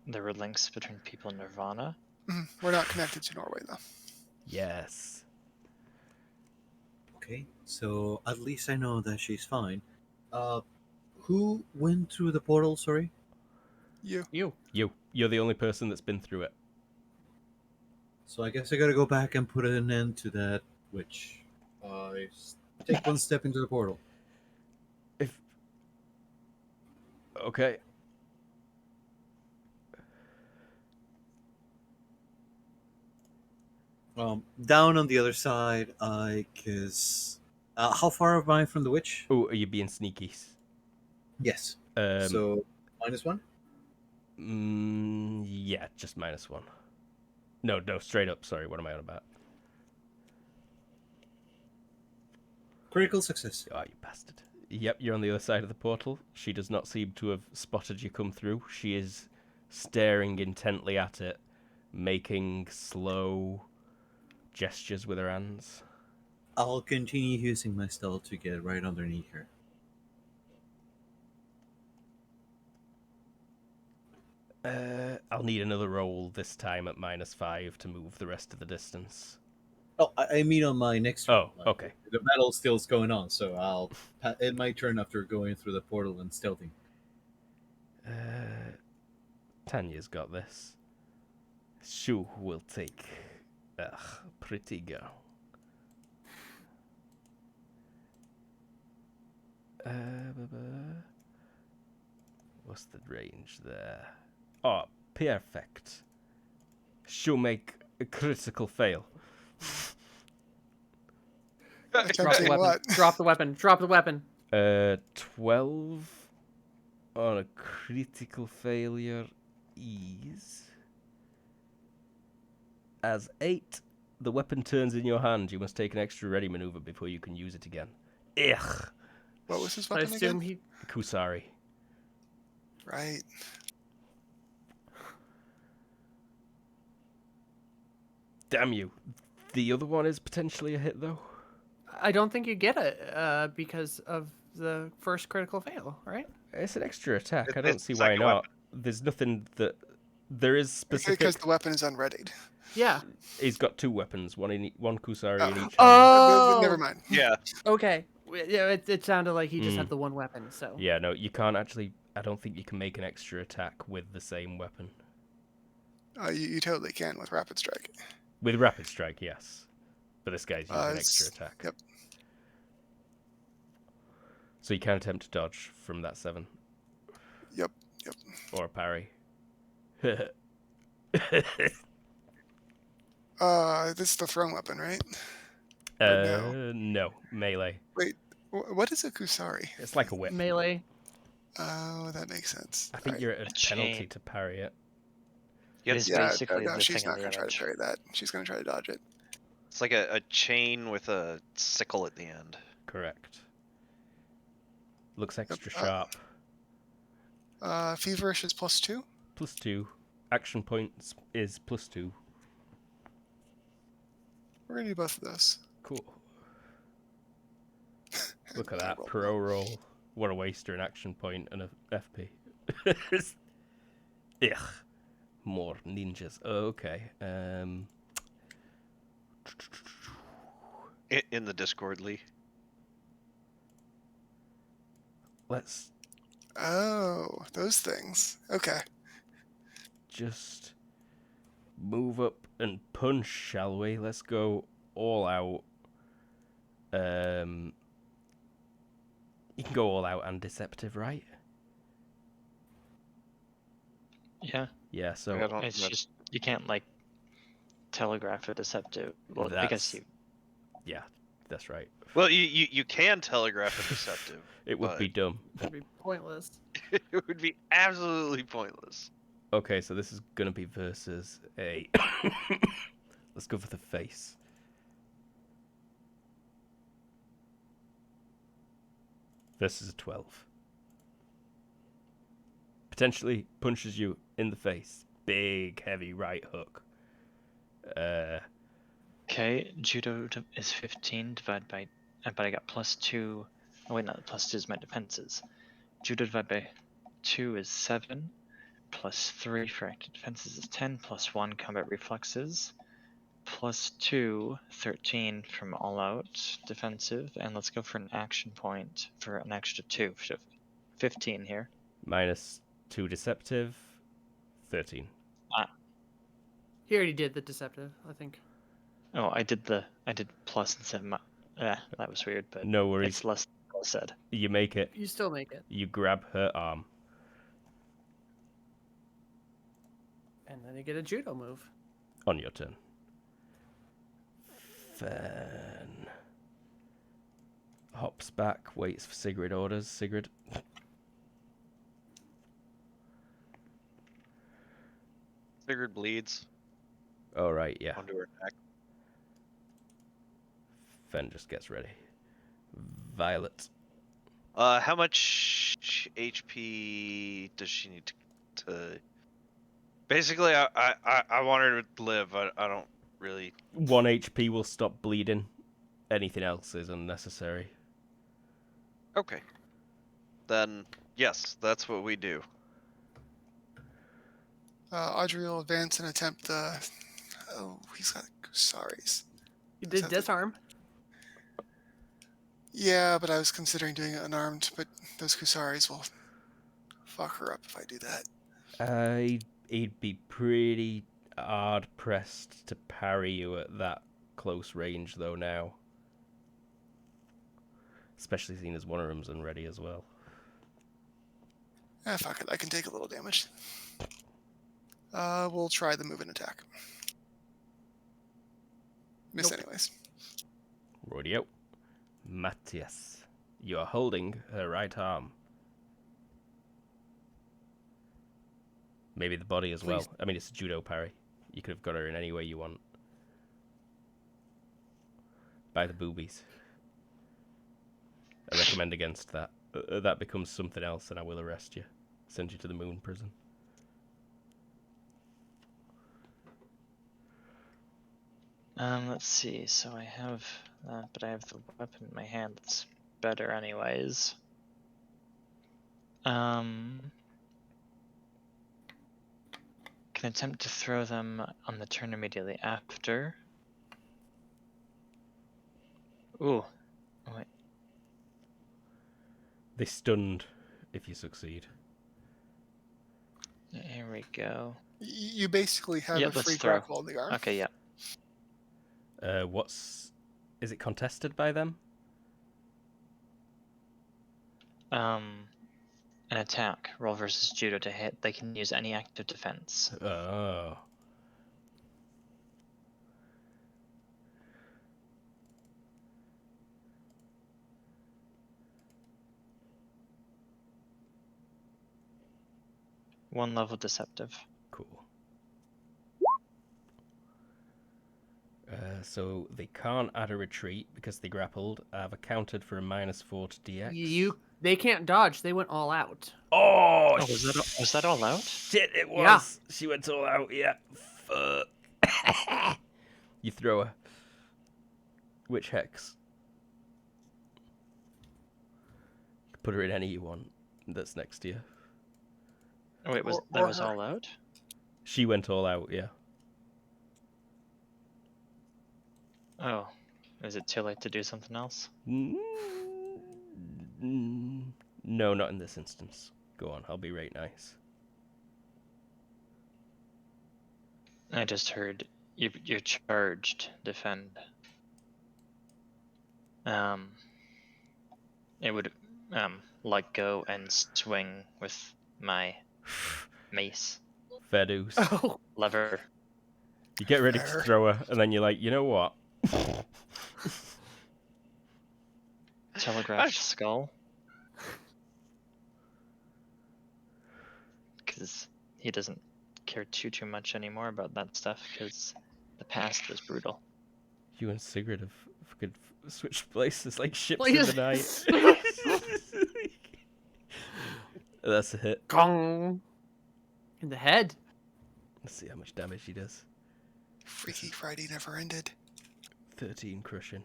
there were links between people in Nirvana. so. We're not connected to Norway, though. Yes. Okay, so at least I know that she's fine. Who went through the portal? Sorry. You. You're the only person that's been through it. So I guess I gotta go back and put an end to that witch. Take one step into the portal. Okay. Down on the other side, cause how far am I from the witch? Oh, are you being sneaky? Yes. So, So -1. yeah, just -1. No, straight up. Sorry, what am I on about? Critical success. Oh, you bastard. Yep, you're on the other side of the portal. She does not seem to have spotted you come through. She is staring intently at it, making slow gestures with her hands. I'll continue using my stealth to get right underneath her. I'll need another roll this time at -5 to move the rest of the distance. Oh, I mean on my next Oh, round. okay. The battle still's going on, so I'll end my turn after going through the portal and stealthing. Tanya's got this. Shu will take. Ugh, pretty girl. What's the range there? Oh, perfect. She'll make a critical fail. Drop the Attempting weapon. what? Drop the weapon. Drop the weapon. 12 on a critical failure is as 8. The weapon turns in your hand. You must take an extra ready maneuver before you can use it again. Ugh. What was his I weapon assume again? Kusari. Right. Damn you. The other one is potentially a hit, though. I don't think you get it because of the first critical fail, right? It's an extra attack. It- I don't it's see the why second not. weapon. There's nothing that... There is specific... Because the weapon is unreadied. Yeah. He's got 2 weapons, one Kusari in each hand. Oh. Never mind. Yeah, Okay. Yeah, it sounded like he just Mm. had the one weapon. So. Yeah, no, you can't actually... I don't think you can make an extra attack with the same weapon. You totally can with Rapid Strike. With Rapid Strike, yes. But this guy's using extra attack. Yep. So you can attempt to dodge from that 7. Yep. Or a parry. This is the thrown weapon, right? Or no? No, melee. Wait, what is a Kusari? It's like a whip. Melee. Oh, that makes sense. I think Alright. you're at a A penalty chain. to parry it. Yep. It's Yeah, basically no, the she's thing not in going the to try to image. parry that. She's going to try to dodge it. It's like a chain with a sickle at the end. Correct. Looks extra Yep, sharp. Feverish is +2. +2. Action points is +2. We're going to do both of those. Cool. Look at I that. rolled Pro roll. What a waster, an action point and a FP. Ugh. More ninjas. Okay. In the Discord, Lee. Let's Oh, those things. Okay. just move up and punch, shall we? Let's go all out. You can go all out and deceptive, right? Yeah. Yeah, so I don't- It's just you can't like telegraph a deceptive. Well, I guess That's- you. yeah, that's right. Well, you can telegraph a deceptive. It would be dumb. It'd be pointless. It would be absolutely pointless. Okay, so this is gonna be versus a. Let's go for the face. Versus a 12. Potentially punches you in the face. Big, heavy right hook. Okay, judo is 15 divided by. But I got +2. Oh wait, no, +2 is my defenses. Judo divided by 2 is 7. +3 for active defenses is 10. +1 combat reflexes. +2, 13 from all out defensive. And let's go for an action point for an extra 2. So 15 here. -2 deceptive. 13. He already did the deceptive, I think. Oh, I did plus instead of that was weird, but No worries. it's less than what I said. You make it. You still make it. You grab her arm. And then you get a judo move. On your turn. Fen hops back, waits for Sigrid orders. Sigrid. Sigrid bleeds All right, yeah. onto her neck. Fen just gets ready. Violet. How much HP does she need to? Basically, I want her to live. I don't really. 1 HP will stop bleeding. Anything else is unnecessary. Okay. Then yes, that's what we do. Audrey will advance and attempt the. Oh, he's got Kusaris. You Is did that the- disarm. Yeah, but I was considering doing it unarmed, but those Kusaris will fuck her up if I do that. He'd be pretty hard pressed to parry you at that close range, though, now. Especially seeing as one of them's unready as well. Fuck it, I can take a little damage. We'll try the move and attack. Miss Nope. anyways. Rodeo. Matthias, you are holding her right arm. Maybe the body as well. Please. I mean, it's a judo parry. You could have got her in any way you want. By the boobies. I recommend against that. That becomes something else and I will arrest you. Send you to the moon prison. Let's see. So I have that, but I have the weapon in my hand. That's better, anyways. Can attempt to throw them on the turn immediately after. Ooh. Oh, wait. They stunned if you succeed. Here we go. You basically have Yeah, a let's free throw. grapple on the arm. Okay, yeah. What's Is it contested by them? An attack, roll versus judo to hit. They can use any active defense. Oh. One level deceptive. Cool. So they can't add a retreat because they grappled. I've accounted for a -4 to DX. They can't dodge. They went all out. Oh, Oh, was that all out? Shit, it was. Yeah. She went all out, yeah. Fuck. You throw her. Which hex? Put her in any you want that's next to you. Oh, wait, Or that was her. all out? She went all out, yeah. Oh, is it too late to do something else? No, not in this instance. Go on, I'll be right nice. I just heard you're charged. Defend. It would let go and swing with my mace Fair dues. Oh, lever. You get ready Fair. to throw her, and then you're like, you know what? Telegraphed skull. Because he doesn't care too much anymore about that stuff, because the past was brutal. You and Sigrid have could switch places like ships Please. in the night. That's a hit. gong. In the head. Let's see how much damage he does. Freaky Friday never ended. 13 crushing.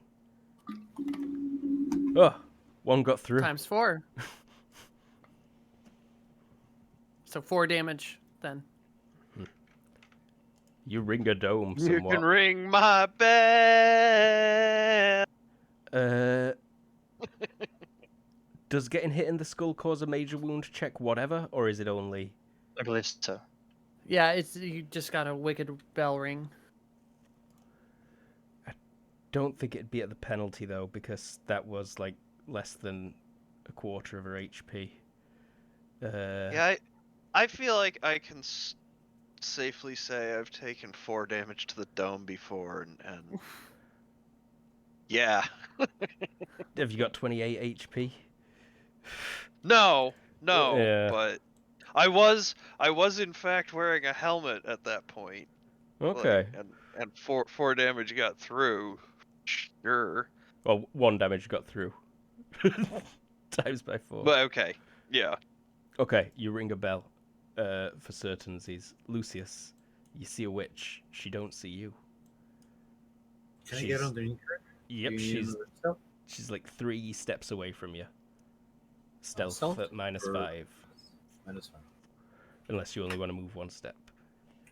Oh, one got through. Times 4. So 4 damage then. You ring a dome You somewhat. can ring my bell. Does getting hit in the skull cause a major wound check whatever, or is it only... I believe so. Yeah, you just got a wicked bell ring. Don't think it'd be at the penalty, though, because that was, like, less than a quarter of her HP. Yeah, I feel like I can safely say I've taken 4 damage to the dome before, and yeah. Have you got 28 HP? No, Yeah. but I was in fact wearing a helmet at that point. Okay. Like, and 4 damage got through. Sure. Well, 1 damage got through. Times by 4. But okay. Yeah. Okay, you ring a bell. For certainties. Lucius, you see a witch. She don't see you. Can I get underneath her? Yep, Do you she's know stealth? she's like 3 steps away from you. Stealth Stealth at -5. -5. Unless you only want to move 1 step.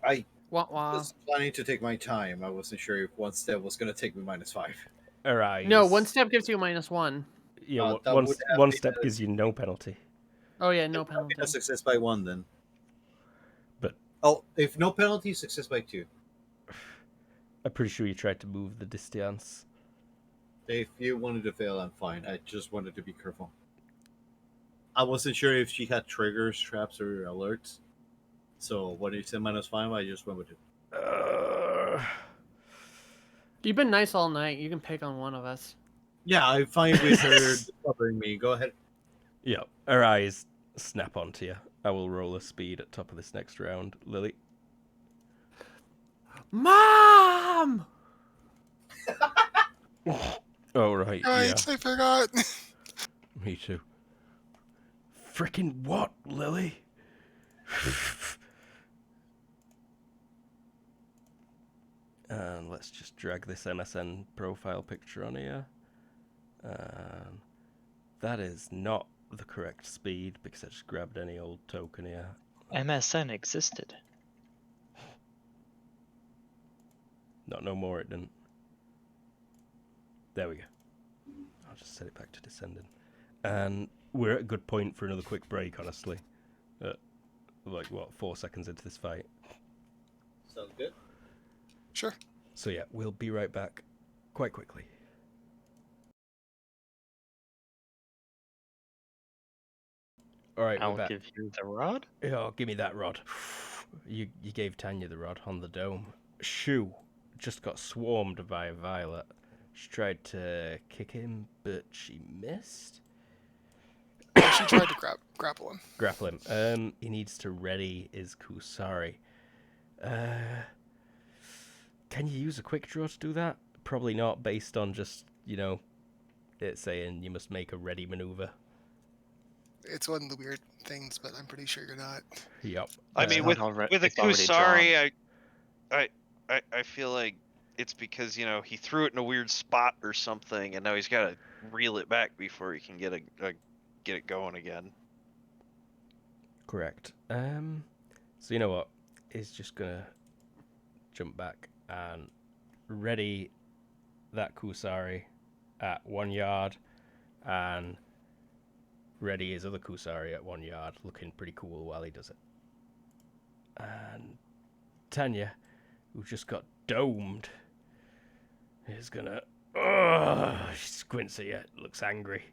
I Wah wah. was planning to take my time. I wasn't sure if 1 step was going to take me -5. Arise. No, 1 step gives you -1. Yeah, that one, would have one been step a- gives you no penalty. Oh yeah, no I'll penalty. get a success by 1 then. But- if no penalty, success by 2. I'm pretty sure you tried to move the distance. If you wanted to fail, I'm fine. I just wanted to be careful. I wasn't sure if she had triggers, traps, or alerts. So when you said -5, I just went with it. You've been nice all night. You can pick on one of us. Yeah, I'm fine with her covering me. Go ahead. Yeah, her eyes snap onto you. I will roll a speed at top of this next round. Lily. Mom! Oh, right, Right, I forgot. yeah. Me too. Frickin' what, Lily? And let's just drag this MSN profile picture on here. That is not the correct speed because I just grabbed any old token here. MSN existed. Not no more, it didn't. There we go. I'll just set it back to descending. And we're at a good point for another quick break, honestly. Like, what, 4 seconds into this fight? Sounds good. Sure. So yeah, we'll be right back quite quickly. All right, we're I'll back. give you the rod. Oh, give me that rod. You gave Tanya the rod on the dome. Shoo just got swarmed by Violet. She tried to kick him, but she missed. She tried to grapple him. Grapple him. He needs to ready his Kusari. Can you use a quick draw to do that? Probably not, based on just, it saying you must make a ready maneuver. It's one of the weird things, but I'm pretty sure you're not. Yep. I mean, with It's a already Kusari, I feel like it's because he threw it in a weird spot or something, and now he's got to reel it back before he can get it going again. Correct. So you know what? He's just gonna jump back and ready that Kusari at 1 yard, and ready his other Kusari at 1 yard, looking pretty cool while he does it. And Tanya, who just got domed, is gonna. She squints at you, looks angry.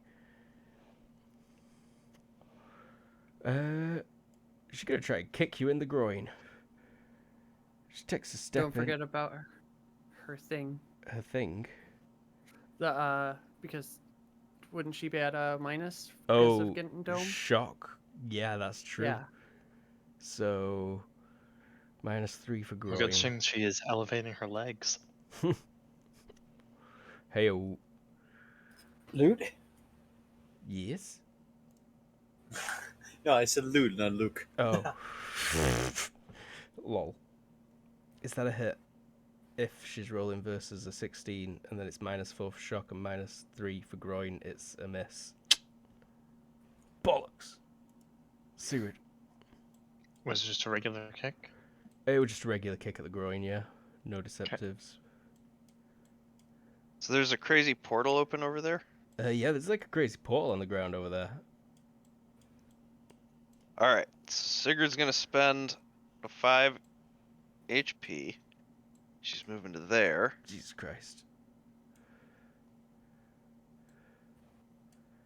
She's gonna try and kick you in the groin. She takes a step Don't forget about her thing. her thing. Because wouldn't she be at a minus because of getting domed? Shock. Yeah, that's true. Yeah. So, -3 for groin. Good thing she is elevating her legs. Hey-o. Loot? Yes? No, I said loot, not Luke. Oh. Lol. Is that a hit? If she's rolling versus a 16, and then it's -4 for shock and -3 for groin, it's a miss. Bollocks. Sigurd. Was it just a regular kick? It was just a regular kick at the groin, yeah. No deceptives. So there's a crazy portal open over there. Yeah, there's like a crazy portal on the ground over there. All right, Sigurd's gonna spend a 5 HP. She's moving to there, Jesus Christ.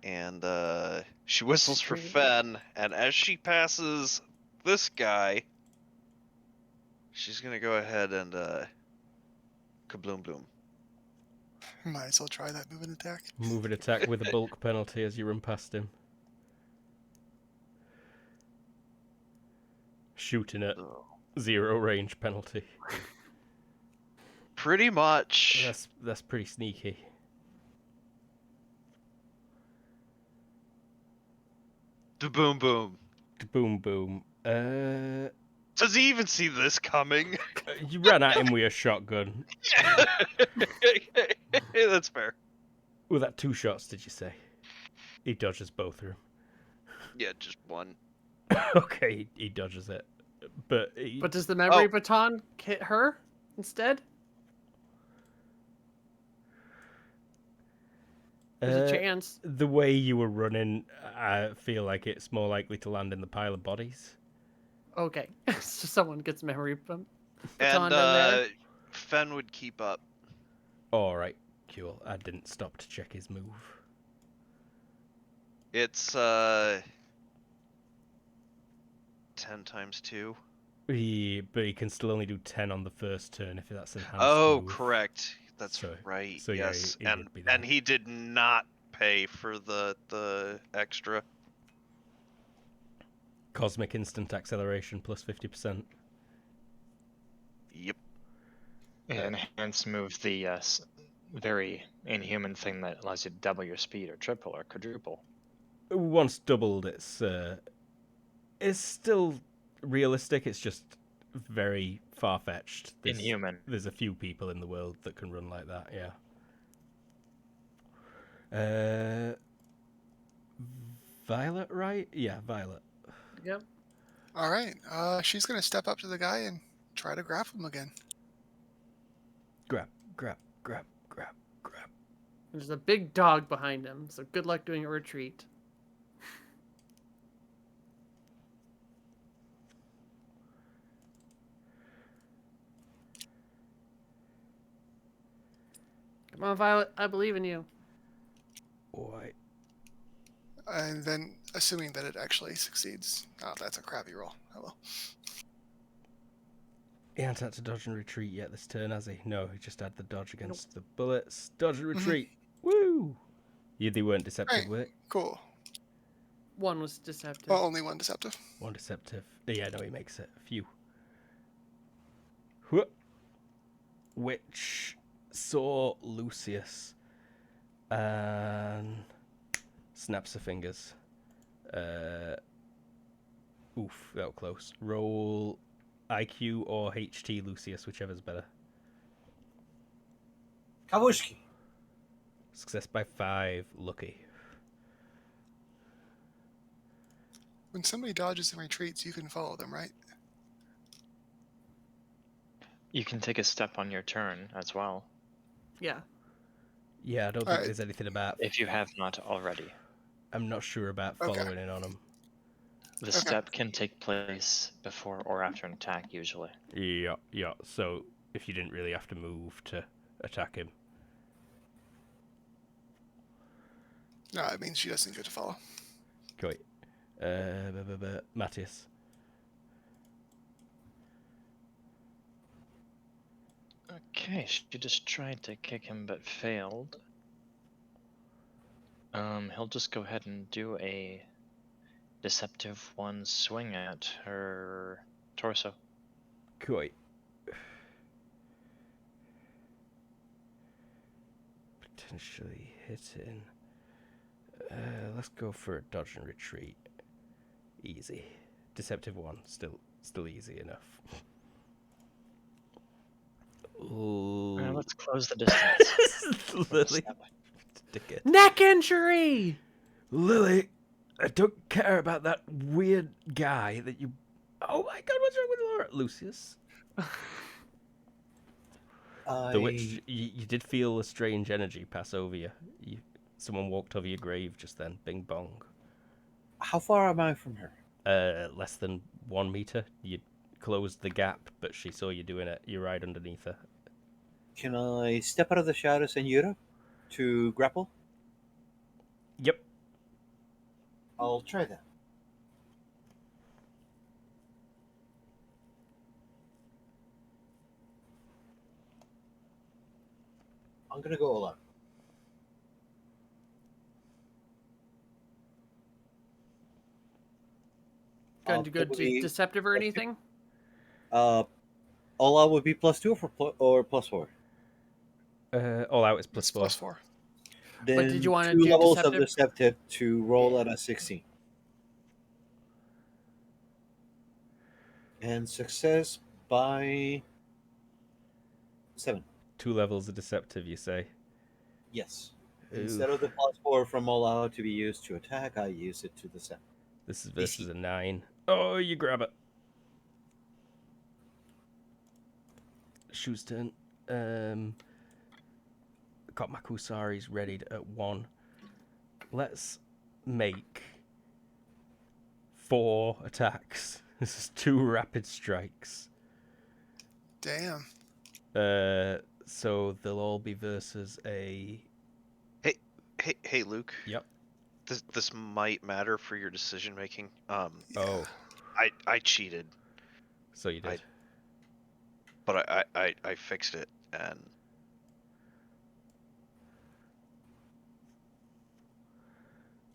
and she whistles for Fen. And as she passes this guy, she's gonna go ahead and kabloom bloom. Might as well try that moving attack. Move and attack with a bulk penalty as you run past him. Shooting at 0 range penalty. Pretty much. That's pretty sneaky. Da boom boom. Boom boom. Does he even see this coming? You ran at him with a shotgun. That's fair. Was that 2 shots, did you say? He dodges both of them. Yeah, just one. Okay, he dodges it. But does the memory baton hit her instead? There's a chance. The way you were running, I feel like it's more likely to land in the pile of bodies. Okay, so someone gets memory baton And in there. Fen would keep up. Alright, cool. I didn't stop to check his move. It's 10 times 2. But he can still only do 10 on the first turn if that's enhanced. Oh, move. correct. That's So- right. so yeah, yes, he did be there. and he did not pay for the extra. Cosmic instant acceleration plus 50%. Yep. Enhance move, the very inhuman thing that allows you to double your speed or triple or quadruple. Once doubled, it's still realistic. It's just very far-fetched. Inhuman. There's a few people in the world that can run like that. Yeah. Violet, right? Yeah, Violet. Yep. All right. She's gonna step up to the guy and try to grapple him again. Grab. There's a big dog behind him, so good luck doing a retreat. Come on, Violet. I believe in you. Oi. And then assuming that it actually succeeds. Oh, that's a crappy roll. Oh well. He hasn't had to dodge and retreat yet this turn, has he? No, he just had the dodge against the bullets. Dodge and retreat. Woo! They weren't deceptive Right. with it. Cool. One was deceptive. Well, only one deceptive. One deceptive. Yeah, no, he makes it. Phew. Whoop. Which saw Lucius and snaps her fingers. Oof, that was close. Roll IQ or HT, Lucius, whichever's better. Kavushki. Success by 5, lucky. When somebody dodges and retreats, you can follow them, right? You can take a step on your turn as well, Yeah. Yeah, I don't think Alright. there's anything about... if you have not already. I'm not sure about Okay. following in on him. The step can take place before or after an attack, usually. Yeah. So, if you didn't really have to move to attack him. No, it means she doesn't get to follow. Great. Matthias. Okay, she just tried to kick him but failed. He'll just go ahead and do a deceptive one swing at her torso. Great. Potentially hitting. Let's go for a dodge and retreat. Easy. Deceptive 1, still easy enough. Ooh. Let's close the distance. Lily. Dickhead. Neck injury! Lily, I don't care about that weird guy that you... Oh my god, what's wrong with Laura? Lucius. The witch, you did feel a strange energy pass over you. Someone walked over your grave just then. Bing bong. How far am I from her? Less than 1 meter. You closed the gap, but she saw you doing it. You're right underneath her. Can I step out of the shadow, Senora, to grapple? Yep. I'll try that. I'm gonna go all out. Going to go to deceptive or anything? All out would be +2 or +4. All out is It's +4. +4. Then did you wanna 2 do levels deceptive? of deceptive to roll at a 16. And success by 7. 2 levels of deceptive, you say? Yes. Oof. Instead of the +4 from all out to be used to attack, I use it to deceptive. This is versus a 9. Oh, you grab it. Shoe's turn. Got my Kusaris readied at 1. Let's make 4 attacks. This is 2 rapid strikes. Damn. So they'll all be versus a... Hey, Luke. Yep. This might matter for your decision making. Oh, I cheated, so you did. but I fixed it, and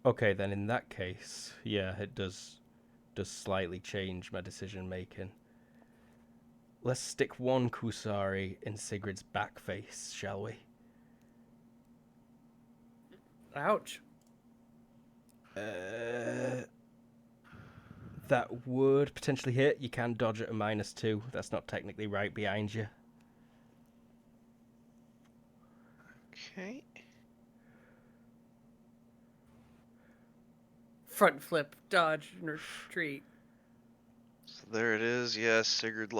Okay, then in that case, yeah, it does slightly change my decision making. Let's stick 1 Kusari in Sigrid's back face, shall we? Ouch. That would potentially hit. You can dodge at a -2. That's not technically right behind you. okay. Front flip, dodge, and retreat. So there it is. Yeah, Sigurd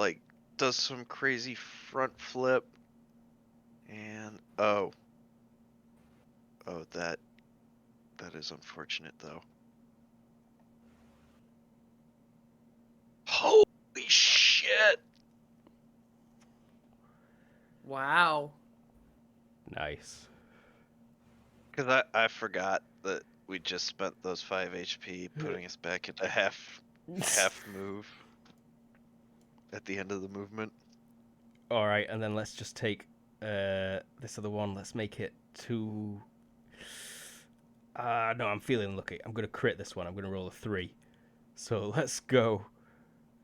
does some crazy front flip, and oh, that is unfortunate though. Holy shit! Wow. Nice. Because I forgot that we just spent those 5 HP putting us back into half move at the end of the movement. All right, and then let's just take this other one. Let's make it 2. No, I'm feeling lucky. I'm going to crit this one. I'm going to roll a 3. So let's go.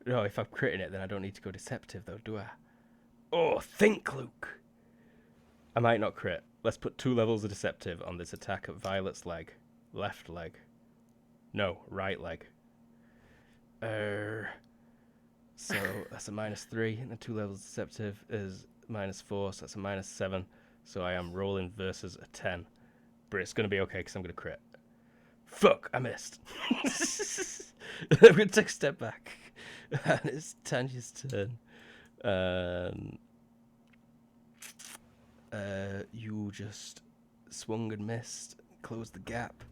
No, if I'm critting it, then I don't need to go deceptive, though, do I? Oh, think, Luke. I might not crit. Let's put 2 levels of deceptive on this attack at Violet's leg. Left leg. No, right leg. So that's a -3, and then 2 levels of deceptive is -4, so that's a -7. So I am rolling versus a 10. But it's going to be okay because I'm going to crit. Fuck, I missed. I'm going to take a step back. And it's Tanya's turn. You just swung and missed. Closed the gap.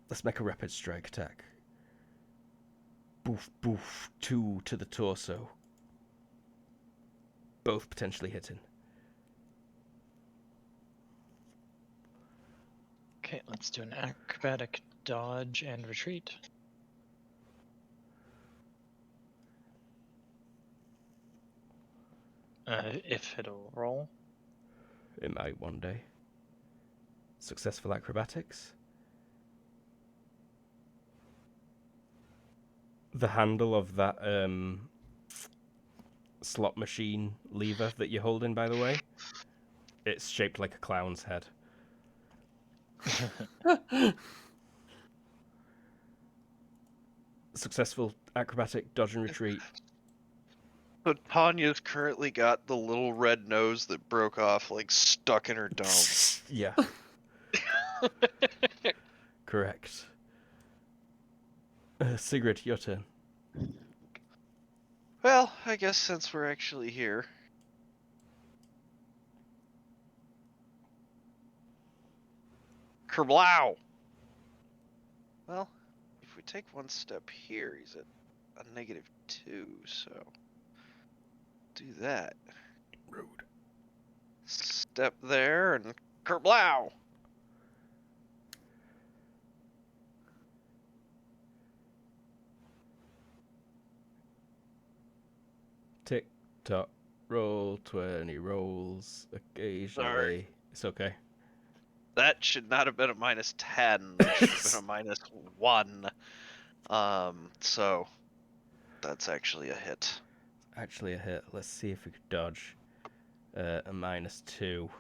Let's make a rapid strike attack. Boof, boof, 2 to the torso. Both potentially hitting. Okay, let's do an acrobatic dodge and retreat. If it'll roll. It might one day. Successful acrobatics. The handle of that slot machine lever that you're holding, by the way, it's shaped like a clown's head. Successful acrobatic dodge and retreat. So Tanya's currently got the little red nose that broke off, like, stuck in her dome. Yeah. Correct. Sigrid, your turn. Well, I guess since we're actually here. Kerblow! Well, if we take one step here, he's at a -2, so do that. Rude. Step there and kerblow! Tick tock. Roll 20 rolls occasionally. Sorry. It's okay. That should not have been a -10. That should have been a -1. So that's actually a hit. Actually a hit. Let's see if we could dodge. A -2.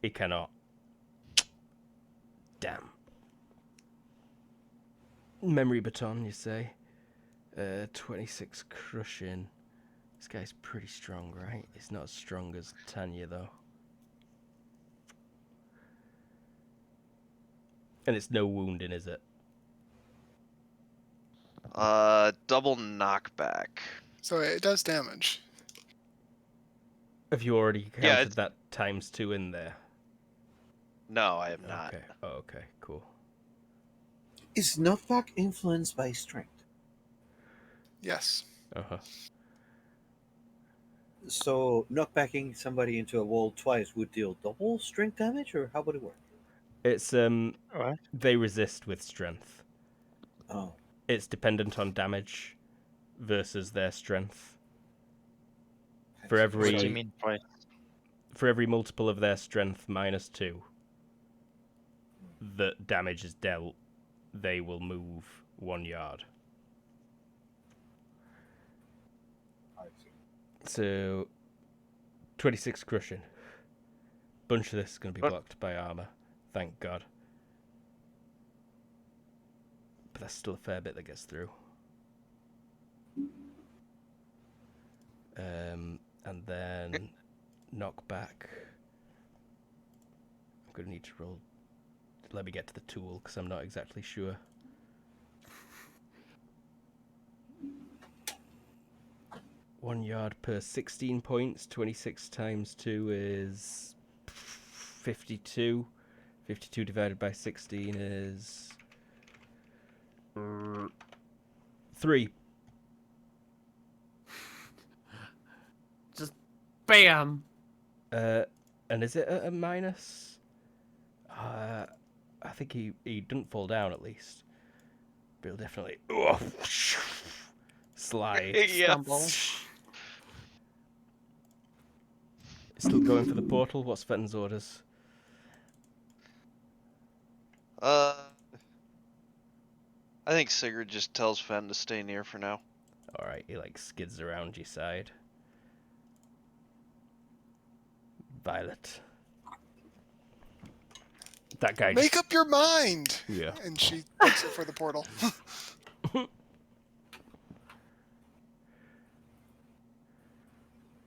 He cannot. Damn. Memory baton, you say? 26 crushing. This guy's pretty strong, right? He's not as strong as Tanya, though. And it's no wounding, is it? Double knockback. So it does damage. Have you already counted Yeah, it's- that ×2 in there? No, I have not. Okay. Oh, okay, cool. Is knockback influenced by strength? Yes. Uh-huh. So knockbacking somebody into a wall twice would deal double strength damage, or how would it work? It's, Alright. they resist with strength. Oh, It's dependent on damage versus their strength. For What do you every mean by for every multiple of their strength -2 that damage is dealt, they will move 1 yard. I see. So 26 crushing. Bunch of this is going to be blocked by armor. Thank God. But that's still a fair bit that gets through. And then knockback. I'm going to need to roll. Let me get to the tool because I'm not exactly sure. One yard per 16 points. 26 times 2 is 52. 52 divided by 16 is 3. Just bam. And is it a minus? I think he didn't fall down at least. But he'll definitely slide. Yeah. Stumble. Still going for the portal. What's Fenton's orders? I think Sigurd just tells Fen to stay near for now. All right, he like skids around your side. Violet. That guy. Make up your mind. Yeah. And she looks it for the portal.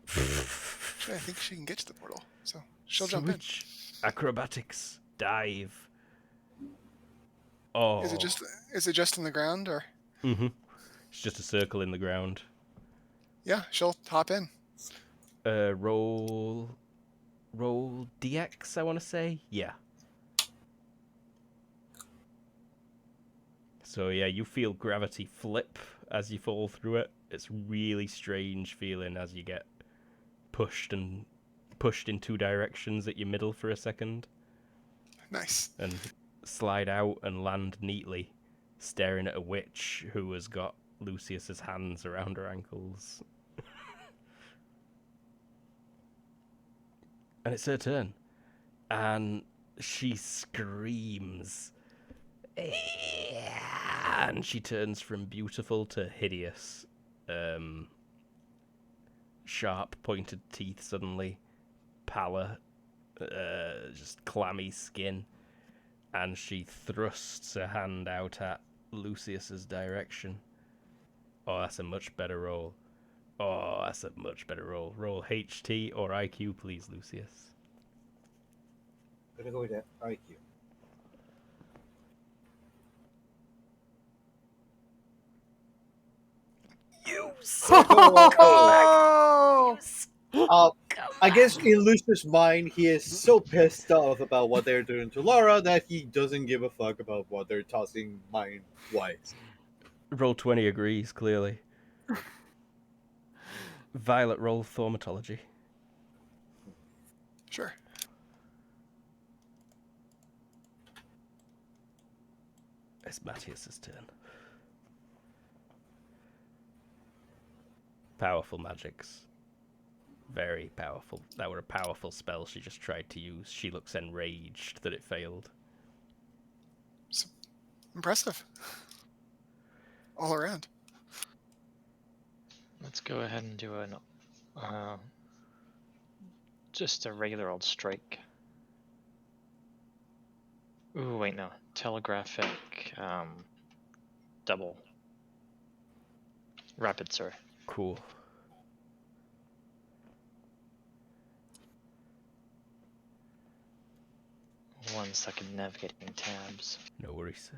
Actually, I think she can get to the portal, so she'll jump in. Switch. Acrobatics. Dive. Oh. Is it just in the ground, or? Mm-hmm. It's just a circle in the ground. Yeah, she'll hop in. Roll DX, I want to say. Yeah. So yeah, you feel gravity flip as you fall through it. It's really strange feeling as you get pushed in 2 directions at your middle for a second. Nice. And slide out and land neatly, staring at a witch who has got Lucius's hands around her ankles. And it's her turn. And she screams. And she turns from beautiful to hideous. Sharp pointed teeth suddenly. Pallor. Just clammy skin. And she thrusts a hand out at Lucius's direction. Oh, that's a much better roll. Oh, that's a much better roll. Roll HT or IQ, please, Lucius. I'm gonna go with that IQ. You I guess in Lucius' mind, he is so pissed off about what they're doing to Laura that he doesn't give a fuck about what they're tossing mind-wise. Roll 20 agrees, clearly. Violet, roll thaumatology. Sure. It's Matthias's turn. Powerful magics. Very powerful. That were a powerful spell she just tried to use. She looks enraged that it failed. Impressive. All around. Let's go ahead and do an just a regular old strike. Ooh, wait, no. Telegraphic double. Rapid, sorry. Cool. One second, navigating tabs. No worries.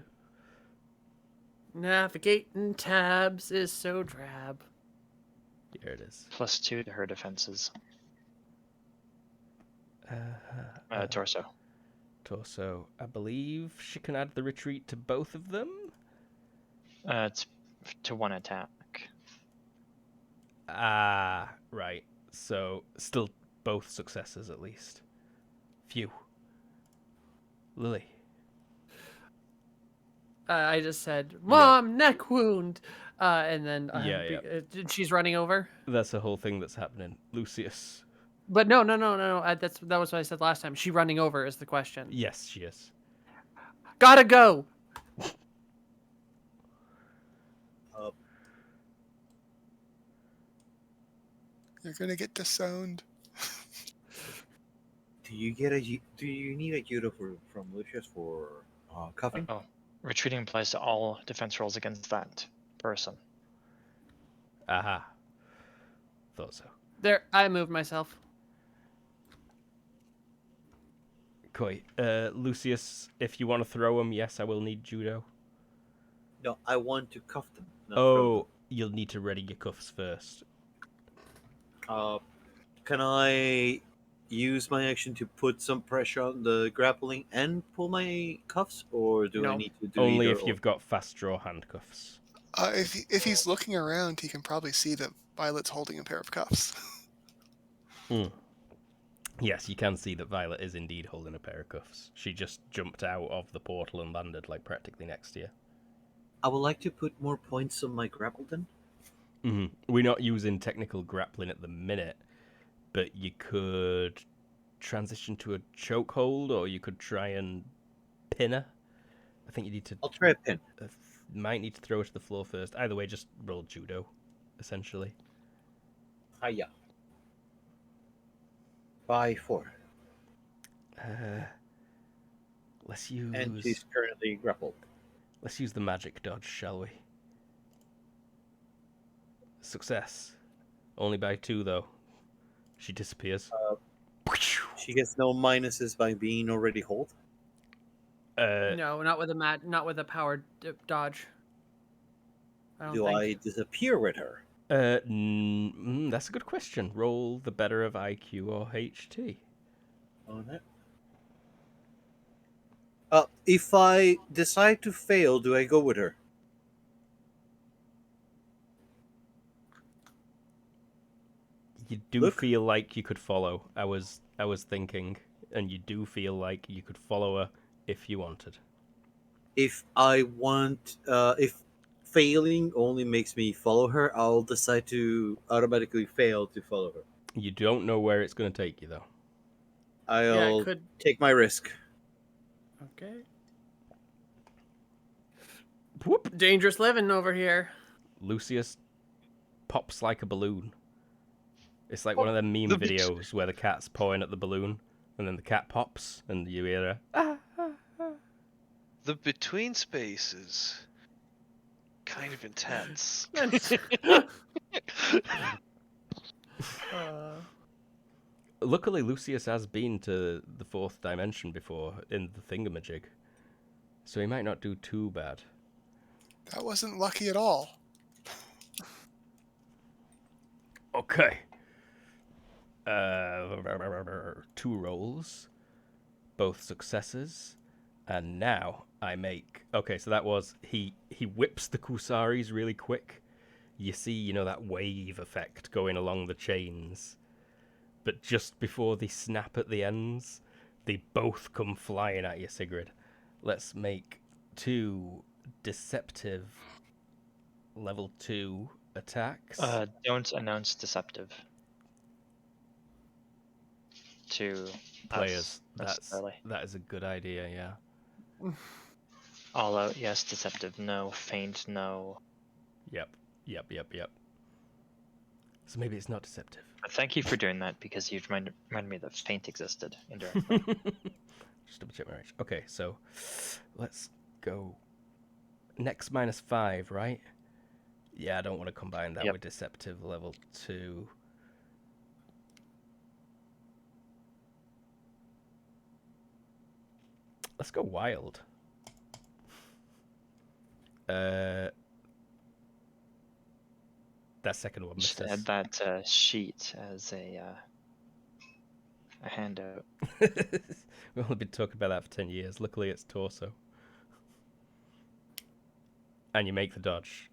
Navigating tabs is so drab. Here it is. +2 to her defenses. Torso. Torso. I believe she can add the retreat to both of them? It's to 1 attack. Ah, right. So, still both successes at least. Phew. Lily. I just said, "Mom, neck wound," and then she's running over. That's the whole thing that's happening. Lucius. But no. That was what I said last time. She running over is the question. Yes, she is. Gotta go. You're gonna get disowned. Do you need a uniform from Lucius for cuffing? Oh, retreating applies to all defense rolls against that person. Aha. Thought so. There, I moved myself. Koi. Lucius, if you want to throw him, yes, I will need judo. No, I want to cuff them. not throw Oh, you'll need to ready your cuffs first. them. Can I use my action to put some pressure on the grappling and pull my cuffs, or do I No. need to do Only either if you've got fast draw handcuffs. If he's looking around, he can probably see that Violet's holding a pair of cuffs. Yes, you can see that Violet is indeed holding a pair of cuffs. She just jumped out of the portal and landed like practically next to you. I would like to put more points on my grapple then. We're not using technical grappling at the minute, but you could transition to a chokehold, or you could try and pin her. I think you need to. I'll try a pin. Might need to throw her to the floor first. Either way, just roll judo, essentially. Hiya. By 4. Let's use. And she's currently grappled. Let's use the magic dodge, shall we? Success. Only by 2, though. She disappears. She gets no minuses by being already hold. No, not with a powered dodge. I don't Do think. I disappear with her? That's a good question. Roll the better of IQ or HT. On it. If I decide to fail, do I go with her? You do Look. feel like you could follow. I was thinking, and you do feel like you could follow her if you wanted. If I want, if failing only makes me follow her, I'll decide to automatically fail to follow her. You don't know where it's going to take you, though. I'll could. take my risk. Okay. Whoop! Dangerous living over here. Lucius pops like a balloon. It's like one of them meme videos where the cat's pawing at the balloon, and then the cat pops, and you hear a The between space is kind of intense. Luckily, Lucius has been to the 4th dimension before in the thingamajig, so he might not do too bad. That wasn't lucky at all. Okay. 2 rolls, both successes, and now I make. Okay, so that was he whips the Kusaris really quick. You see, that wave effect going along the chains. But just before they snap at the ends, they both come flying at you, Sigrid. Let's make 2 deceptive level 2 attacks. Don't announce deceptive to Players. us necessarily. That is a good idea, yeah. All out, yes. Deceptive, no. Feint, no. Yep. So maybe it's not deceptive. But thank you for doing that, because you reminded me that feint existed indirectly. Just double check my range. Okay, so let's go. Next -5, right? Yeah, I don't want to combine that with deceptive level 2. Let's go wild. That second one Just misses. add that sheet as a handout. We've only been talking about that for 10 years. Luckily, it's torso. And you make the dodge.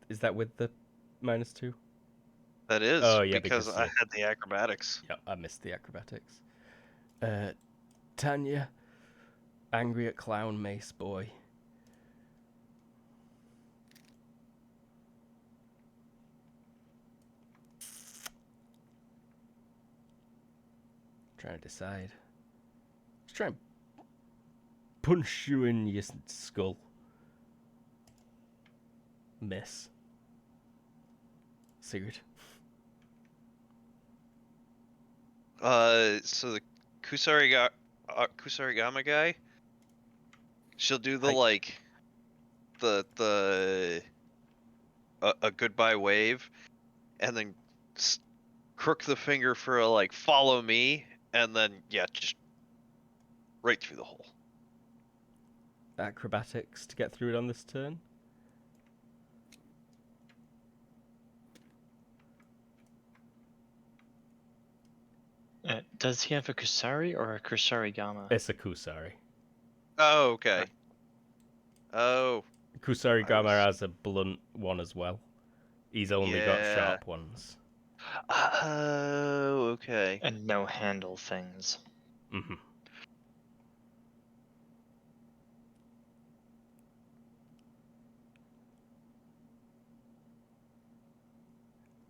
Is that with the -2? That is, Oh, yeah, because because I had the acrobatics. Yeah, I missed the acrobatics. Tanya, angry at clown mace boy. Trying to decide. Just try and punch you in your skull. Miss. Sigurd. So the Kusarigama guy, she'll do the a goodbye wave, and then crook the finger for a follow me, and then just right through the hole. Acrobatics to get through it on this turn. Does he have a Kusari or a Kusarigama? It's a Kusari. Oh, okay. Oh, Kusarigama was- has a blunt one as well. He's only got Yeah. sharp ones. Oh, okay. And no handle things. Hmm.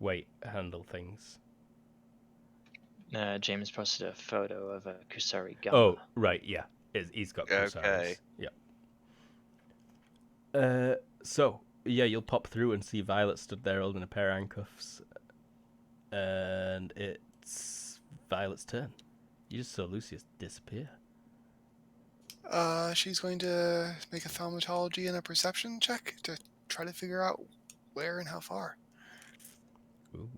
Wait, handle things. James posted a photo of a Kusarigama. Oh, right, yeah. He's got Okay. Kusaris. Yeah. So, yeah, you'll pop through and see Violet stood there holding a pair of handcuffs. And it's Violet's turn. You just saw Lucius disappear. She's going to make a thaumatology and a perception check to try to figure out where and how far. Ooh.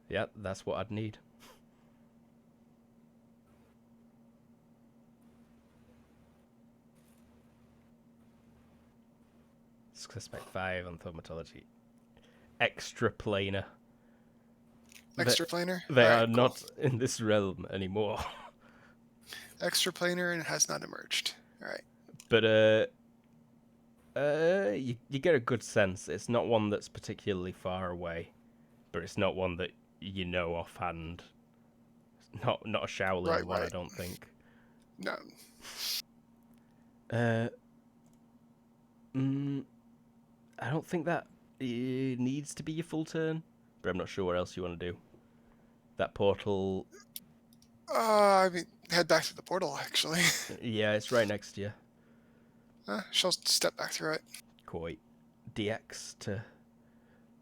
Yeah, that's what I'd need. Suspect 5 on thaumatology. Extraplanar. Extraplanar? They Alright, are cool. not in this realm anymore. Extraplanar and it has not emerged. Alright. But you get a good sense. It's not one that's particularly far away, but it's not one that you know offhand. Not a Shaolin Right, one, I right. don't think. No. I don't think that it needs to be your full turn, but I'm not sure what else you want to do. That portal, I mean, head back to the portal, actually. yeah, it's right next to you. She'll step back through it. Quite DX to,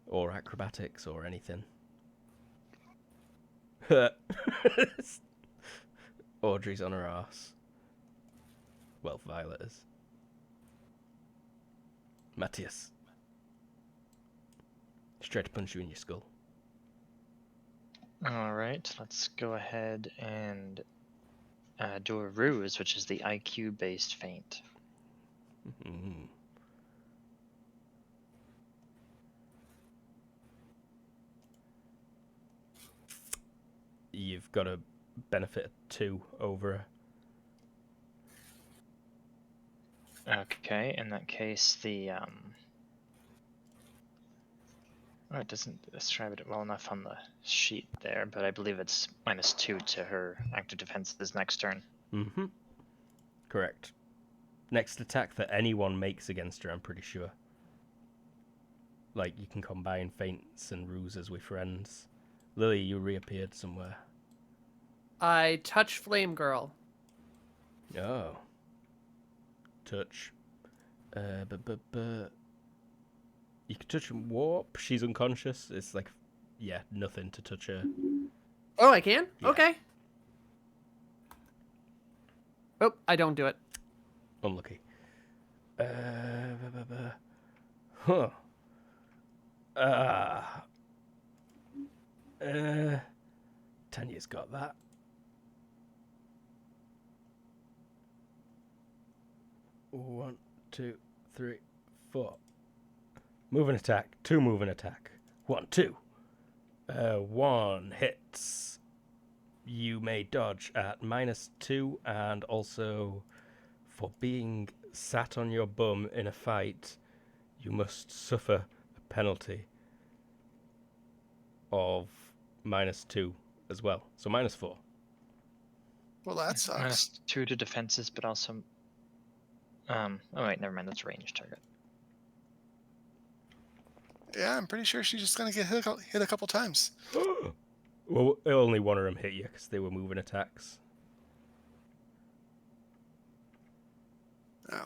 or acrobatics or anything. Audrey's on her ass. Well, Violet is. Matthias. She's tried to punch you in your skull. Alright, let's go ahead and do a ruse, which is the IQ based feint. Mm. You've got a benefit of 2 over her. Okay, in that case, the oh, it doesn't describe it well enough on the sheet there, but I believe it's -2 to her active defenses next turn. Mm-hmm. Correct. Next attack that anyone makes against her, I'm pretty sure. Like, you can combine feints and ruses with friends. Lily, you reappeared somewhere. I touch Flame Girl. Oh. Touch. You can touch and warp. She's unconscious. It's like, yeah, nothing to touch her. Oh, I can? Yeah. Okay. Oh, I don't do it. Unlucky. Huh. Tanya's got that. One, two, three, 4. Moving attack. 2 moving attack. 1, 2. 1 hits. You may dodge at -2, and also for being sat on your bum in a fight, you must suffer a penalty of -2 as well. So -4. Well, that sucks. -2 to defenses, but also oh wait, never mind, that's a ranged target. Yeah, I'm pretty sure she's just going to get hit a couple times. Well, only one of them hit you because they were moving attacks.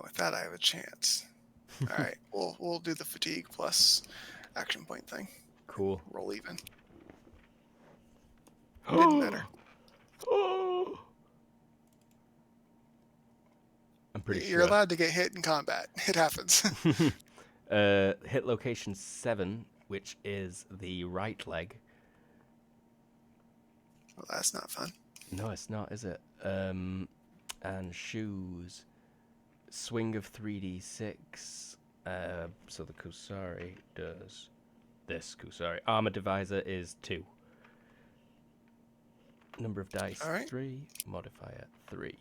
With that, I have a chance. All right, we'll do the fatigue plus action point thing. Cool. Roll even. Didn't matter. I'm pretty You're sure. allowed to get hit in combat. It happens. Hit location 7, which is the right leg. Well, that's not fun. No, it's not, is it? And shoes. Swing of 3d6. So the Kusari does this Kusari. Armor divisor is 2. Number of dice, All right. 3. Modifier, 3.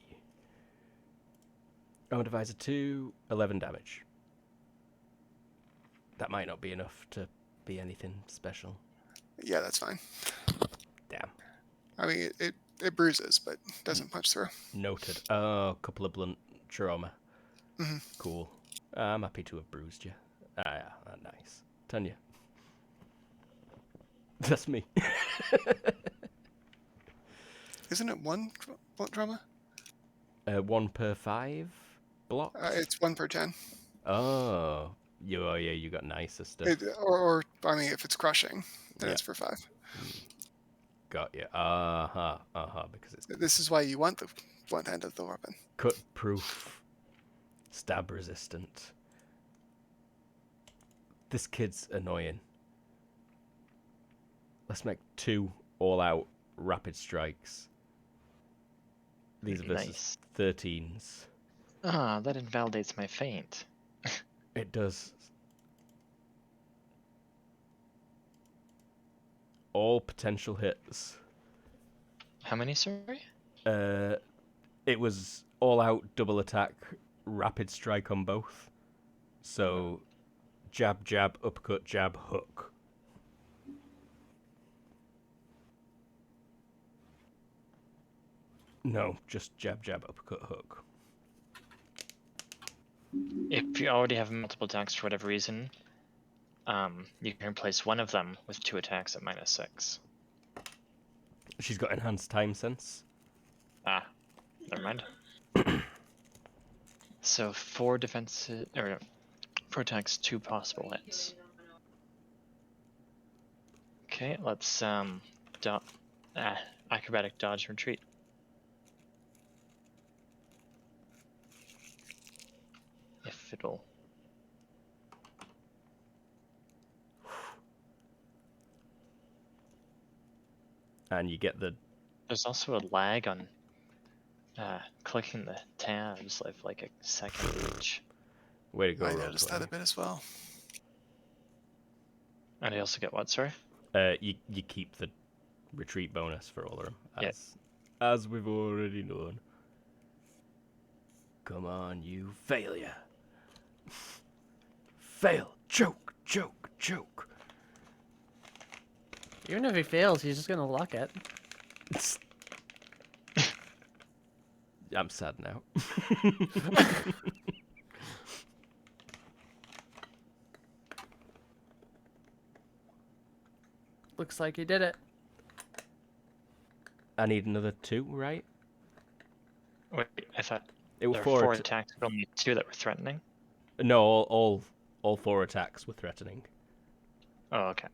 Armor Divisor 2, 11 damage. That might not be enough to be anything special. Yeah, that's fine. Damn. I mean, it bruises, but doesn't punch through. Noted. Oh, a couple of blunt trauma. Mhm. Cool. I'm happy to have bruised you. Yeah, nice. Tanya. That's me. Isn't it one trauma? 1 per 5 blocks? It's 1 per 10. Oh, you got nicer stuff. Or I mean, if it's crushing, then Yeah. it's for 5. Got you. Because it's This is why you want the blunt end of the weapon. cut proof, stab resistant. This kid's annoying. Let's make 2 all-out rapid strikes. These are versus Nice. 13s. Ah, that invalidates my feint. It does. All potential hits. How many, sorry? It was all-out double attack, rapid strike on both. So, jab, jab, uppercut, jab, hook. No, just jab, jab, uppercut, hook. If you already have multiple attacks for whatever reason, you can replace one of them with 2 attacks at -6. She's got enhanced time sense. Ah, never mind. So 4 defensive, or 4 attacks, 2 possible hits. Okay, let's acrobatic dodge retreat. If it'll. And you get the... There's also a lag on clicking the tabs, like a second each. Way to go, I Roll noticed that a 20. bit as well. And I also get what, sorry? You keep the retreat bonus for all of them, Yeah. as we've already known. Come on, you failure. Fail. Choke, choke, choke. Even if he fails, he's just gonna luck it. I'm sad now. Looks like he did it. I need another 2, right? Wait, I thought It was there were 4 4 attacks, but only 2 that were threatening. No, all 4 attacks were threatening. Oh, okay.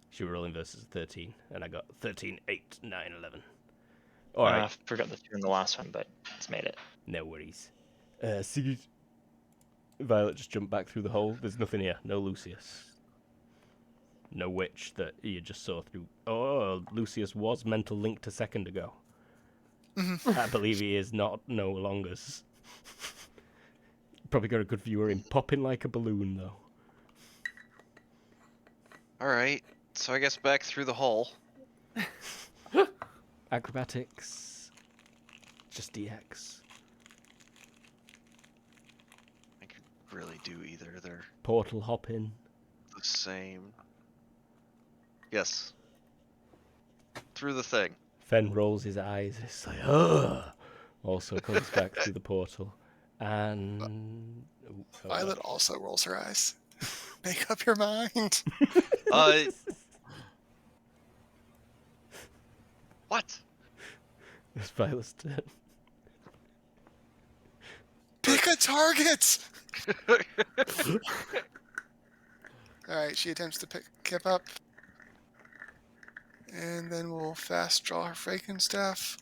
She was rolling versus 13, and I got 13, 8, 9, 11. Alright, I forgot the 2 in the last one, but it's made it. no worries. Sigurd... Violet just jumped back through the hole. There's nothing here. No Lucius. No witch that you just saw through... Oh, Lucius was mental linked a second ago. I believe he is not no longer. Probably got a good view of him popping like a balloon, though. Alright, so I guess back through the hole. Acrobatics. Just DX. I could really do either. They're Portal hopping. the same. Yes. Through the thing. Fen rolls his eyes. It's like, ugh. Also comes back through the portal. And... Violet also rolls her eyes. Make up your mind. What? It's Violet's turn. Pick a target! Alright, she attempts to pick Kip up. And then we'll fast draw her Frankenstaff.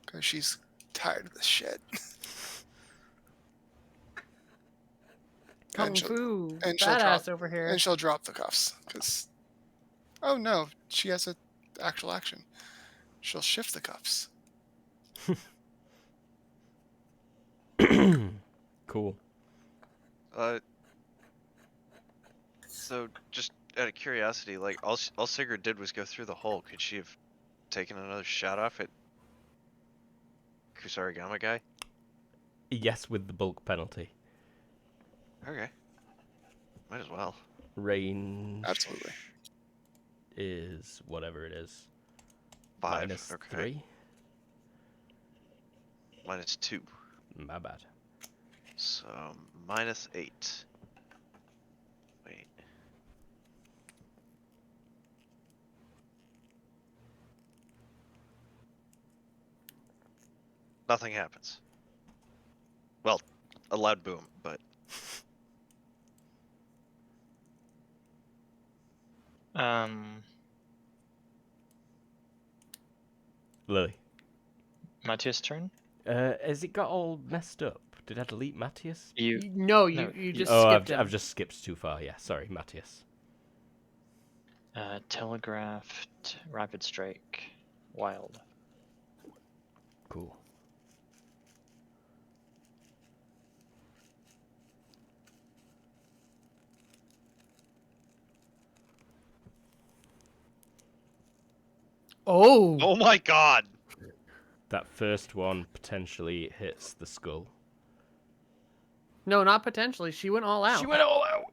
Because she's tired of this shit. Kung she'll- Fu and she'll badass drop- over here. And she'll drop the cuffs. Because... Oh no, she has an actual action. She'll shift the cuffs. Cool. So just out of curiosity, like all Sigurd did was go through the hole. Could she have taken another shot off it? Kusarigama guy? Yes, with the bulk penalty. Okay. Might as well. Range Absolutely. is whatever it is. 5. -3. Okay. -2. My bad. So -8. Wait. Nothing happens. Well, a loud boom, but Lily. Matthias' turn. Has it got all messed up? Did I delete Matthias? No, No, you just Oh, skipped him. I've just skipped too far. Yeah, sorry, Matthias. Telegraphed, rapid strike, wild. Cool. Oh, oh my god! That first one potentially hits the skull. no, not potentially. She went all out. She went all out.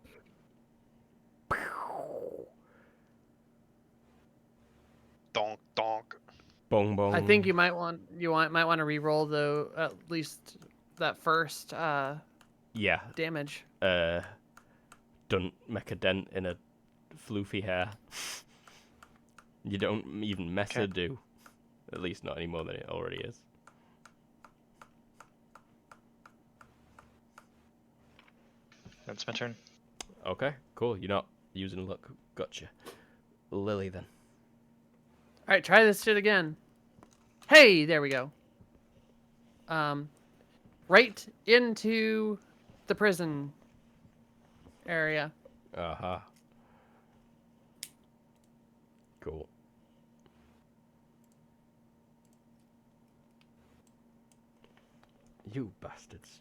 Donk donk. Bong bong. I think you might want to re-roll though at least that first Yeah. damage. Don't make a dent in a floofy hair. You don't even mess her do. At least not any more than it already is. That's my turn. Okay, cool. You're not using luck. Gotcha. Lily then. All right, try this shit again. Hey, there we go. Right into the prison area. Uh-huh. Cool. You bastards.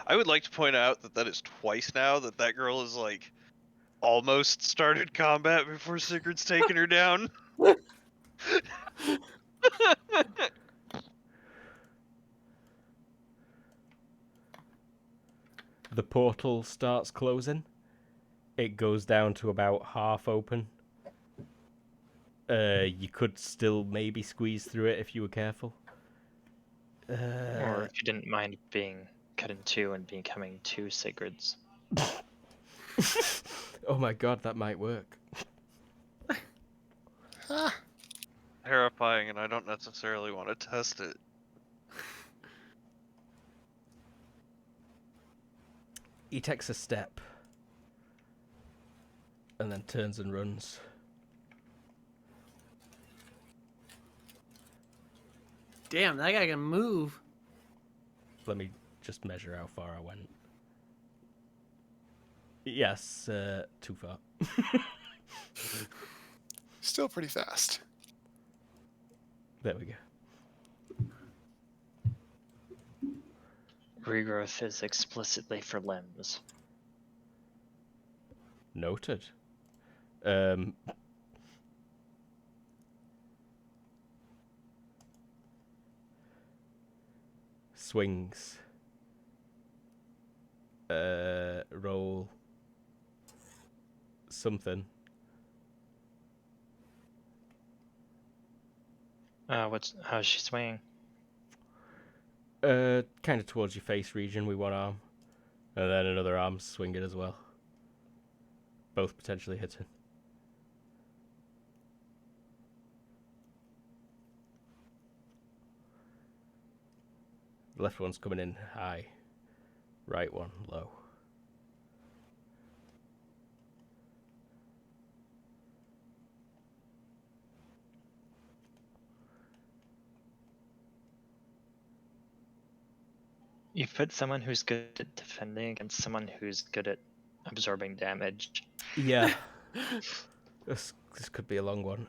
I would like to point out that that is twice now that that girl is like almost started combat before Sigurd's taken her down. The portal starts closing. It goes down to about half open. You could still maybe squeeze through it if you were careful. Or if you didn't mind being cut in two and becoming two Sigurds. Oh my god, that might work. Ah, Terrifying, and I don't necessarily want to test it. He takes a step and then turns and runs. Damn, that guy can move. Let me just measure how far I went. Yes, too far. still pretty fast. There we go. Regrowth is explicitly for limbs. Noted. Swings. Roll. Something. How's she swinging? Kind of towards your face region with one arm. And then another arm swinging as well. Both potentially hitting. The left one's coming in high. Right one low. You've put someone who's good at defending against someone who's good at absorbing damage. Yeah. This could be a long one.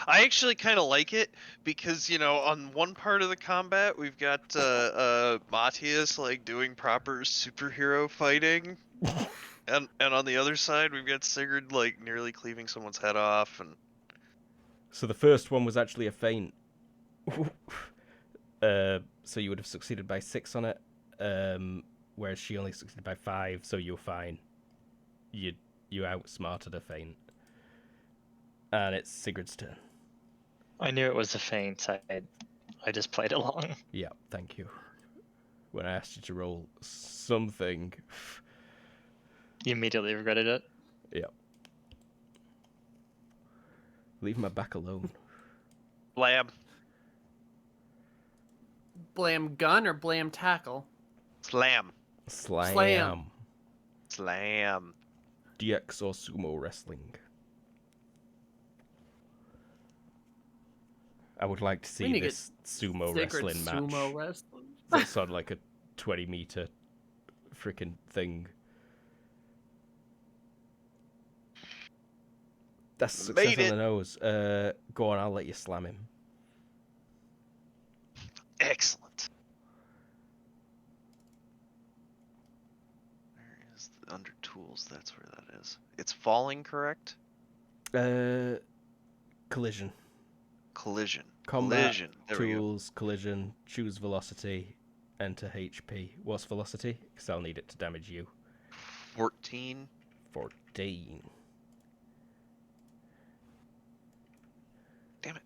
I actually kind of like it because, you know, on one part of the combat we've got Matthias like doing proper superhero fighting, and on the other side we've got Sigurd like nearly cleaving someone's head off, and So the first one was actually a feint. So you would have succeeded by 6 on it, whereas she only succeeded by 5, so you're fine. You outsmarted a feint. And it's Sigurd's turn. I knew it was a feint. I just played along. Yeah, thank you. When I asked you to roll something... You immediately regretted it. Yeah. Leave my back alone. Blam. Blam gun or blam tackle? Slam. Slam. Slam. DX or sumo wrestling. I would like to We see need to this sumo Sacred wrestling match. sumo wrestling. It's on like a 20-meter freaking thing. That's success Made on it. the nose. Go on, I'll let you slam him. Excellent. Where is the under tools? That's where that is. It's falling, correct? Collision. Collision. Combat, Collision. There we go. tools, collision, choose velocity, enter HP. What's velocity? Because I'll need it to damage you. 14. 14. Damn it.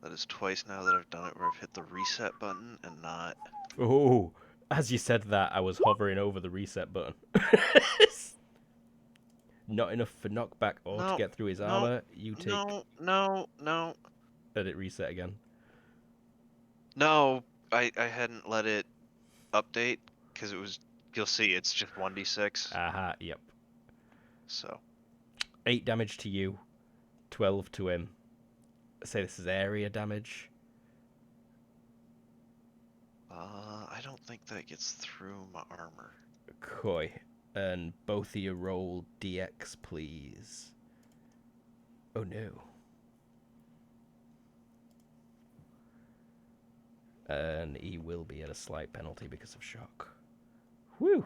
That is twice now that I've done it where I've hit the reset button and not. Oh, as you said that, I was hovering over the reset button. Not enough for knockback or to No, get through his no, armor. You take. No. Let it reset again. No, I hadn't let it update because it was. You'll see, it's just 1d6. Aha, yep. So 8 damage to you, 12 to him. Say this is area damage. I don't think that gets through my armor. Coy. And both of you roll DX, please. Oh no. And he will be at a slight penalty because of shock. Whew.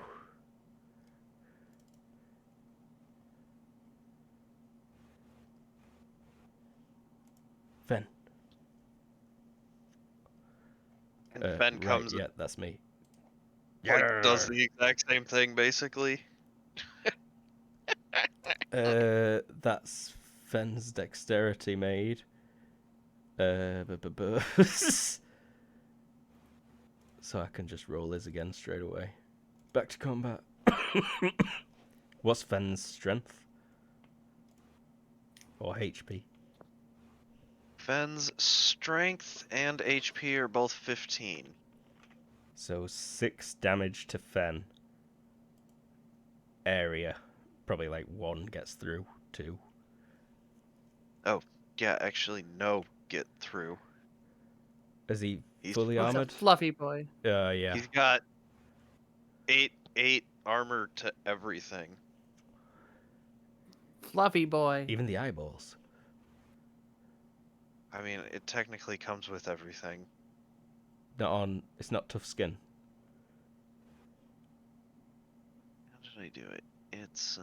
Fen. And Fen Right, comes yeah, that's me. like does the exact same thing basically. That's Fen's dexterity made. So I can just roll his again straight away. Back to combat. What's Fen's strength? Or HP? Fen's strength and HP are both 15. So 6 damage to Fen. Area. Probably like 1 gets through. 2. Yeah, actually, no get through. Is he He's- fully He's a armored? fluffy boy. Yeah. He's got 8 armor to everything. Fluffy boy. Even the eyeballs. I mean, it technically comes with everything. It's not tough skin. How did I do it? It's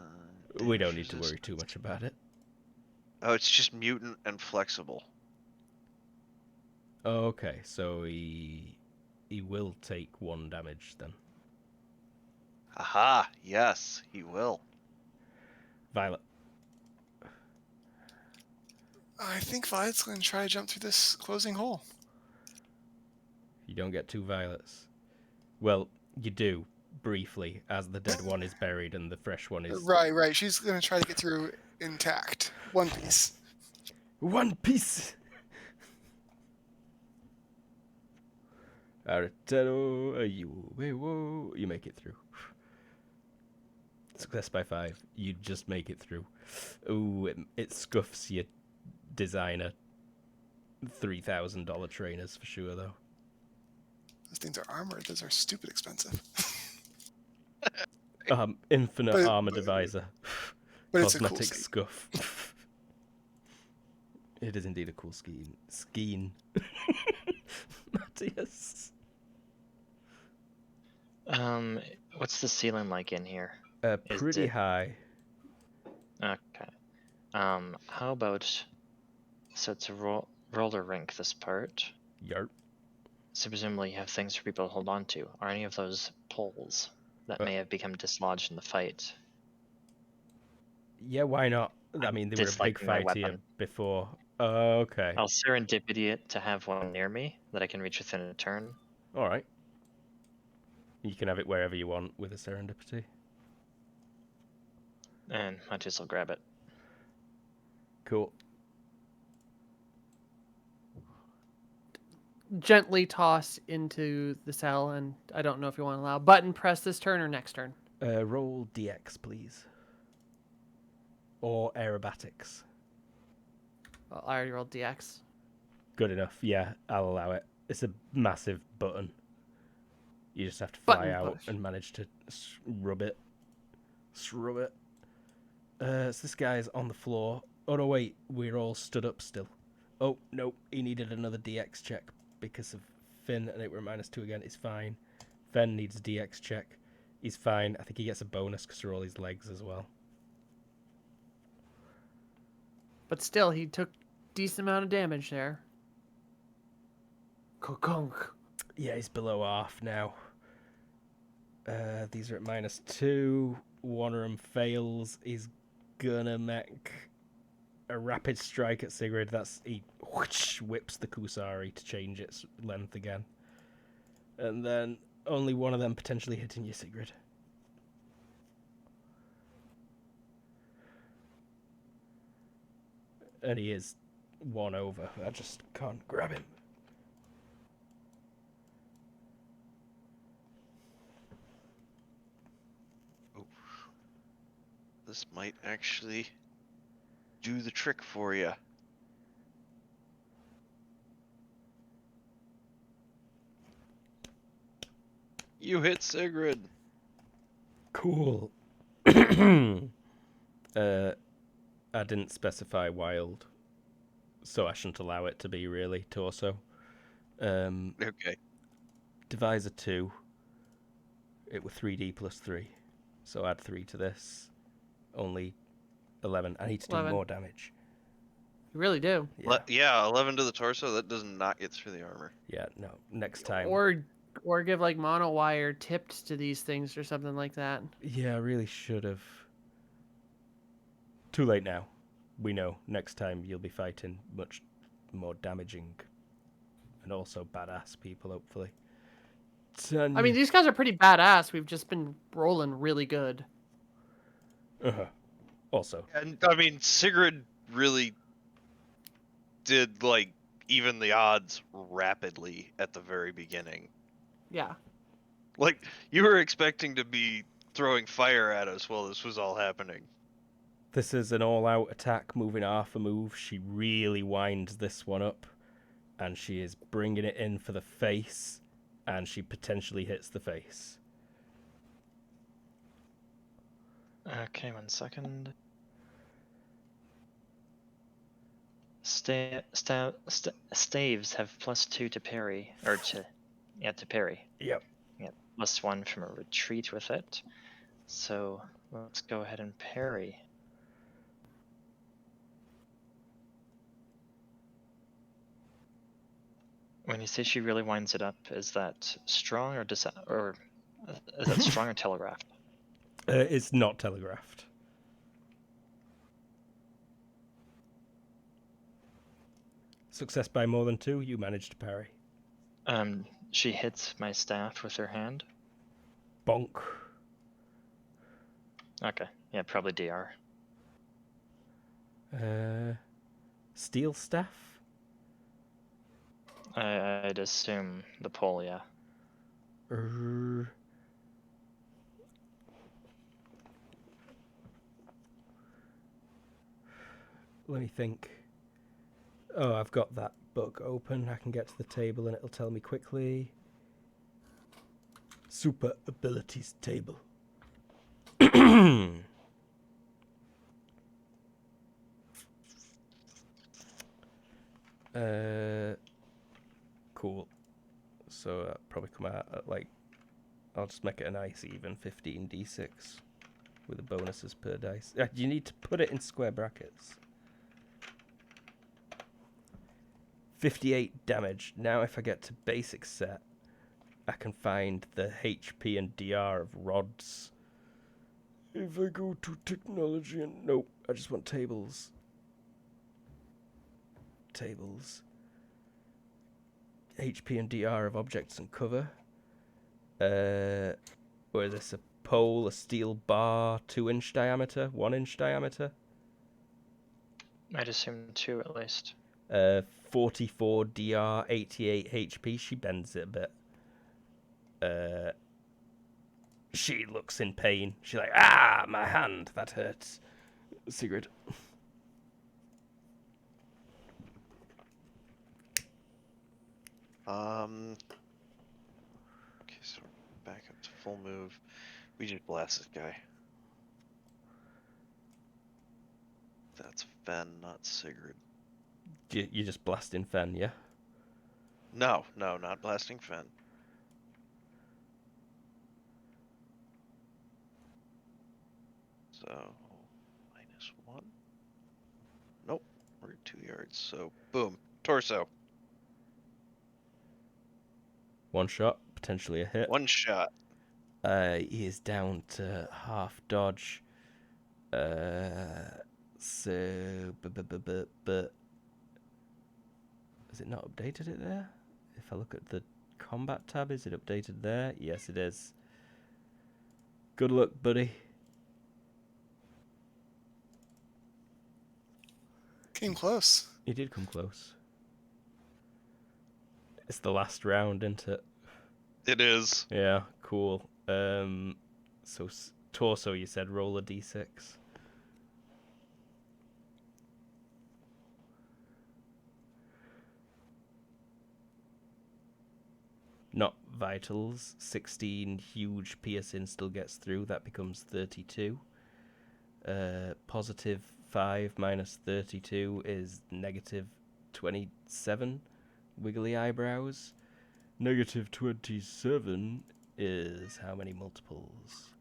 We don't damage need to worry too much about it. Oh, it's just mutant and flexible. Okay, so he will take 1 damage then. Aha! Yes, he will. Violet. I think Violet's going to try to jump through this closing hole. You don't get 2 violets. Well, you do, briefly, as the dead one is buried and the fresh one is... Right. She's going to try to get through intact. One piece. One piece! Aratero, you make it through. Success by 5. You just make it through. Ooh, it scuffs your designer $3,000 trainers for sure, though. Those things are armored. Those are stupid expensive. Infinite But- armor divisor. But it's a cool Cosmetic sight. scuff. It is indeed a cool scheme. Matthias. What's the ceiling like in here? Is Pretty it- high. Okay. How about, so it's a roller rink, this part. Yarp. So presumably you have things for people to hold on to. Are any of those poles that may have become dislodged in the fight? Yeah, why not? I mean, they were a big Disliking my fight here weapon. before. Okay. I'll serendipity it to have one near me that I can reach within a turn. All right. You can have it wherever you want with a serendipity. And Matthias will grab it. Cool. Gently toss into the cell, and I don't know if you want to allow button press this turn or next turn. Roll DX, please. Or aerobatics. Well, I already rolled DX. Good enough. Yeah, I'll allow it. It's a massive button. You just have to fly Button out push. and manage to rub it. Srub it. So this guy's on the floor. Oh no, wait. We're all stood up still. Oh, no. He needed another DX check because of Finn, and it were -2 again. It's fine. Finn needs a DX check. He's fine. I think he gets a bonus because they're all his legs as well. But still, he took decent amount of damage there. Kokunk. Yeah, he's below half now. These are at -2. One of them fails. He's gonna make a rapid strike at Sigrid. He whips the Kusari to change its length again. And then only one of them potentially hitting you, Sigrid. And he is one over. I just can't grab him. This might actually do the trick for you. You hit Sigrid. Cool. I didn't specify wild, so I shouldn't allow it to be really torso. Okay. Divisor 2. It was 3D plus 3. So add 3 to this. Only 11. I need to do 11. more damage. You really do. Yeah. 11 to the torso. That does not get through the armor. Yeah, no. Next time. Or give like mono wire tipped to these things or something like that. Yeah, I really should have. Too late now. We know. Next time you'll be fighting much more damaging and also badass people, hopefully. I mean, these guys are pretty badass. We've just been rolling really good. Also. And I mean, Sigrid really did like even the odds rapidly at the very beginning. Yeah. Like you were expecting to be throwing fire at us while this was all happening. This is an all-out attack, moving half a move. She really winds this one up, and she is bringing it in for the face, and she potentially hits the face. Okay, 1 second. Staves have +2 to parry, or to parry. Yep. Yeah, +1 from a retreat with it. So let's go ahead and parry. When you say she really winds it up, is that strong or is that strong or telegraphed? It's not telegraphed. Success by more than 2, you manage to parry. She hits my staff with her hand. Bonk. Okay, yeah, probably DR. Steel staff? I'd assume the pole, yeah. Let me think. Oh, I've got that book open. I can get to the table and it'll tell me quickly. Super abilities table. Cool. So probably come out at like, I'll just make it a nice even 15d6 with the bonuses per dice. You need to put it in square brackets. 58 damage. Now if I get to basic set, I can find the HP and DR of rods. If I go to technology and... Nope, I just want tables. Tables. HP and DR of objects and cover. Or is this a pole, a steel bar, 2-inch diameter, 1-inch diameter? I'd assume 2 at least. 44 DR, 88 HP. She bends it a bit. She looks in pain. She's like, my hand, that hurts. Sigrid. Okay, so back up to full move. We just blast this guy. That's Fen, not Sigrid. You just blasting Fen, yeah? No, not blasting Fen. So, -1. Nope, we're at 2 yards. So, boom, torso. One shot, potentially a hit. One shot. He is down to half dodge. So, but has it not updated it there? If I look at the combat tab, is it updated there? Yes, it is. Good luck, buddy. Came close. He did come close. It's the last round, isn't it? It is. Yeah, cool. So torso, you said roll a d6. Not vitals. 16 huge piercing still gets through. That becomes 32. Positive 5 minus 32 is negative 27. Wiggly eyebrows. Negative 27 is how many multiples?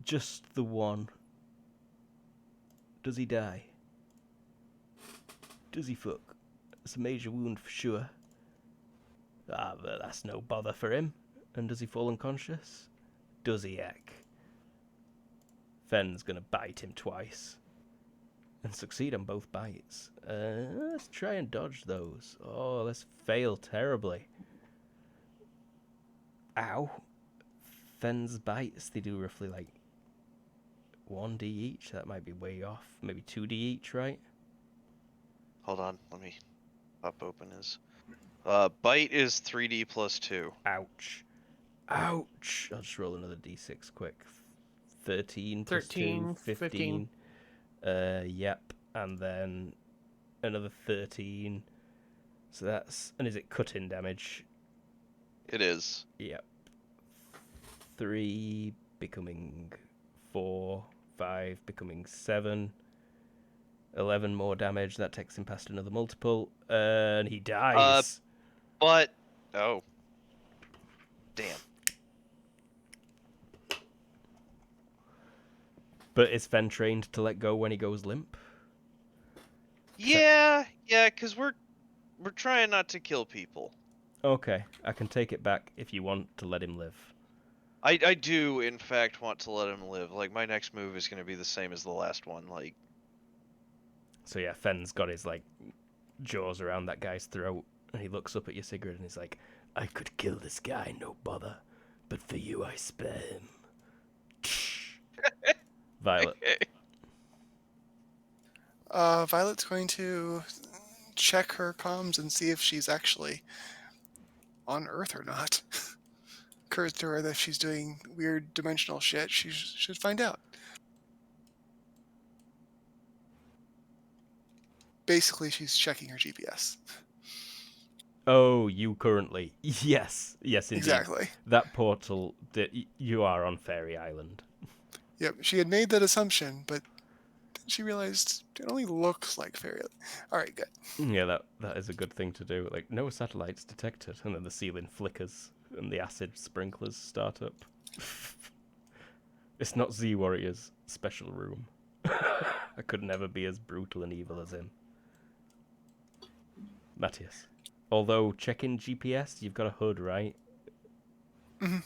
Just the one. Does he die? Does he fuck? It's a major wound for sure. But that's no bother for him. And does he fall unconscious? Does he, heck? Fen's gonna bite him twice. And succeed on both bites. Let's try and dodge those. Oh, let's fail terribly. Ow. Fen's bites, they do roughly like 1d each. That might be way off. Maybe 2d each, right? Hold on, let me pop open his. Bite is 3d plus 2. Ouch. Ouch. I'll just roll another d6 quick. 13 plus 2, 15. Yep. And then another 13. So that's... And is it cutting damage? It is. Yep. 3 becoming 4. 5 becoming 7. 11 more damage. That takes him past another multiple. And he dies. But... Oh. Damn. But is Fen trained to let go when he goes limp? Yeah, because we're trying not to kill people. Okay, I can take it back if you want to let him live. I do, in fact, want to let him live. Like, my next move is going to be the same as the last one. Like, So yeah, Fen's got his, like, jaws around that guy's throat, and he looks up at you, Sigrid, and he's like, I could kill this guy, no bother, but for you I spare him. Violet. Violet's going to check her comms and see if she's actually on Earth or not. Occurs to her that she's doing weird dimensional shit. She should find out. Basically, she's checking her GPS. Oh, you currently. Yes, yes, indeed. Exactly. That portal. You are on Fairy Island. Yep, she had made that assumption, but then she realized it only looks like fairy. All right, good. Yeah, that is a good thing to do. Like, no satellites detected, and then the ceiling flickers and the acid sprinklers start up. It's not Z Warrior's special room. I could never be as brutal and evil as him. Matthias. Although, checking GPS, you've got a HUD, right? Mhm.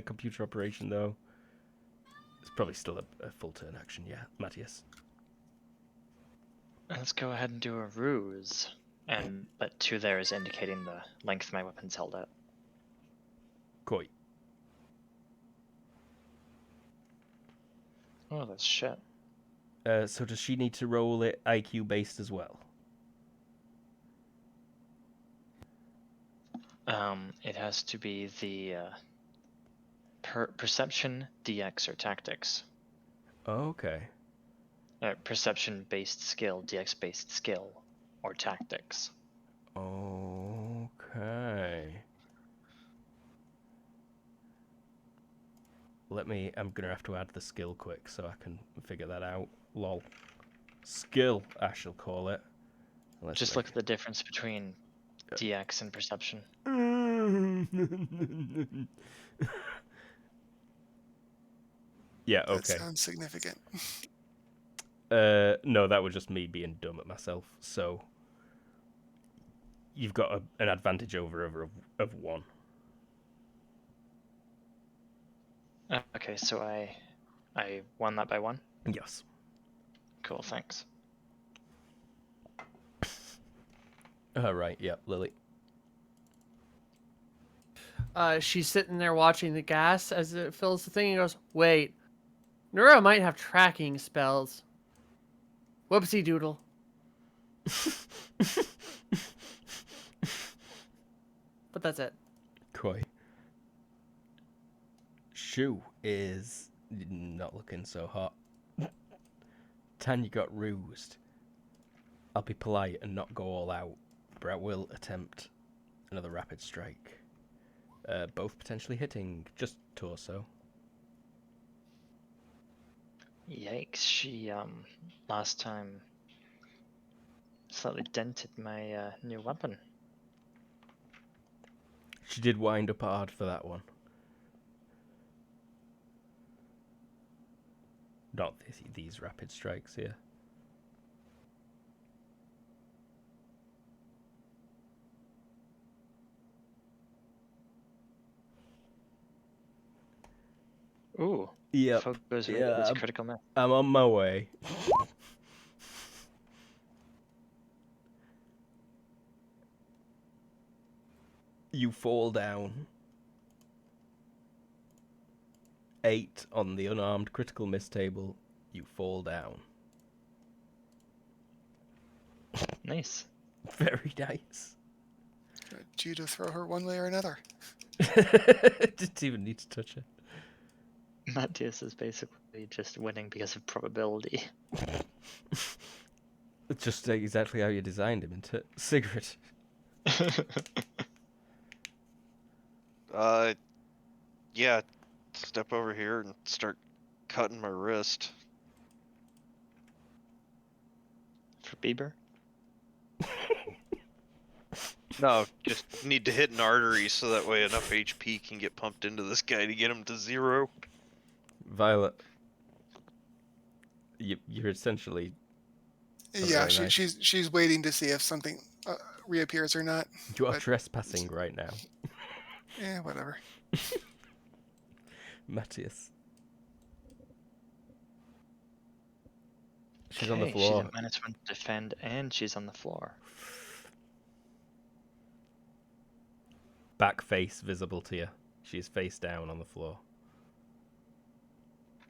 Computer operation, though. It's probably still a full turn action, yeah. Matthias. Let's go ahead and do a ruse. And but 2 there is indicating the length my weapon's held at. Koi. Oh, that's shit. So does she need to roll it IQ based as well? It has to be the perception, DX, or tactics. Okay. Perception-based skill, DX-based skill, or tactics. Okay. I'm gonna have to add the skill quick so I can figure that out. Lol. Skill, I shall call it. Let's Just make look at the difference between DX and perception. Yeah, That okay. sounds significant. No, that was just me being dumb at myself. So you've got an advantage over of 1. Okay, so I won that by 1. Yes. Cool, thanks. Right, yeah, Lily. She's sitting there watching the gas as it fills the thing and goes, "Wait, Neuro might have tracking spells. Whoopsie doodle." But that's it. Koi. Shu is not looking so hot. Tanya got rused. I'll be polite and not go all out, but I will attempt another rapid strike. Both potentially hitting just torso. Yikes, she last time slightly dented my new weapon. She did wind up hard for that one. Not these rapid strikes here. Ooh. Yep. Focus Yeah, it's a critical miss. I'm on my way. You fall down. 8 on the unarmed critical miss table. You fall down. Nice. Very nice. Got you to throw her one way or another. Didn't even need to touch her. Matthias is basically just winning because of probability. It's just exactly how you designed him, isn't it? Sigrid. Yeah, step over here and start cutting my wrist. For Bieber? No, just need to hit an artery so that way enough HP can get pumped into this guy to get him to 0. Violet. You're essentially... Yeah, very nice. she's waiting to see if something reappears or not. You are but- trespassing right now. Whatever. Matthias. She's on the Okay, floor. She's at -1 to defend, and she's on the floor. Back face visible to you. She's face down on the floor.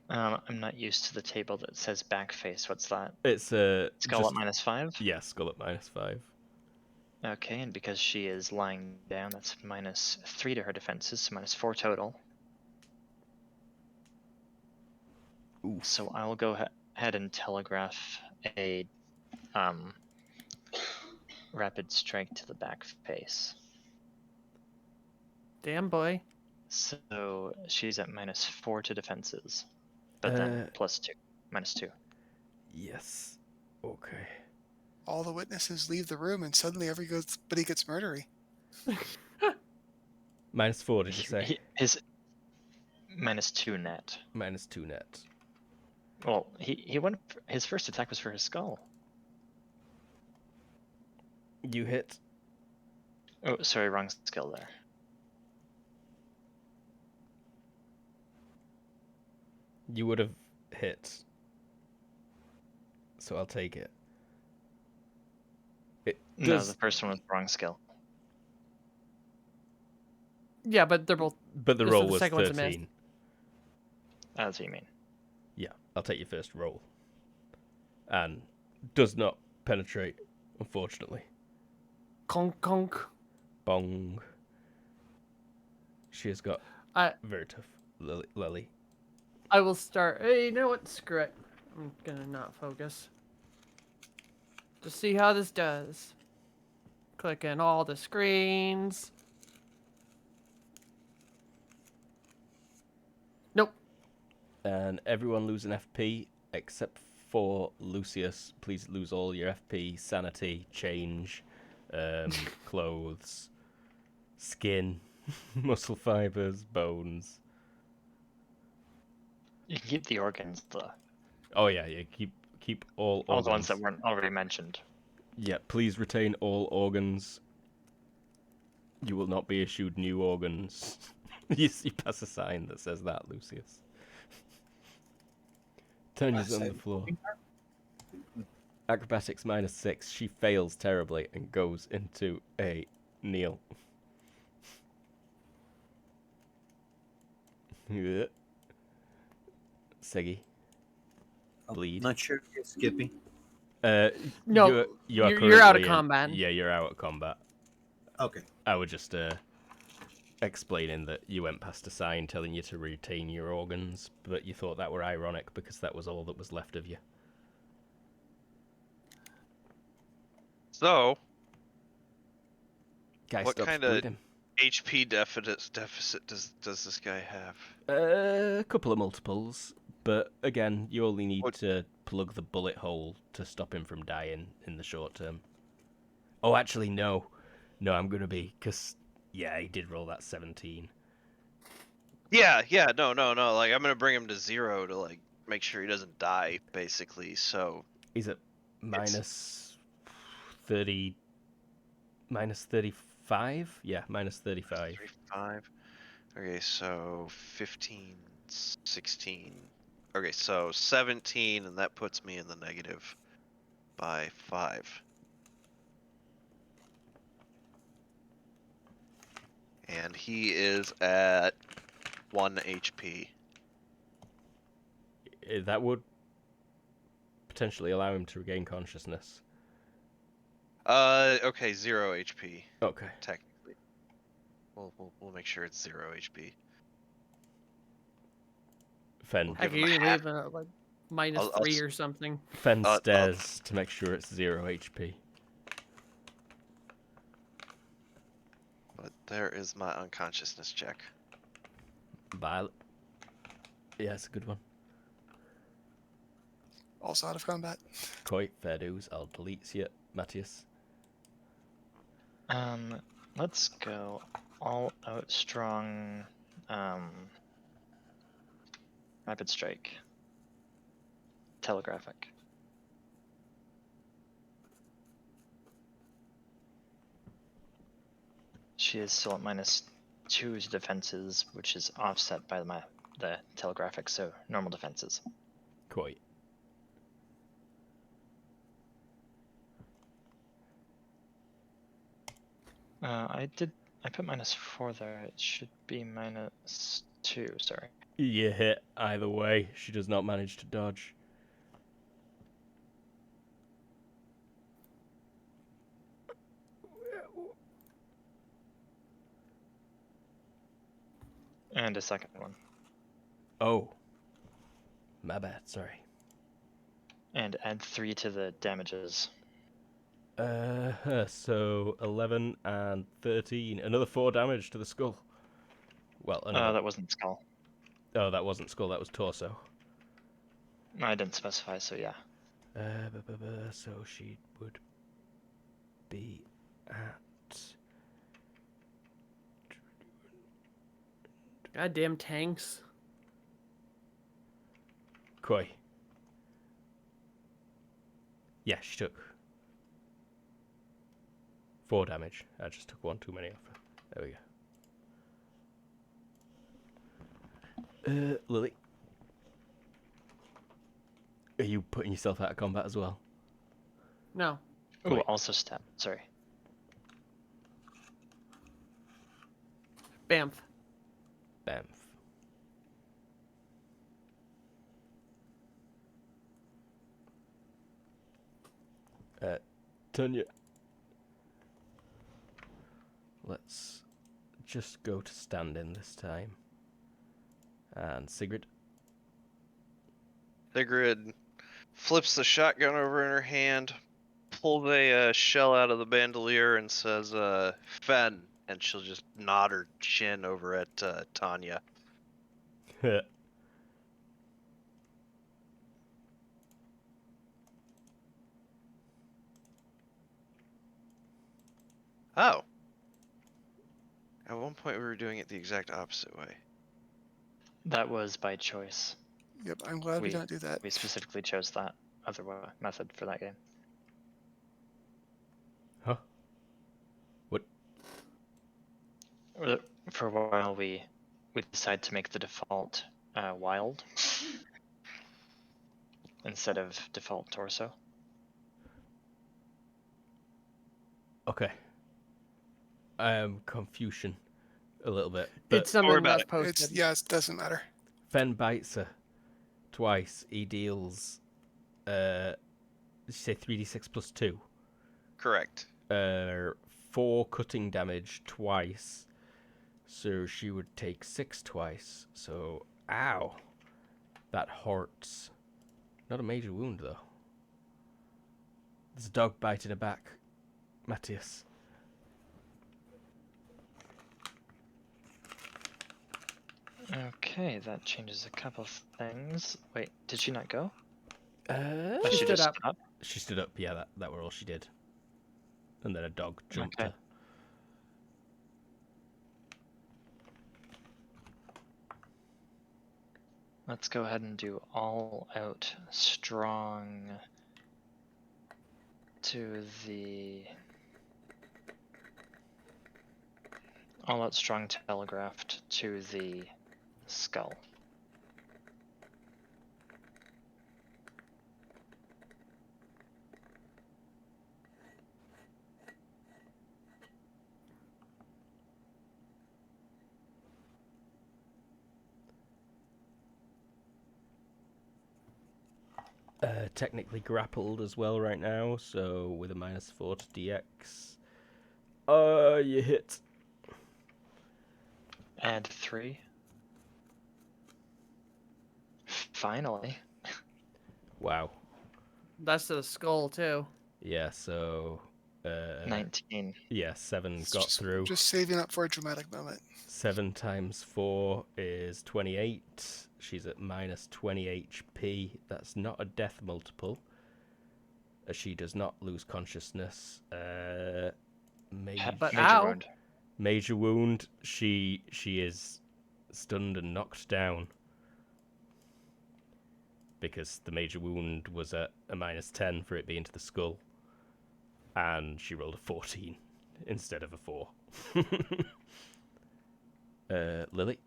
I'm not used to the table that says back face. What's that? It's a... Skull at -5? Yeah, skull at -5. Okay, and because she is lying down, that's -3 to her defenses, so -4 total. Ooh. So I will go ahead and telegraph a rapid strike to the back face. Damn boy. So she's at -4 to defenses, but then +2, -2. Yes. Okay. All the witnesses leave the room, and suddenly everybody gets murdery. -4, did you say? His -2 net. -2 net. Well, he went. His first attack was for his skull. You hit. Oh, sorry, wrong skill there. You would have hit. So I'll take it. No, the first one was wrong skill. Yeah, but they're both. But the So roll the was second one's a miss. 13. That's what you mean. Yeah, I'll take your first roll. And does not penetrate, unfortunately. Conk conk. Bong. She has got I very tough Lily. I will start. Hey, you know what? Screw it. I'm gonna not focus. Just see how this does. Clicking all the screens. Nope. And everyone lose an FP except for Lucius. Please lose all your FP, sanity, change, clothes, skin, muscle fibers, bones. You can keep the organs, though. Oh yeah, keep all All organs. the ones that weren't already mentioned. Yeah, please retain all organs. You will not be issued new organs. you pass a sign that says that, Lucius. Tanya's on the floor. Acrobatics -6. She fails terribly and goes into a kneel. Seggy. Bleed. Not sure. Skip me. No, you're you're out of currently combat. Yeah, you're out of combat. Okay. I was just explaining that you went past a sign telling you to retain your organs, but you thought that were ironic because that was all that was left of you. So, Guy what stops kind of bleeding. HP deficit does this guy have? A couple of multiples, but again, you only need What- to plug the bullet hole to stop him from dying in the short term. Oh, actually, no. No, I'm going to be, because, yeah, he did roll that 17. Yeah, no. Like, I'm gonna bring him to 0 to like make sure he doesn't die, basically. So He's at minus 30... minus 35? Yeah, minus 35. 35. Okay, so 15, 16. Okay, so 17, and that puts me in the negative by 5. And he is at 1 HP. That would potentially allow him to regain consciousness. Okay, 0 HP, Okay. technically. We'll make sure it's 0 HP. Fen, We'll I give can him a even half. leave it like minus I'll 3 or something. Fen I'll- stares to make sure it's 0 HP. But there is my unconsciousness check. Violet. Yeah, it's a good one. Also out of combat. Quite fair dues. I'll delete you, Matthias. Let's go all out strong. Rapid strike. Telegraphic. She is still at -2 to defenses, which is offset by the telegraphic, so normal defenses. Quite. I put -4 there. It should be -2. Sorry. You hit either way. She does not manage to dodge. And a second one. Oh. My bad, sorry. And add 3 to the damages. So 11 and 13. Another 4 damage to the skull. Well, another. That wasn't skull. Oh, that wasn't skull, that was torso. I didn't specify, so yeah. So she would be at. Goddamn tanks. Koi. Yeah, she took 4 damage. I just took 1 too many off her. There we go. Lily. Are you putting yourself out of combat as well? No. Oh, Wait. also stab. Sorry. Bamf. Bamf. Tanya. Let's just go to stand-in this time. And Sigrid. Sigrid flips the shotgun over in her hand, pulls a shell out of the bandolier, and says, Fen. And she'll just nod her chin over at Tanya. Oh. At one point we were doing it the exact opposite way. That was by choice. Yep, I'm glad we don't do that. We specifically chose that other method for that game. Huh? What? For a while, we decided to make the default wild instead of default torso. Okay. I am confusion a little bit. But It's something about that's it. posted. It doesn't matter. Fen bites her twice. He deals, did you say 3d6 plus 2? Correct. 4 cutting damage twice. So she would take 6 twice. So, ow. That hurts. Not a major wound, though. There's a dog biting her back. Matthias. Okay, that changes a couple of things. Wait, did she not go? Uh, Oh, She she stood just up. stood up. She stood up, yeah, that were all she did. And then a dog jumped Okay. her. Let's go ahead and do all out strong to the all out strong telegraphed to the skull. Technically grappled as well right now, so with a -4 to DX. You hit. Add 3. Finally. Wow. That's to the skull, too. Yeah, so 19. yeah, 7 It's got through. Just saving up for a dramatic moment. 7 times 4 is 28. She's at -20 HP. That's not a death multiple. She does not lose consciousness. But Major ow. wound. Major wound. She is stunned and knocked down. Because the major wound was at a -10 for it being to the skull. And she rolled a 14 instead of a 4. Lily?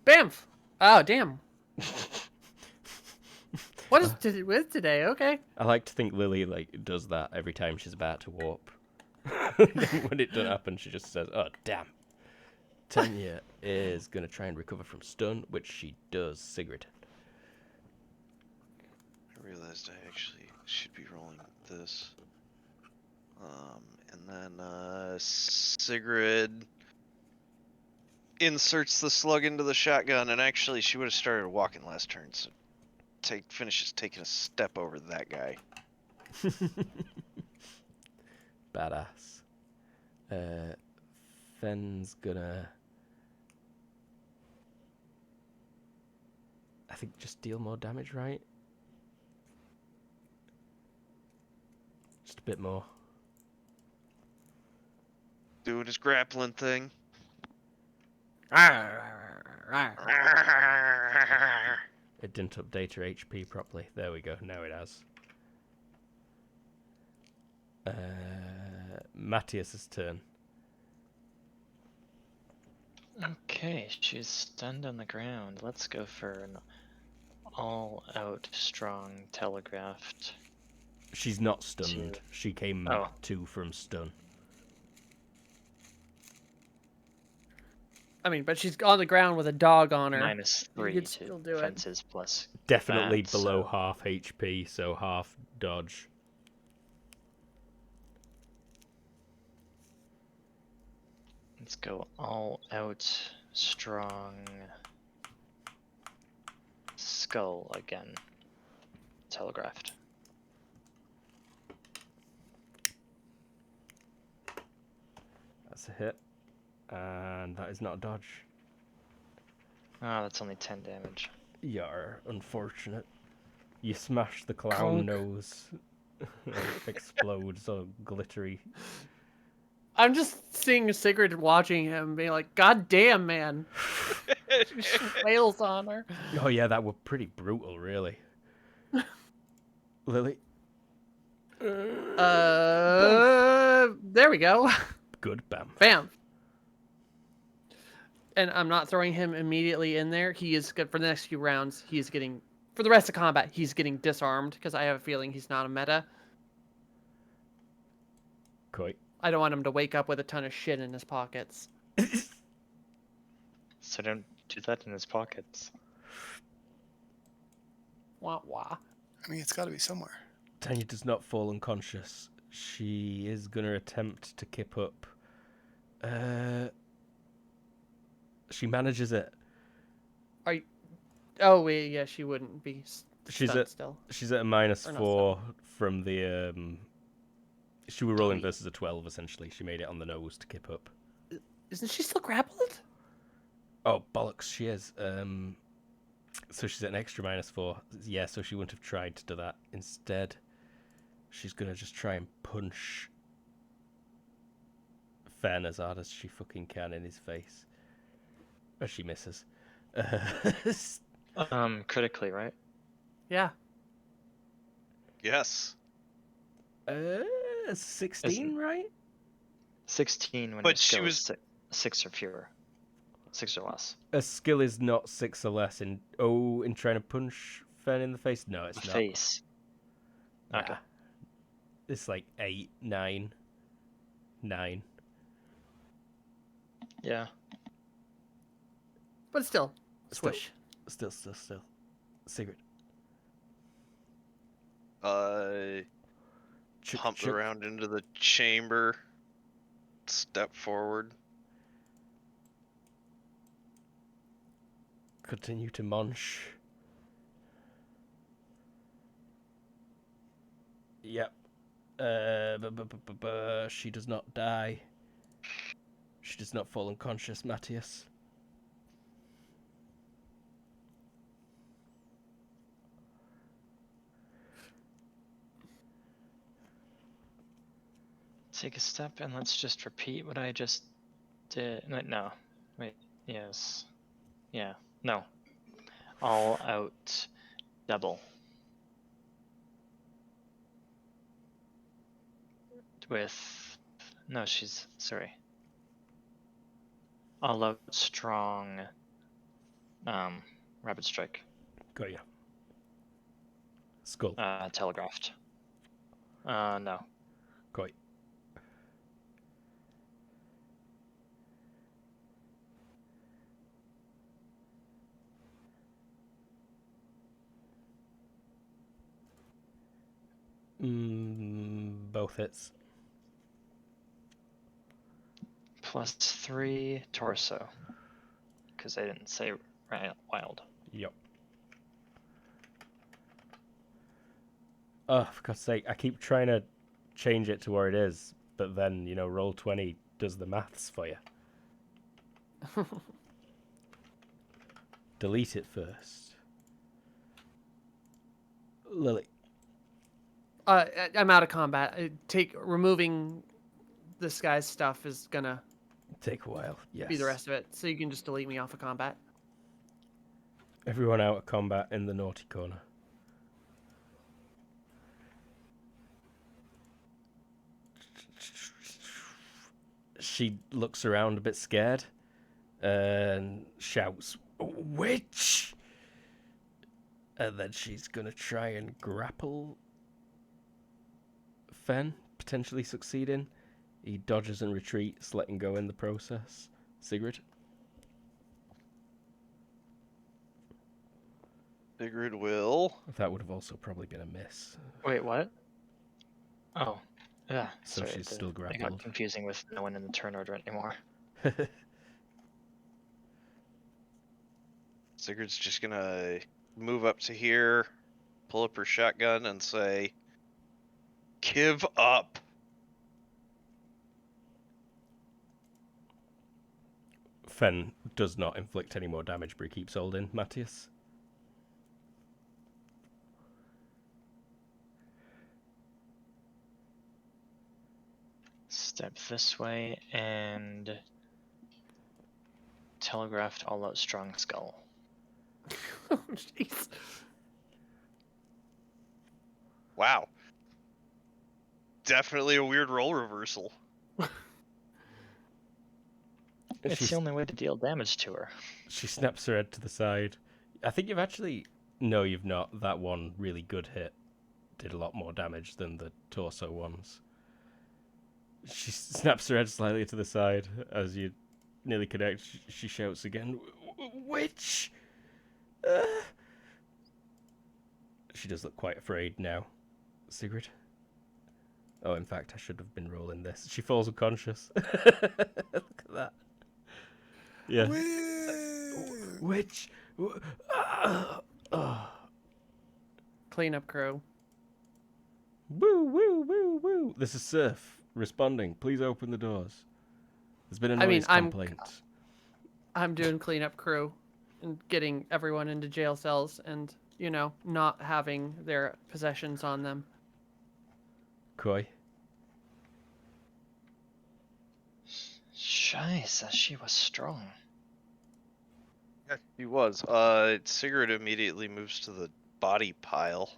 Bamf. Oh, damn. What is with today? Okay. I like to think Lily does that every time she's about to warp. When it doesn't happen, she just says, "Oh damn." Tanya is gonna try and recover from stun, which she does. Sigrid. I realized I actually should be rolling this. And then Sigrid inserts the slug into the shotgun, and actually she would have started walking last turn, so finishes taking a step over that guy. Badass. Fenn's gonna, I think, just deal more damage, right? Just a bit more. Doing his grappling thing. It didn't update her HP properly. There we go. Now it has. Matthias's turn. Okay, she's stunned on the ground. Let's go for an all-out strong telegraphed. She's not stunned. Two. She came Oh. 2 from stun. I mean, but she's on the ground with a dog on her. -3 could still to do it. fences plus. Definitely that, below so- half HP, so half dodge. Let's go all out strong skull again. Telegraphed. That's a hit. And that is not a dodge. Ah, that's only 10 damage. You're unfortunate. You smash the clown Clunk. nose. It explodes, all glittery. I'm just seeing Sigrid watching him, being like, "God damn, man!" She wails on her. Oh yeah, that were pretty brutal, really. Lily. There we go. Good, bam. Bam. And I'm not throwing him immediately in there. He is good for the next few rounds. He's getting, for the rest of combat, he's getting disarmed because I have a feeling he's not a meta. Quite. I don't want him to wake up with a ton of shit in his pockets. So don't do that in his pockets. Wah wah. I mean, it's got to be somewhere. Tanya does not fall unconscious. She is going to attempt to kip up. She manages it. Are you... Oh wait, yeah, she wouldn't be. She's stunned at still. she's at a minus Or not 4 from the. She were rolling Dummy. versus a 12 essentially. She made it on the nose to kip up. Isn't she still grappled? Oh bollocks, she is. So she's at an extra minus 4. Yeah, so she wouldn't have tried to do that. Instead, she's gonna just try and punch Fen as hard as she fucking can in his face. As she misses. Critically, right? Yeah. Yes. 16, right? 16 when But your she skill was- is 6 or fewer. 6 or less. A skill is not 6 or less in in trying to punch Fen in the face. No, it's The not. face. Okay. Nah. It's like 8, 9, 9. Yeah. But still, Still. swish. Still. Sigrid. Pumped around into the chamber. Step forward. Continue to munch. Yep. She does not die. She does not fall unconscious, Matthias. Take a step and let's just repeat what I just did. No. Wait. Yes. Yeah. No. All out double. With. No, she's. Sorry. All out strong. Rapid strike. Got ya. Skull. Telegraphed. No. Got ya. Both hits. +3 torso. Because I didn't say wild. Yep. Oh, for God's sake, I keep trying to change it to where it is, but then, Roll20 does the maths for you. Delete it first. Lily. I'm out of combat. Removing this guy's stuff is gonna Take a while, yes. be the rest of it. So you can just delete me off of combat. Everyone out of combat in the naughty corner. She looks around a bit scared and shouts, "Witch!" And then she's going to try and grapple Fen, potentially succeeding. He dodges and retreats, letting go in the process. Sigrid? Sigrid will. That would have also probably been a miss. Wait, what? Oh, yeah. So sorry, she's still It got grappled. confusing with no one in the turn order anymore. Sigrid's just gonna move up to here, pull up her shotgun, and say, "Give up." Fen does not inflict any more damage, but he keeps holding. Matthias? Step this way and telegraphed all out strong skull. Oh, jeez. Wow. Definitely a weird role reversal. It's the only way to deal damage to her. She snaps her head to the side. I think you've actually... No, you've not. That one really good hit did a lot more damage than the torso ones. She snaps her head slightly to the side as you nearly connect. She shouts again, "Witch!" She does look quite afraid now. Sigrid? Oh, in fact, I should have been rolling this. She falls unconscious. Look at that. Yeah. Witch! Cleanup crew. Woo, woo, woo, woo. This is Surf responding. Please open the doors. There's been a noise complaint. I'm doing cleanup crew and getting everyone into jail cells and, not having their possessions on them. Koi? Scheiße, she was strong. Yeah, he was. Sigrid immediately moves to the body pile.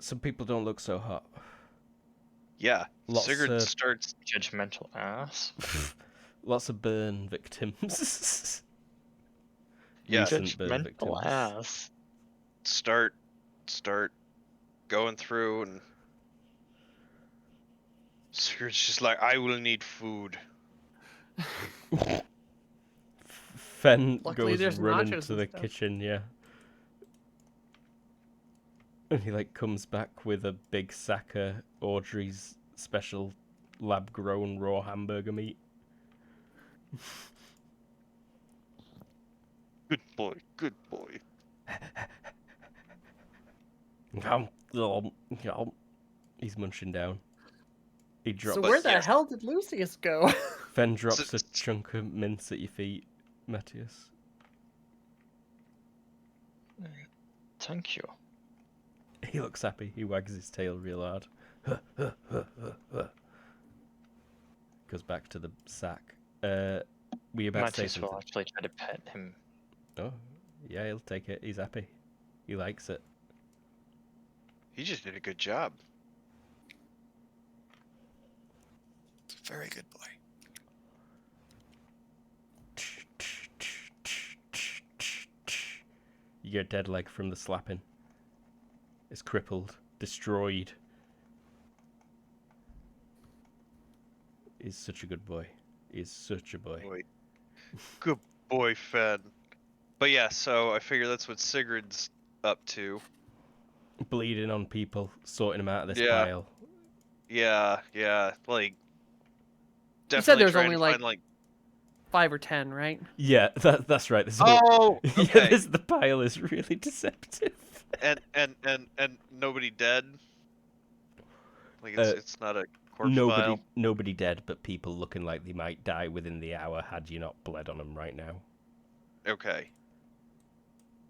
Some people don't look so hot. Yeah, Lots Sigrid of- starts. Judgmental ass. Lots of burn victims. Yeah, Recent burn Judgmental victims. ass. start going through, and Sigrid's just like, "I will need food." Fen Luckily, goes there's running nachos to and the stuff. kitchen, yeah. And he comes back with a big sack of Audrey's special lab-grown raw hamburger meat. Good boy, good boy. He's munching down. He drops. So where the yes. hell did Lucius go? Fen drops a chunk of mince at your feet, Matthias. Thank you. He looks happy. He wags his tail real hard. Goes back to the sack. Were you about to say Matthias will something? actually try to pet him. Oh, yeah, he'll take it. He's happy. He likes it. He just did a good job. It's a very good boy. You get a dead leg from the slapping. It's crippled, destroyed. He's such a good boy. He's such a boy. Good boy, Fen. But yeah, so I figure that's what Sigrid's up to. Bleeding on people, sorting them out of this Yeah. pile. Yeah, like You said definitely there's trying only to like find 5 or 10, right? Yeah, that's right. Oh, Yeah, okay. the pile is really deceptive. And nobody dead. Like Uh, it's not a corpse pile. Nobody dead, but people looking like they might die within the hour had you not bled on them right now. Okay.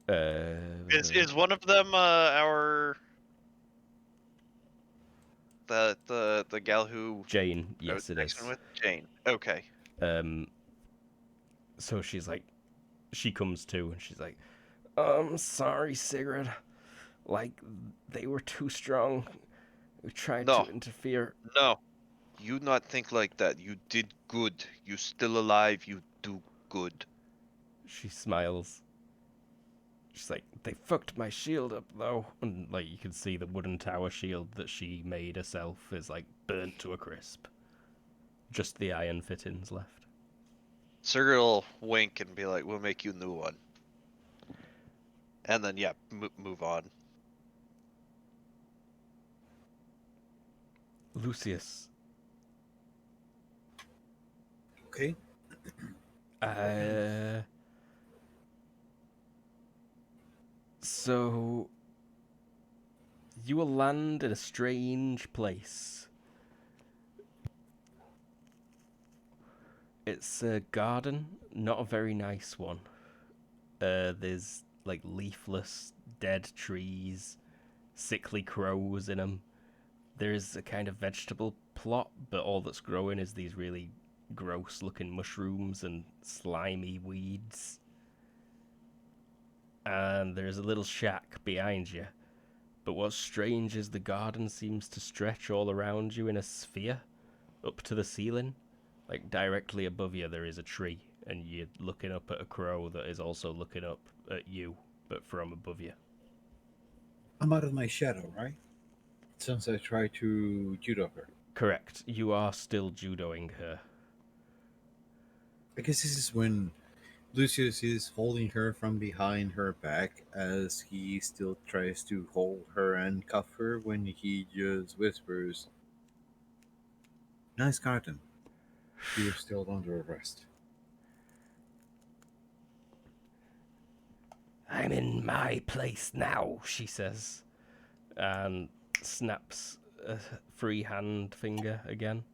Uh, Is one of them our the gal who Jane? I was Yes, it texting is. with? Jane. Okay. So she's like, she comes to and she's like, sorry, Sigrid. Like, they were too strong. We tried No. to interfere. No. You not think like that. You did good. You still alive. You do good. She smiles. She's like, they fucked my shield up, though. And, like, you can see the wooden tower shield that she made herself is, like, burnt to a crisp. Just the iron fittings left. Sigrid will wink and be like, "We'll make you a new one." And then yeah, move on. Lucius. Okay. So you will land in a strange place. It's a garden, not a very nice one. There's like leafless, dead trees, sickly crows in them. There's a kind of vegetable plot, but all that's growing is these really gross-looking mushrooms and slimy weeds. And there's a little shack behind you. But what's strange is the garden seems to stretch all around you in a sphere, up to the ceiling. Like directly above you there is a tree, and you're looking up at a crow that is also looking up at you, but from above you. I'm out of my shadow, right? Since I tried to judo her. Correct. You are still judoing her. I guess this is when Lucius is holding her from behind her back as he still tries to hold her and cuff her when he just whispers, "Nice garden. You're still under arrest." I'm in my place now, she says, and snaps a free hand finger again.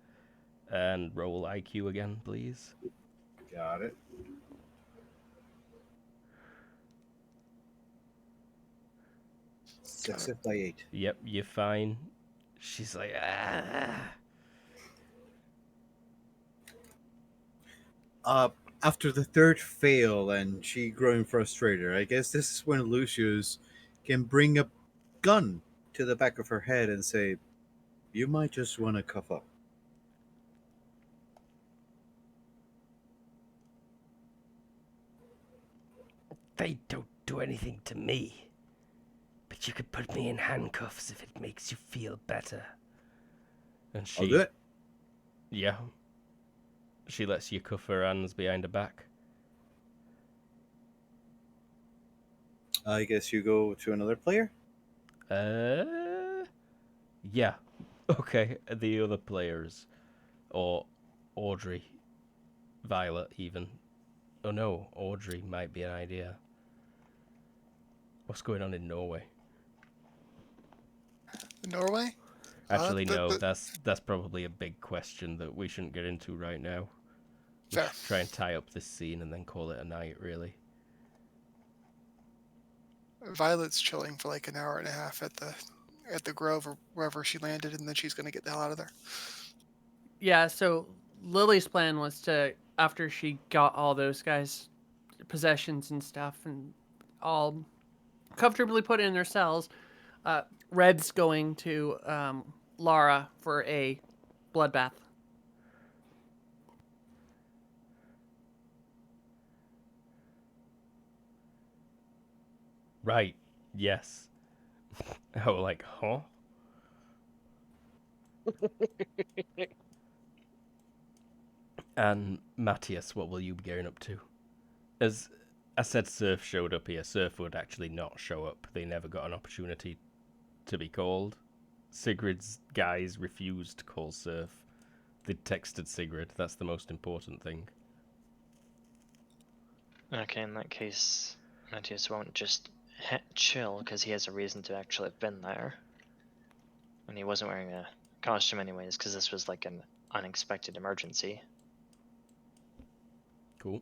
And roll IQ again, please. Got it. Success by 8. Yep, you're fine. She's like, ah. After the third fail and she growing frustrated, I guess this is when Lucius can bring a gun to the back of her head and say, "You might just want to cuff up." They don't do anything to me. But you could put me in handcuffs if it makes you feel better. And she... I'll do it. Yeah. She lets you cuff her hands behind her back. I guess you go to another player? Yeah. Okay, the other players. Or Audrey. Violet, even. Oh no, Audrey might be an idea. What's going on in Norway? Norway? Actually, no, that's probably a big question that we shouldn't get into right now. We Fair. should try and tie up this scene and then call it a night, really. Violet's chilling for like an hour and a half at the Grove or wherever she landed, and then she's going to get the hell out of there. Yeah, so Lily's plan was to, after she got all those guys' possessions and stuff and all comfortably put in their cells, Red's going to Lara for a bloodbath. Right, yes. Oh, like, huh? And Matthias, what will you be gearing up to? As I said, Surf showed up here. Surf would actually not show up. They never got an opportunity to be called. Sigrid's guys refused to call Surf. They texted Sigrid. That's the most important thing. Okay, in that case, Matthias won't just chill because he has a reason to actually have been there. And he wasn't wearing a costume anyways, because this was like an unexpected emergency. Cool.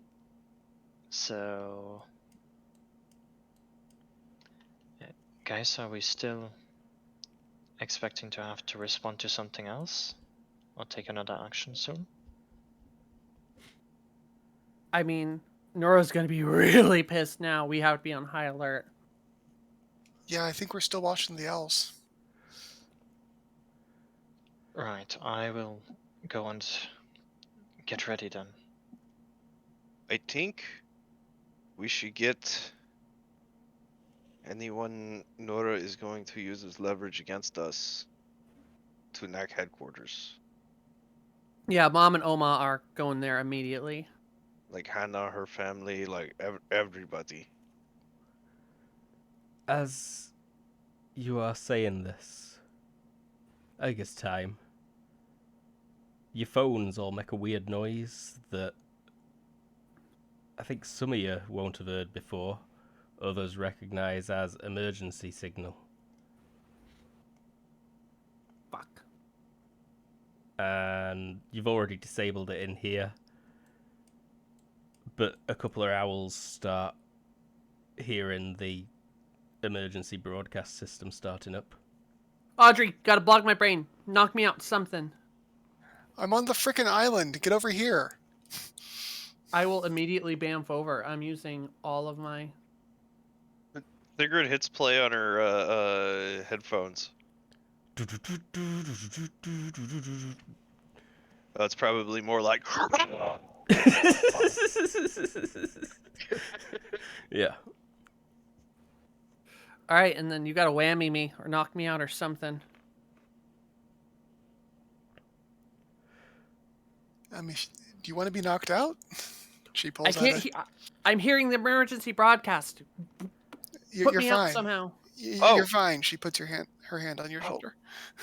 So, guys, are we still expecting to have to respond to something else? Or take another action soon? I mean, Nora's gonna be really pissed now. We have to be on high alert. Yeah, I think we're still watching the owls. Right, I will go and get ready then. I think we should get anyone Nora is going to use as leverage against us to NAC headquarters. Yeah, Mom and Oma are going there immediately. Like Hannah, her family, like everybody. As you are saying this, I think it's time. Your phones all make a weird noise that I think some of you won't have heard before, others recognise as emergency signal. Fuck. And you've already disabled it in here, but a couple of owls start hearing the emergency broadcast system starting up. Audrey, gotta block my brain. Knock me out something. I'm on the frickin' island. Get over here. I will immediately bamf over. I'm using all of my... Sigrid hits play on her headphones. It's probably more like. Yeah. Alright, and then you gotta whammy me or knock me out or something. I mean, do you want to be knocked out? She I pulls can't... out I'm hearing the emergency broadcast. You're Put me fine. out somehow. Oh. You're fine. She puts her hand on your shoulder.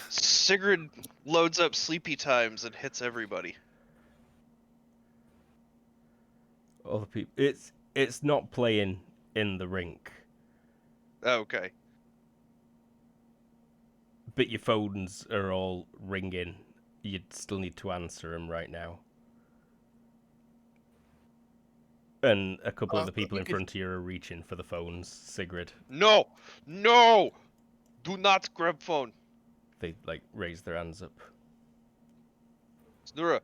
Sigrid loads up sleepy times and hits everybody. All the people. It's not playing in the rink, Oh, okay. but your phones are all ringing. You'd still need to answer them right now. And a couple of the people in front of you are reaching for the phones. Sigrid, No! No! Do not grab phone. they raise their hands up. Snura.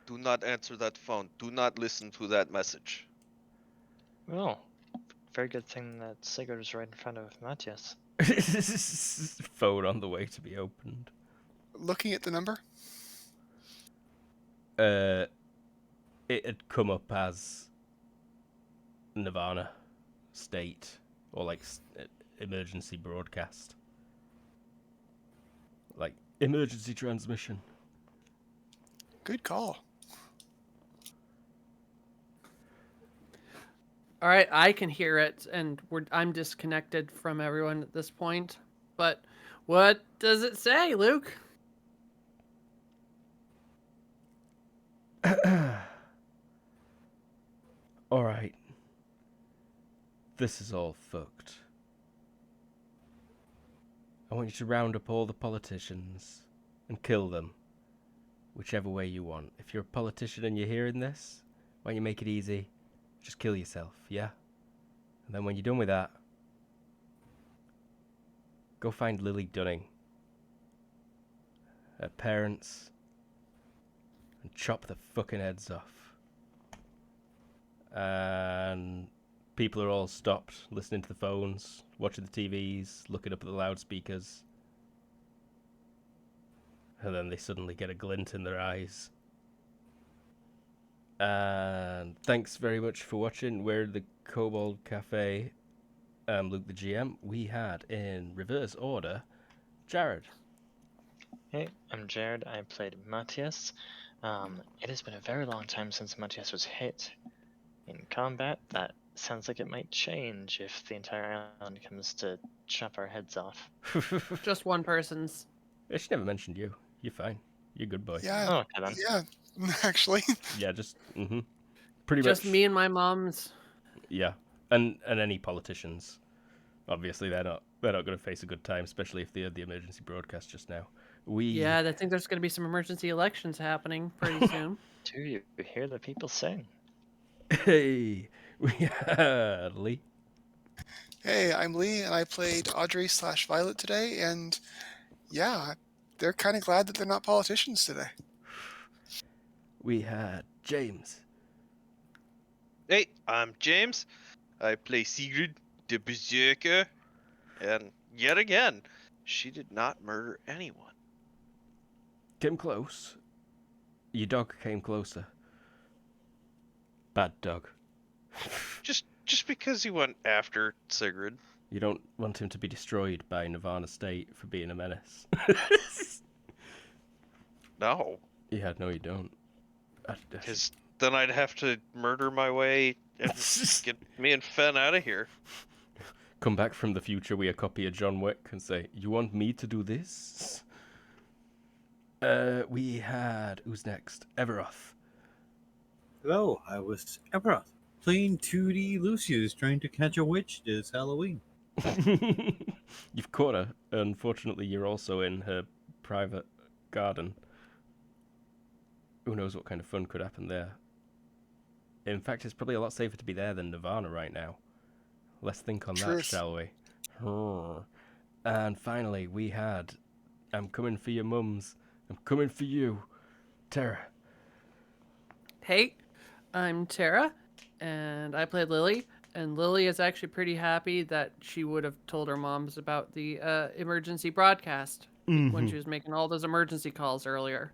Do not answer that phone. Do not listen to that message. Well, very good thing that Sigurd is right in front of Matthias. Phone on the way to be opened. Looking at the number? It had come up as Nirvana state or emergency broadcast, emergency transmission. Good call. All right, I can hear it, and I'm disconnected from everyone at this point. But what does it say, Luke? All right. This is all fucked. I want you to round up all the politicians and kill them, whichever way you want. If you're a politician and you're hearing this, why don't you make it easy? Just kill yourself, yeah? And then when you're done with that, go find Lily Dunning, her parents, and chop the fucking heads off. And people are all stopped, listening to the phones, watching the TVs, looking up at the loudspeakers. And then they suddenly get a glint in their eyes. And thanks very much for watching. We're the Kobold Cafe. I'm Luke the GM. We had, in reverse order, Jared. Hey, I'm Jared. I played Matthias. It has been a very long time since Matthias was hit in combat. That sounds like it might change if the entire island comes to chop our heads off. Just one person's. Yeah, she never mentioned you. You're fine. You're a good boy. Yeah. Oh, okay then. Yeah, actually. Yeah, just, Pretty Just much. me and my mom's. Yeah, and any politicians. Obviously, they're not going to face a good time, especially if they had the emergency broadcast just now. Yeah, I think there's going to be some emergency elections happening pretty soon. Do you hear the people sing? Hey, we had Lee. Hey, I'm Lee, and I played Audrey/Violet today, and yeah, they're kind of glad that they're not politicians today. We had James. Hey, I'm James. I play Sigrid, the Berserker. And yet again, she did not murder anyone. Came close. Your dog came closer. Bad dog. Just because he went after Sigrid. You don't want him to be destroyed by Nirvana State for being a menace. No, Yeah, no, you don't. because then I'd have to murder my way and get me and Fen out of here. Come back from the future with a copy of John Wick and say, "You want me to do this?" We had who's next? Everoth. Hello, I was Everoth, playing 2D Lucius trying to catch a witch this Halloween. You've caught her. Unfortunately, you're also in her private garden. Who knows what kind of fun could happen there? In fact, it's probably a lot safer to be there than Nirvana right now. Let's think on that, Truth. shall we? And finally, we had I'm coming for your mums. I'm coming for you, Tara. Hey, I'm Tara, and I played Lily. And Lily is actually pretty happy that she would have told her moms about the emergency broadcast when she was making all those emergency calls earlier.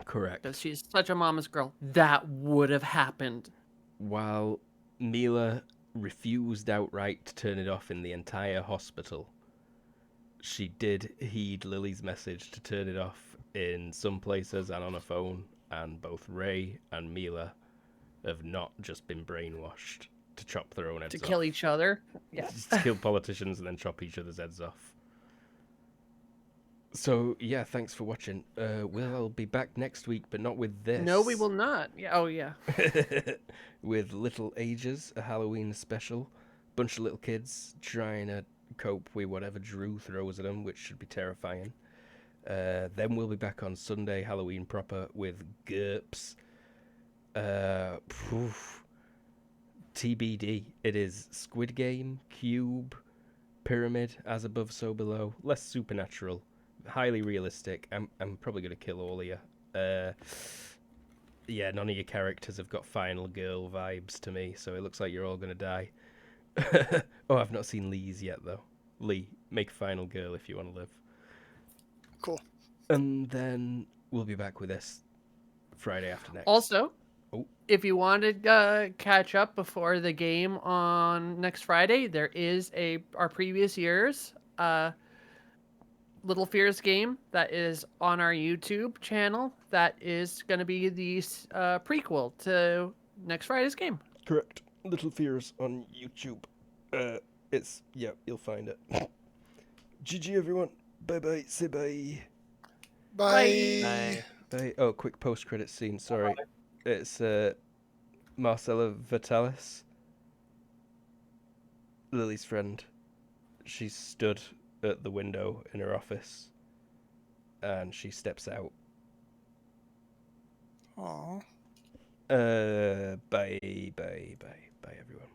Correct. Because she's such a mama's girl. That would have happened. While Mila refused outright to turn it off in the entire hospital, she did heed Lily's message to turn it off in some places and on a phone, and both Ray and Mila have not just been brainwashed to chop their own heads To off. kill each other. Yeah. Just to kill politicians and then chop each other's heads off. So, yeah, thanks for watching. We'll be back next week, but not with this. No, we will not. Yeah. Oh, yeah. With Little Ages, a Halloween special. Bunch of little kids trying to cope with whatever Drew throws at them, which should be terrifying. Then we'll be back on Sunday, Halloween proper, with GURPS. TBD. It is Squid Game, Cube, Pyramid, As Above, So Below. Less supernatural. Highly realistic. I'm probably going to kill all of you. Yeah, none of your characters have got final girl vibes to me, so it looks like you're all going to die. Oh, I've not seen Lee's yet, though. Lee, make final girl if you want to live. Cool. And then we'll be back with this Friday after next. Also, Oh. if you want to catch up before the game on next Friday, there is our previous year's Little Fears game that is on our YouTube channel. That is going to be the prequel to next Friday's game. Correct. Little Fears on YouTube. You'll find it. GG, everyone. Bye-bye. Say bye. Bye. Bye. Bye. Oh, quick post-credit scene. Sorry. It's Marcella Vitalis, Lily's friend. She stood at the window in her office, and she steps out. Aw. Bye, everyone.